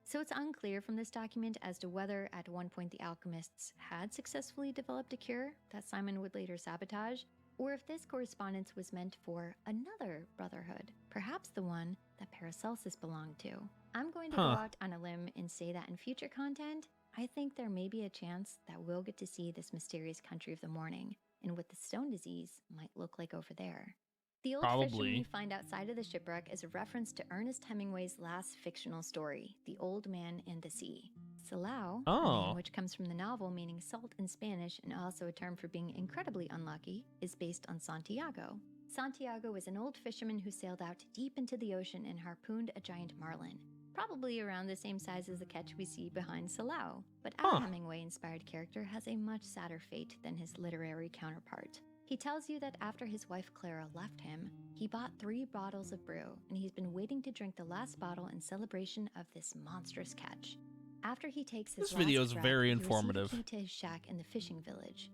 So it's unclear from this document as to whether at one point the alchemists had successfully developed a cure that Simon would later sabotage, or if this correspondence was meant for another brotherhood, perhaps the one that Paracelsus belonged to. I'm going to go out on a limb and say that in future content, I think there may be a chance that we'll get to see this mysterious Country of the Morning and what the stone disease might look like over there. The old fisherman we find outside of the shipwreck is a reference to Ernest Hemingway's last fictional story, The Old Man and the Sea. Silao, a name which comes from the novel meaning salt in Spanish and also a term for being incredibly unlucky, is based on Santiago. Santiago was an old fisherman who sailed out deep into the ocean and harpooned a giant marlin, probably around the same size as the catch we see behind Silao. But our Hemingway-inspired character has a much sadder fate than his literary counterpart. He tells you that after his wife Clara left him, he bought 3 bottles of brew, and he's been waiting to drink the last bottle in celebration of this monstrous catch. After he takes his This video is very informative. He receives a key to his shack in the fishing village.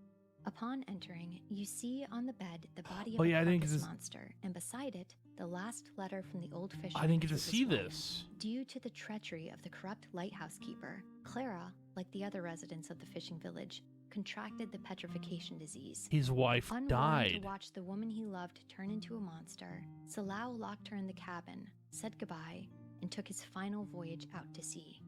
Upon entering, you see on the bed the body of a carcass monster, and beside it, the last letter from the old fisherman. I didn't get to see this. Due to the treachery of the corrupt lighthouse keeper, Clara, like the other residents of the fishing village, contracted the petrification disease. His wife Unwilling died. to watch the woman he loved turn into a monster, Silao locked her in the cabin, said goodbye, and took his final voyage out to sea.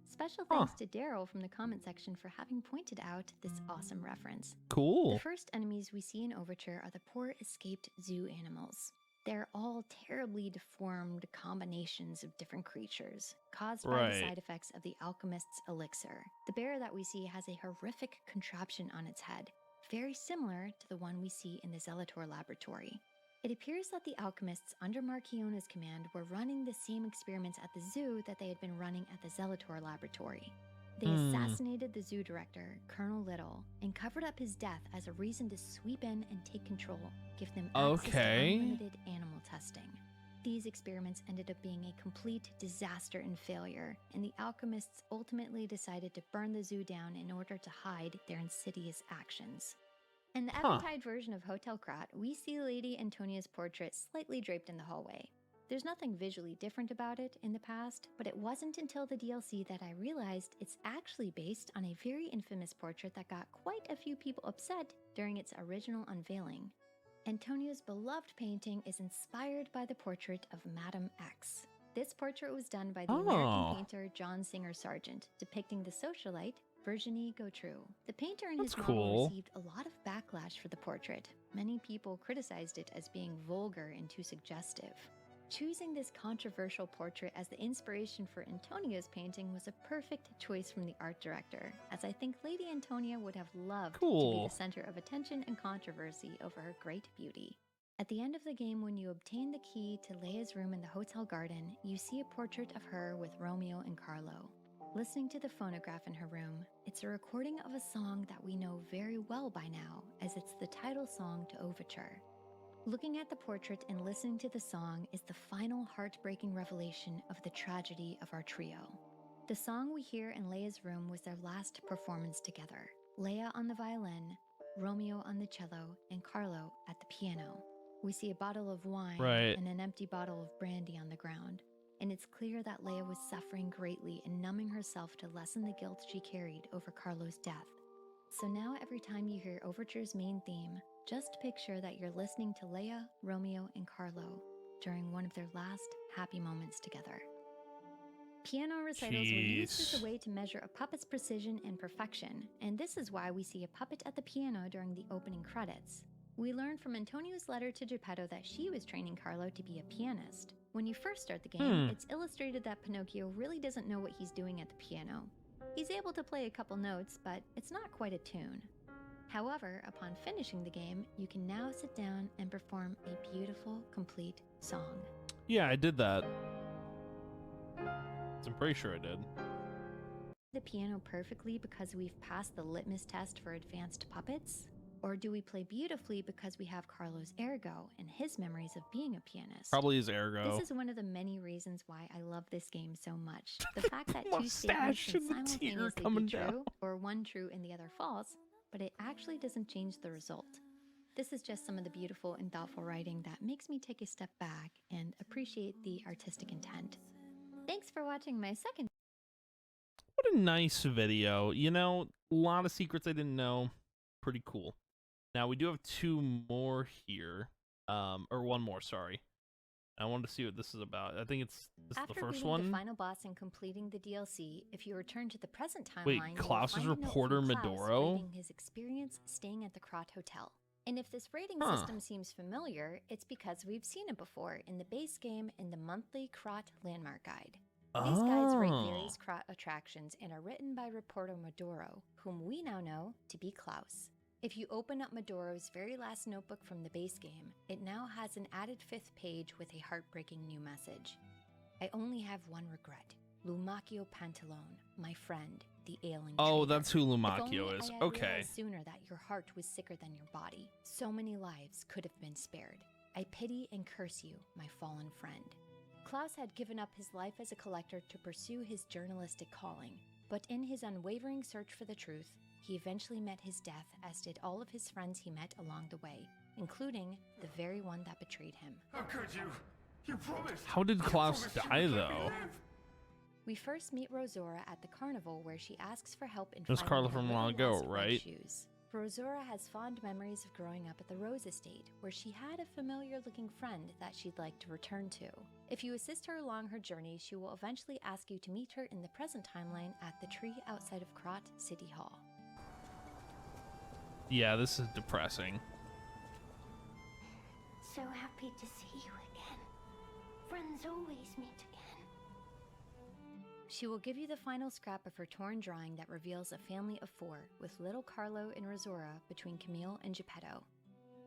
Special thanks to Daryl from the comment section for having pointed out this awesome reference. Cool. The first enemies we see in Overture are the poor escaped zoo animals. They're all terribly deformed combinations of different creatures, caused by the side effects of the alchemist's elixir. The bear that we see has a horrific contraption on its head, very similar to the one we see in the Zelator laboratory. It appears that the alchemists under Marchiona's command were running the same experiments at the zoo that they had been running at the Zelator laboratory. They assassinated the zoo director, Colonel Little, and covered up his death as a reason to sweep in and take control, give them access to unlimited animal testing. These experiments ended up being a complete disaster and failure, and the alchemists ultimately decided to burn the zoo down in order to hide their insidious actions. In the Eventide version of Hotel Krat, we see Lady Antonia's portrait slightly draped in the hallway. There's nothing visually different about it in the past, but it wasn't until the DLC that I realized it's actually based on a very infamous portrait that got quite a few people upset during its original unveiling. Antonia's beloved painting is inspired by the portrait of Madame X. This portrait was done by the American painter John Singer Sargent, depicting the socialite Virginie Gautreau. The painter and his model received a lot of backlash for the portrait. Many people criticized it as being vulgar and too suggestive. Choosing this controversial portrait as the inspiration for Antonia's painting was a perfect choice from the art director, as I think Lady Antonia would have loved to be the center of attention and controversy over her great beauty. At the end of the game, when you obtain the key to Leia's room in the hotel garden, you see a portrait of her with Romeo and Carlo. Listening to the phonograph in her room, it's a recording of a song that we know very well by now, as it's the title song to Overture. Looking at the portrait and listening to the song is the final heartbreaking revelation of the tragedy of our trio. The song we hear in Leia's room was their last performance together. Leia on the violin, Romeo on the cello, and Carlo at the piano. We see a bottle of wine and an empty bottle of brandy on the ground, and it's clear that Leia was suffering greatly and numbing herself to lessen the guilt she carried over Carlo's death. So now every time you hear Overture's main theme, just picture that you're listening to Leia, Romeo, and Carlo during one of their last happy moments together. Piano recitals were used as a way to measure a puppet's precision and perfection, and this is why we see a puppet at the piano during the opening credits. We learned from Antonio's letter to Geppetto that she was training Carlo to be a pianist. When you first start the game, it's illustrated that Pinocchio really doesn't know what he's doing at the piano. He's able to play a couple notes, but it's not quite a tune. However, upon finishing the game, you can now sit down and perform a beautiful, complete song. Yeah, I did that. I'm pretty sure I did. the piano perfectly because we've passed the litmus test for advanced puppets? Or do we play beautifully because we have Carlo's ergo and his memories of being a pianist? Probably his ergo. This is one of the many reasons why I love this game so much. The fact that two statements can simultaneously be true, or one true and the other false, but it actually doesn't change the result. This is just some of the beautiful and thoughtful writing that makes me take a step back and appreciate the artistic intent. Thanks for watching my second. What a nice video. You know, a lot of secrets I didn't know. Pretty cool. Now, we do have two more here. Or one more, sorry. I wanted to see what this is about. I think this is the first one. After beating the final boss and completing the DLC, if you return to the present timeline, wait, Klaus's reporter Medoro? Rating his experience staying at the Krot Hotel. And if this rating system seems familiar, it's because we've seen it before in the base game and the monthly Krot Landmark Guide. These guides rate various Krot attractions and are written by reporter Medoro, whom we now know to be Klaus. If you open up Medoro's very last notebook from the base game, it now has an added 5th page with a heartbreaking new message. I only have one regret. Lumacchio Pantalone, my friend, the ailing Oh, traitor. that's who If Lumacchio only is. I had Okay. realized sooner that your heart was sicker than your body. So many lives could have been spared. I pity and curse you, my fallen friend. Klaus had given up his life as a collector to pursue his journalistic calling, but in his unwavering search for the truth, he eventually met his death, as did all of his friends he met along the way, including the very one that betrayed him. How could you? You promised. How did Klaus die, though? We first meet Rosora at the carnival, where she asks for help in That's finding Carla her from little long ago, lost red right? shoes. Rosora has fond memories of growing up at the Rose Estate, where she had a familiar-looking friend that she'd like to return to. If you assist her along her journey, she will eventually ask you to meet her in the present timeline at the tree outside of Krot City Hall. Yeah, this is depressing. So happy to see you again. Friends always meet again. She will give you the final scrap of her torn drawing that reveals a family of 4, with little Carlo and Rosora between Camille and Geppetto.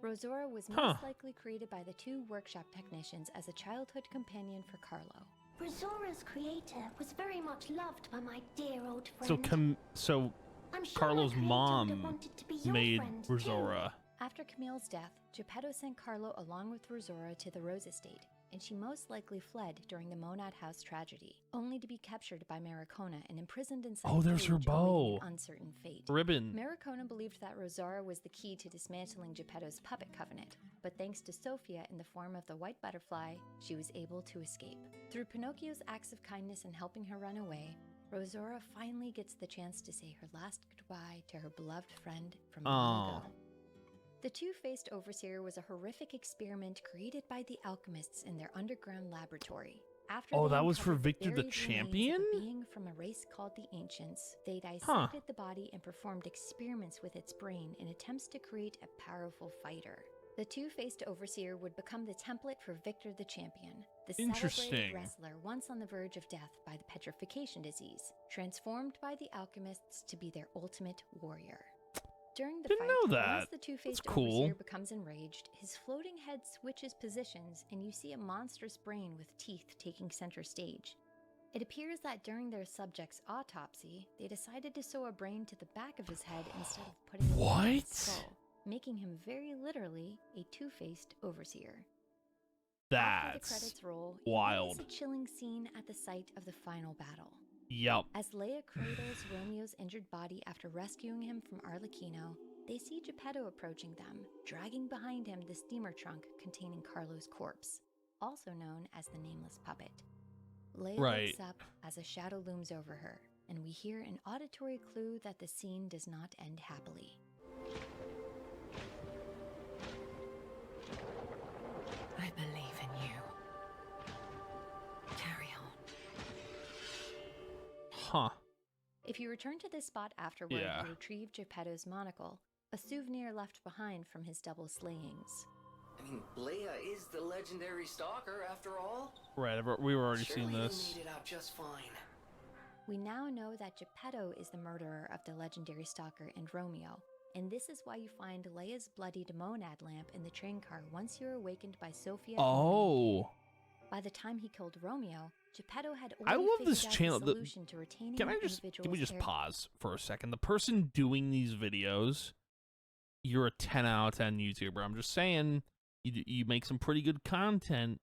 Rosora was most likely created by the 2 workshop technicians as a childhood companion for Carlo. Rosora's creator was very much loved by my dear old friend. So I'm sure Carlo's my creator would have mom wanted to be your made friend, Rosora. After Camille's death, Geppetto sent Carlo along with Rosora to the Rose Estate, and she most likely fled during the Monad House tragedy, only to be captured by Maricona and imprisoned inside Oh, a there's her cage awaiting bow. an uncertain fate. Ribbon. Maricona believed that Rosora was the key to dismantling Geppetto's puppet covenant, but thanks to Sophia in the form of the white butterfly, she was able to escape. Through Pinocchio's acts of kindness in helping her run away, Rosora finally gets the chance to say her last goodbye to her beloved friend from long ago. The Two-Faced Overseer was a horrific experiment created by the alchemists in their underground laboratory. After Oh, they that was for uncovered Victor the buried remains Champion? of a being from a race called the Ancients, they dissected the body and performed experiments with its brain in attempts to create a powerful fighter. The Two-Faced Overseer would become the template for Victor the Champion, the Interesting. celebrated wrestler once on the verge of death by the petrification disease, transformed by the alchemists to be their ultimate warrior. During the Didn't fight, know that. once the Two-Faced That's cool. Overseer becomes enraged, his floating head switches positions and you see a monstrous brain with teeth taking center stage. It appears that during their subject's autopsy, they decided to sew a brain to the back of his head instead of putting it on his skull, making him very literally a Two-Faced Overseer. After the That's credits roll, wild. it's a chilling scene at the site of the final battle. Yup. As Leia cradles Romeo's injured body after rescuing him from Arlecchino, they see Geppetto approaching them, dragging behind him the steamer trunk containing Carlo's corpse, also known as the Nameless Puppet. Leia looks up as a shadow looms over her, and we hear an auditory clue that the scene does not end happily. I believe in you. Carry on. Huh. If you return to this spot afterward, you retrieve Geppetto's monocle, a souvenir left behind from his double slayings. I mean, Leia is the legendary stalker after all. Right, we were already seeing Surely this. they made it out just fine. We now know that Geppetto is the murderer of the legendary stalker and Romeo, and this is why you find Leia's bloodied monad lamp in the train car once you're awakened by Sophia. Oh. By the time he killed Romeo, Geppetto had I already love this figured out channel. the solution to retaining Can an we just individual's hair. pause for a second? The person doing these videos, you're a 10 out of 10 YouTuber. I'm just saying, you make some pretty good content.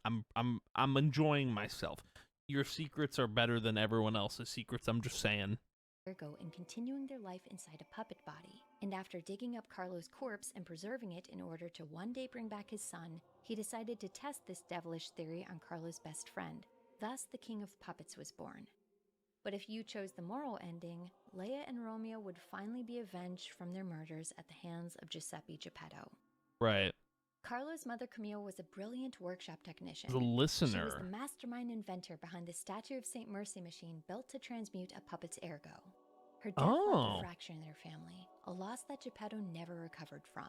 I'm enjoying myself. Your secrets are better than everyone else's secrets. I'm just saying. Ergo and continuing their life inside a puppet body. And after digging up Carlo's corpse and preserving it in order to one day bring back his son, he decided to test this devilish theory on Carlo's best friend. Thus, the King of Puppets was born. But if you chose the moral ending, Leia and Romeo would finally be avenged from their murders at the hands of Giuseppe Geppetto. Right. Carlo's mother, Camille, was a brilliant workshop technician. The She was listener. the mastermind inventor behind the Statue of St. Mercy machine built to transmute a puppet's ergo. Her death led to fracture in their family, a loss that Geppetto never recovered from.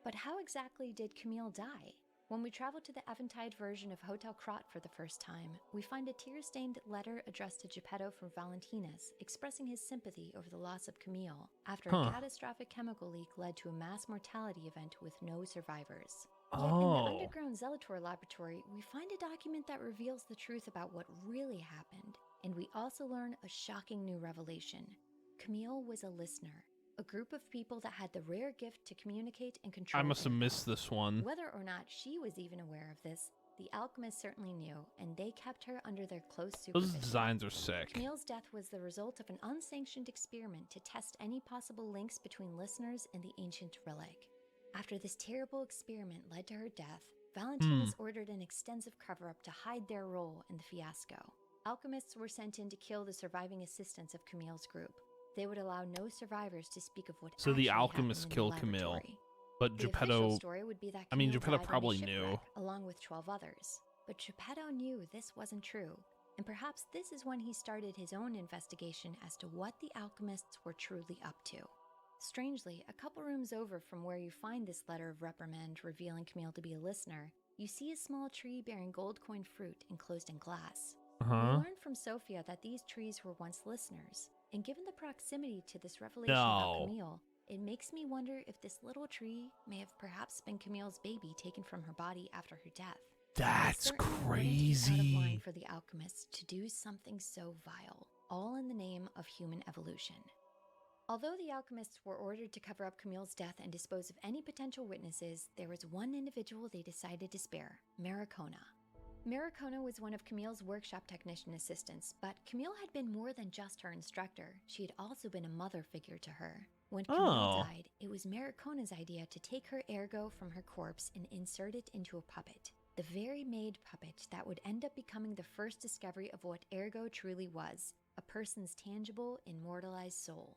But how exactly did Camille die? When we travel to the Eventide version of Hotel Krat for the first time, we find a tear-stained letter addressed to Geppetto from Valentinus, expressing his sympathy over the loss of Camille, after a catastrophic chemical leak led to a mass mortality event with no survivors. Yet in the underground Zelator laboratory, we find a document that reveals the truth about what really happened, and we also learn a shocking new revelation. Camille was a listener, a group of people that had the rare gift to communicate and control. I must have missed this one. Whether or not she was even aware of this, the alchemists certainly knew, and they kept her under their close supervision. Those designs are sick. Camille's death was the result of an unsanctioned experiment to test any possible links between listeners and the ancient relic. After this terrible experiment led to her death, Valentinus ordered an extensive cover-up to hide their role in the fiasco. Alchemists were sent in to kill the surviving assistants of Camille's group. They would allow no survivors to speak of what So the actually alchemists happened in killed the Camille, laboratory. but The Geppetto. official story would be that I mean, Camille Geppetto died in a probably knew. shipwreck, along with 12 others. But Geppetto knew this wasn't true, and perhaps this is when he started his own investigation as to what the alchemists were truly up to. Strangely, a couple rooms over from where you find this letter of reprimand revealing Camille to be a listener, you see a small tree bearing gold coin fruit enclosed in glass. We learn from Sophia that these trees were once listeners, and given the proximity to this revelation about Camille, it makes me wonder if this little tree may have perhaps been Camille's baby taken from her body after her death. That's It certainly wouldn't be out of line crazy. for the alchemists to do something so vile, all in the name of human evolution. Although the alchemists were ordered to cover up Camille's death and dispose of any potential witnesses, there was one individual they decided to spare, Maricona. Maricona was one of Camille's workshop technician assistants, but Camille had been more than just her instructor. She had also been a mother figure to her. When Camille died, it was Maricona's idea to take her ergo from her corpse and insert it into a puppet. The very made puppet that would end up becoming the first discovery of what ergo truly was, a person's tangible, immortalized soul.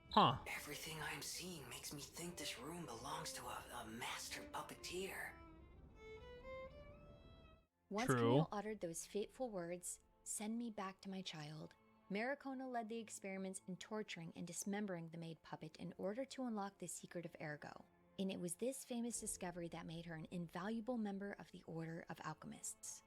Huh. Everything I'm seeing makes me think this room belongs to a master puppeteer. Once Camille uttered those fateful words, "Send me back to my child," Maricona led the experiments in torturing and dismembering the made puppet in order to unlock the secret of ergo. And it was this famous discovery that made her an invaluable member of the Order of Alchemists.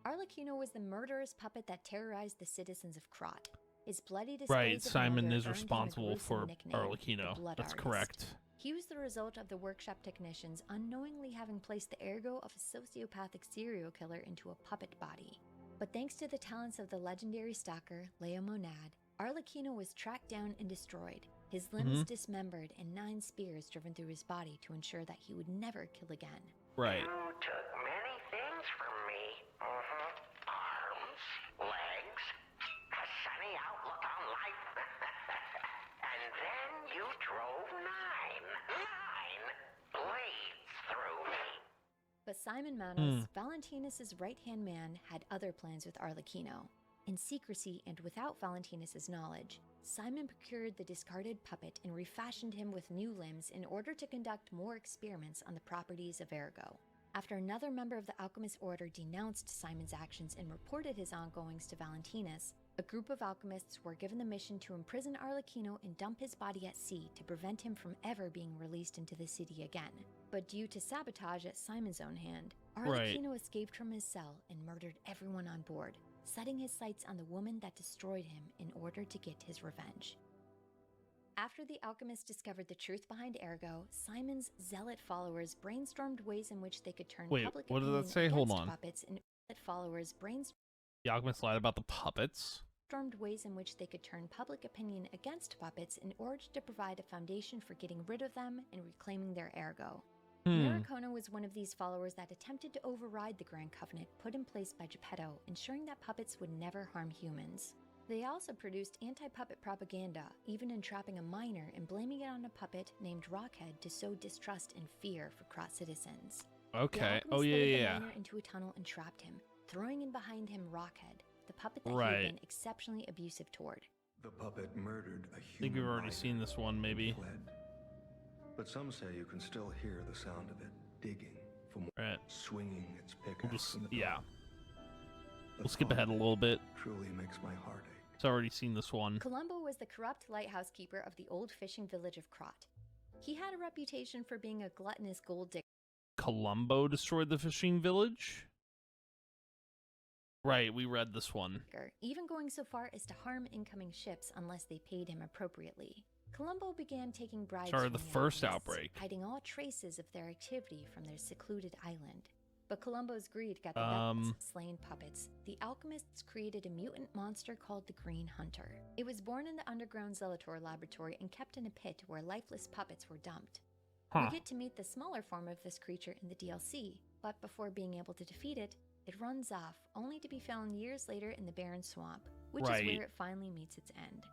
Arlecchino was the murderous puppet that terrorized the citizens of Krat. His bloody displays Right, of Simon wonder is earned him a responsible gruesome for nickname, the Arlecchino. Blood That's Artist. correct. He was the result of the workshop technicians unknowingly having placed the ergo of a sociopathic serial killer into a puppet body. But thanks to the talents of the legendary stalker, Leia Monad, Arlecchino was tracked down and destroyed, his limbs dismembered and 9 spears driven through his body to ensure that he would never kill again. Right. You took many things from me. Arms, legs, a sunny outlook on life. And then you drove 9 blades through me. But Simon Manos, Valentinus' right-hand man, had other plans with Arlecchino. In secrecy and without Valentinus' knowledge, Simon procured the discarded puppet and refashioned him with new limbs in order to conduct more experiments on the properties of ergo. After another member of the Alchemist Order denounced Simon's actions and reported his ongoings to Valentinus, a group of alchemists were given the mission to imprison Arlecchino and dump his body at sea to prevent him from ever being released into the city again. But due to sabotage at Simon's own hand, Arlecchino escaped from his cell and murdered everyone on board, setting his sights on the woman that destroyed him in order to get his revenge. After the alchemists discovered the truth behind ergo, Simon's zealot followers brainstormed ways in which they could turn public what did that opinion say? Hold against on. puppets in followers brainstormed The Alchemist lied about the puppets. ways in which they could turn public opinion against puppets in order to provide a foundation for getting rid of them and reclaiming their ergo. Maricona was one of these followers that attempted to override the Grand Covenant put in place by Geppetto, ensuring that puppets would never harm humans. They also produced anti-puppet propaganda, even entrapping a miner and blaming it on a puppet named Rockhead to sow distrust and fear for cross citizens. Okay. The alchemist lowered the miner into a tunnel and trapped him, throwing in behind him Rockhead, the puppet that he had been exceptionally abusive toward. The puppet murdered a human. I think we've already seen this one, maybe. Fled. But some say you can still hear the sound of it digging for more, swinging its pickaxe. We'll skip ahead a little bit. Truly makes my heart ache. It's already seen this one. Columbo was the corrupt lighthouse keeper of the old fishing village of Krot. He had a reputation for being a gluttonous gold digger. Columbo destroyed the fishing village? Right, we read this one. Even going so far as to harm incoming ships unless they paid him appropriately. Columbo began taking bribes from the first outbreak, hiding all traces of their activity from their secluded island. But Columbo's greed got the best of slain puppets. The alchemists created a mutant monster called the Green Hunter. It was born in the underground Zelator laboratory and kept in a pit where lifeless puppets were dumped. We get to meet the smaller form of this creature in the DLC, but before being able to defeat it, it runs off, only to be found years later in the barren swamp, which is where it finally meets its end.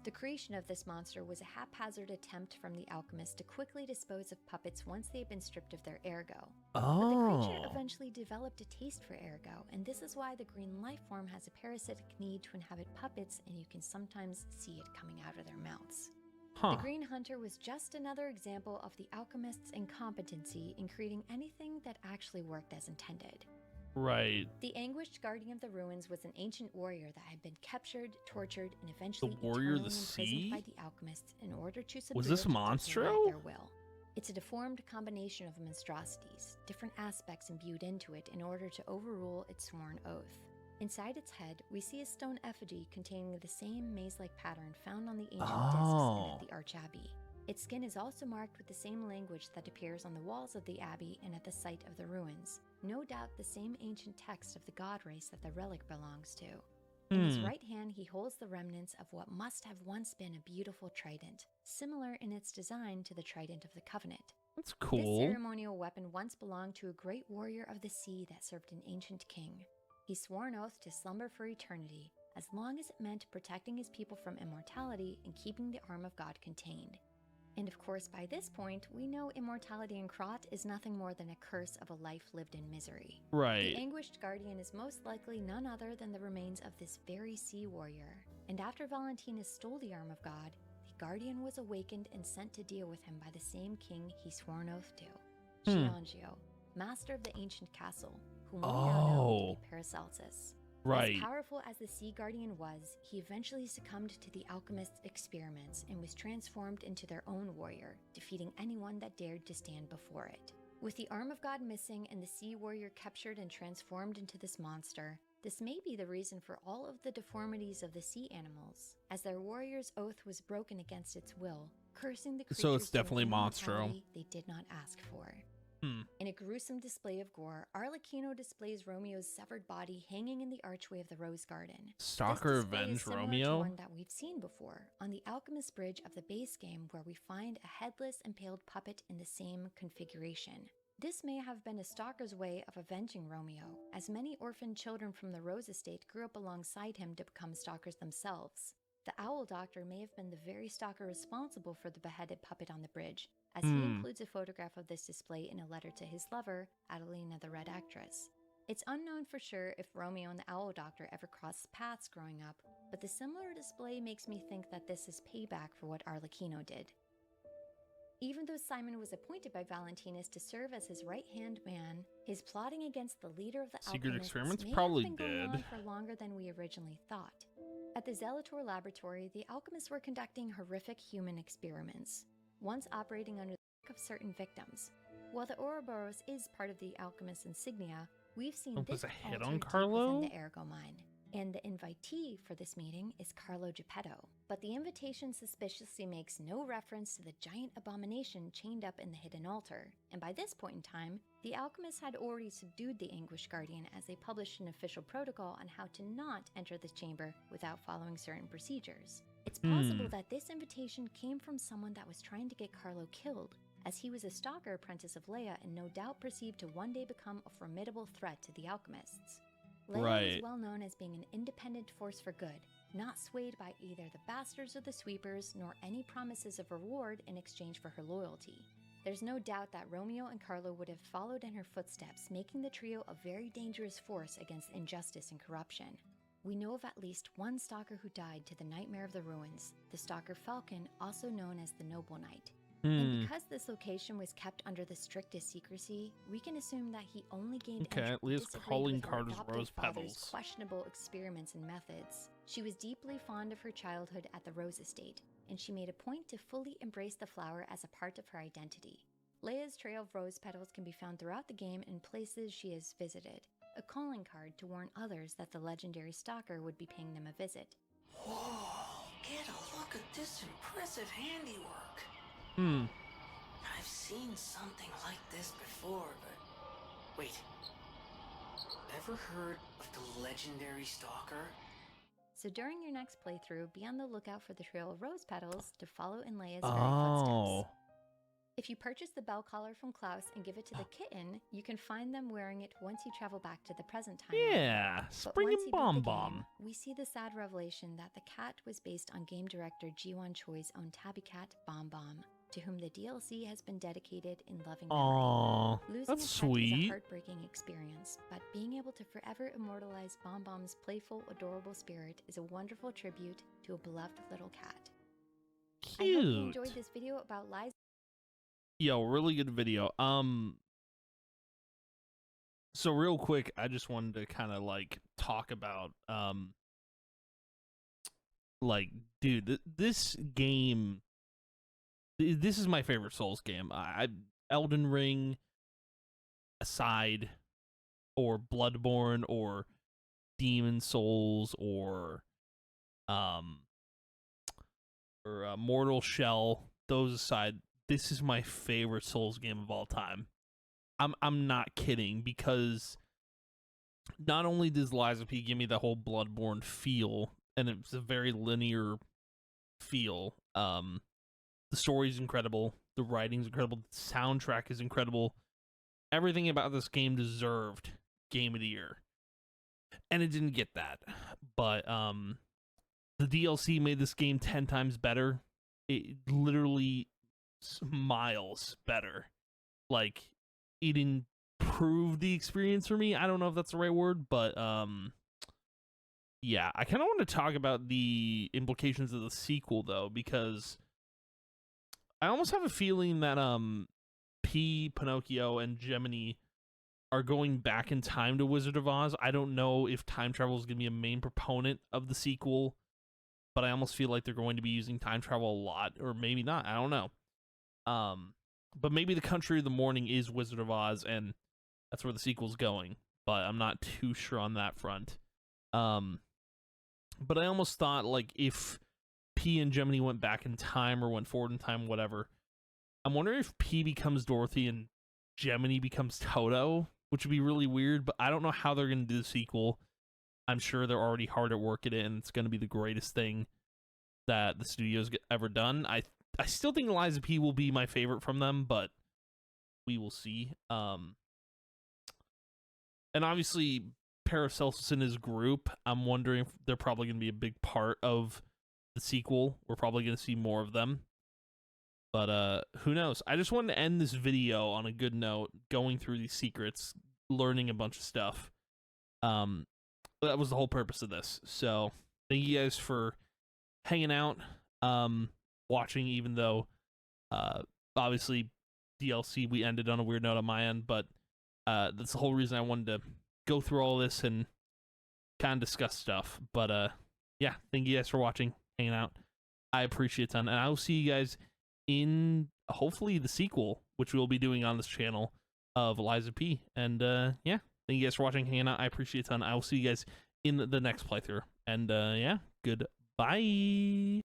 The creation of this monster was a haphazard attempt from the alchemist to quickly dispose of puppets once they had been stripped of their ergo. But the creature eventually developed a taste for ergo, and this is why the green life form has a parasitic need to inhabit puppets, and you can sometimes see it coming out of their mouths. The Green Hunter was just another example of the alchemist's incompetency in creating anything that actually worked as intended. Right. The anguished guardian of the ruins was an ancient warrior that had been captured, tortured, and eventually the warrior of the imprisoned sea? by the alchemists in order to subdue Was this it to Monstro? their will. It's a deformed combination of monstrosities, different aspects imbued into it in order to overrule its sworn oath. Inside its head, we see a stone effigy containing the same maze-like pattern found on the ancient discs and at the Archabbey. Its skin is also marked with the same language that appears on the walls of the abbey and at the site of the ruins. No doubt the same ancient text of the god race that the relic belongs to. In his right hand, he holds the remnants of what must have once been a beautiful trident, similar in its design to the trident of the Covenant. That's cool. This ceremonial weapon once belonged to a great warrior of the sea that served an ancient king. He swore an oath to slumber for eternity, as long as it meant protecting his people from immortality and keeping the arm of God contained. And of course, by this point, we know immortality in Krot is nothing more than a curse of a life lived in misery. Right. The anguished guardian is most likely none other than the remains of this very sea warrior. And after Valentinus stole the arm of God, the guardian was awakened and sent to deal with him by the same king he swore an oath to, Giangio, master of the ancient castle, whom we now know to be Paracelsus. Right. As powerful as the Sea Guardian was, he eventually succumbed to the alchemist's experiments and was transformed into their own warrior, defeating anyone that dared to stand before it. With the arm of God missing and the Sea Warrior captured and transformed into this monster, this may be the reason for all of the deformities of the sea animals, as their warrior's oath was broken against its will, cursing the creatures So it's definitely Monstro. they did not ask for. In a gruesome display of gore, Arlecchino displays Romeo's severed body hanging in the archway of the Rose Garden. Stalker This display Avenge is similar Romeo? to one that we've seen before on the Alchemist Bridge of the base game, where we find a headless, impaled puppet in the same configuration. This may have been a stalker's way of avenging Romeo, as many orphaned children from the Rose estate grew up alongside him to become stalkers themselves. The Owl Doctor may have been the very stalker responsible for the beheaded puppet on the bridge, as he includes a photograph of this display in a letter to his lover, Adelina the Red Actress. It's unknown for sure if Romeo and the Owl Doctor ever crossed paths growing up, but the similar display makes me think that this is payback for what Arlecchino did. Even though Simon was appointed by Valentinus to serve as his right-hand man, his plotting against the leader of the Secret alchemists experiments may probably have been going did. on for longer than we originally thought. At the Zelator laboratory, the alchemists were conducting horrific human experiments, once operating under the lack of certain victims. While the Ouroboros is part of the alchemist's insignia, we've seen Was this a hit altar on deep Carlo? within the Ergo mine. And the invitee for this meeting is Carlo Geppetto, but the invitation suspiciously makes no reference to the giant abomination chained up in the hidden altar, and by this point in time, the alchemists had already subdued the Anguish Guardian as they published an official protocol on how to not enter the chamber without following certain procedures. It's possible that this invitation came from someone that was trying to get Carlo killed, as he was a stalker apprentice of Leia and no doubt perceived to one day become a formidable threat to the alchemists. Leia is well known as being an independent force for good, not swayed by either the bastards or the sweepers, nor any promises of reward in exchange for her loyalty. There's no doubt that Romeo and Carlo would have followed in her footsteps, making the trio a very dangerous force against injustice and corruption. We know of at least one stalker who died to the Nightmare of the Ruins, the Stalker Falcon, also known as the Noble Knight. And because this location was kept under the strictest secrecy, we can assume that he only gained entry Leah's calling card with her Rose adopted father's Petals. questionable experiments and methods. She was deeply fond of her childhood at the Rose Estate, and she made a point to fully embrace the flower as a part of her identity. Leia's trail of rose petals can be found throughout the game in places she has visited, a calling card to warn others that the legendary stalker would be paying them a visit. Whoa, get a look at this impressive handiwork. I've seen something like this before, but... Wait. Ever heard of the legendary stalker? So during your next playthrough, be on the lookout for the trail of rose petals to follow in Leia's very footsteps. If you purchase the bell collar from Klaus and give it to the kitten, you can find them wearing it once you travel back to the present time. Yeah, Spring and Bomb Bomb. We see the sad revelation that the cat was based on game director Ji-won Choi's own tabby cat, Bomb Bomb, to whom the DLC has been dedicated in loving memory. Aww, Losing that's a pet is sweet. a heartbreaking experience, but being able to forever immortalize Bomb Bomb's playful, adorable spirit is a wonderful tribute to a beloved little cat. I hope you enjoyed this video about Liza. Yo, really good video. So real quick, I just wanted to kind of like talk about like, dude, this game, this is my favorite Souls game. Elden Ring aside, or Bloodborne, or Demon Souls, or Mortal Shell, those aside, this is my favorite Souls game of all time. I'm not kidding, because not only does Liza P give me the whole Bloodborne feel, and it's a very linear feel. The story's incredible, the writing's incredible, the soundtrack is incredible. Everything about this game deserved Game of the Year, and it didn't get that. But the DLC made this game 10 times better. It literally miles better. Like, it improved the experience for me. I don't know if that's the right word, but yeah, I kind of want to talk about the implications of the sequel though, because I almost have a feeling that P, Pinocchio, and Gemini are going back in time to Wizard of Oz. I don't know if time travel is going to be a main proponent of the sequel, but I almost feel like they're going to be using time travel a lot, or maybe not. I don't know. But maybe the Country of the Morning is Wizard of Oz, and that's where the sequel's going. But I'm not too sure on that front. But I almost thought, like, if P and Gemini went back in time or went forward in time, whatever, I'm wondering if P becomes Dorothy and Gemini becomes Toto, which would be really weird, but I don't know how they're going to do the sequel. I'm sure they're already hard at work at it, and it's going to be the greatest thing that the studio's ever done. I still think Liza P will be my favorite from them, but we will see. And obviously, Paracelsus and his group, I'm wondering if they're probably going to be a big part of the sequel. We're probably going to see more of them. But who knows? I just wanted to end this video on a good note, going through these secrets, learning a bunch of stuff. That was the whole purpose of this. So thank you guys for hanging out, watching, even though obviously DLC, we ended on a weird note on my end, but that's the whole reason I wanted to go through all this and kind of discuss stuff. But yeah, thank you guys for watching, hanging out. I appreciate it a ton, and I will see you guys in hopefully the sequel, which we'll be doing on this channel, of Liza P. And yeah, thank you guys for watching, hanging out. I appreciate it a ton. I will see you guys in the next playthrough. And yeah, goodbye.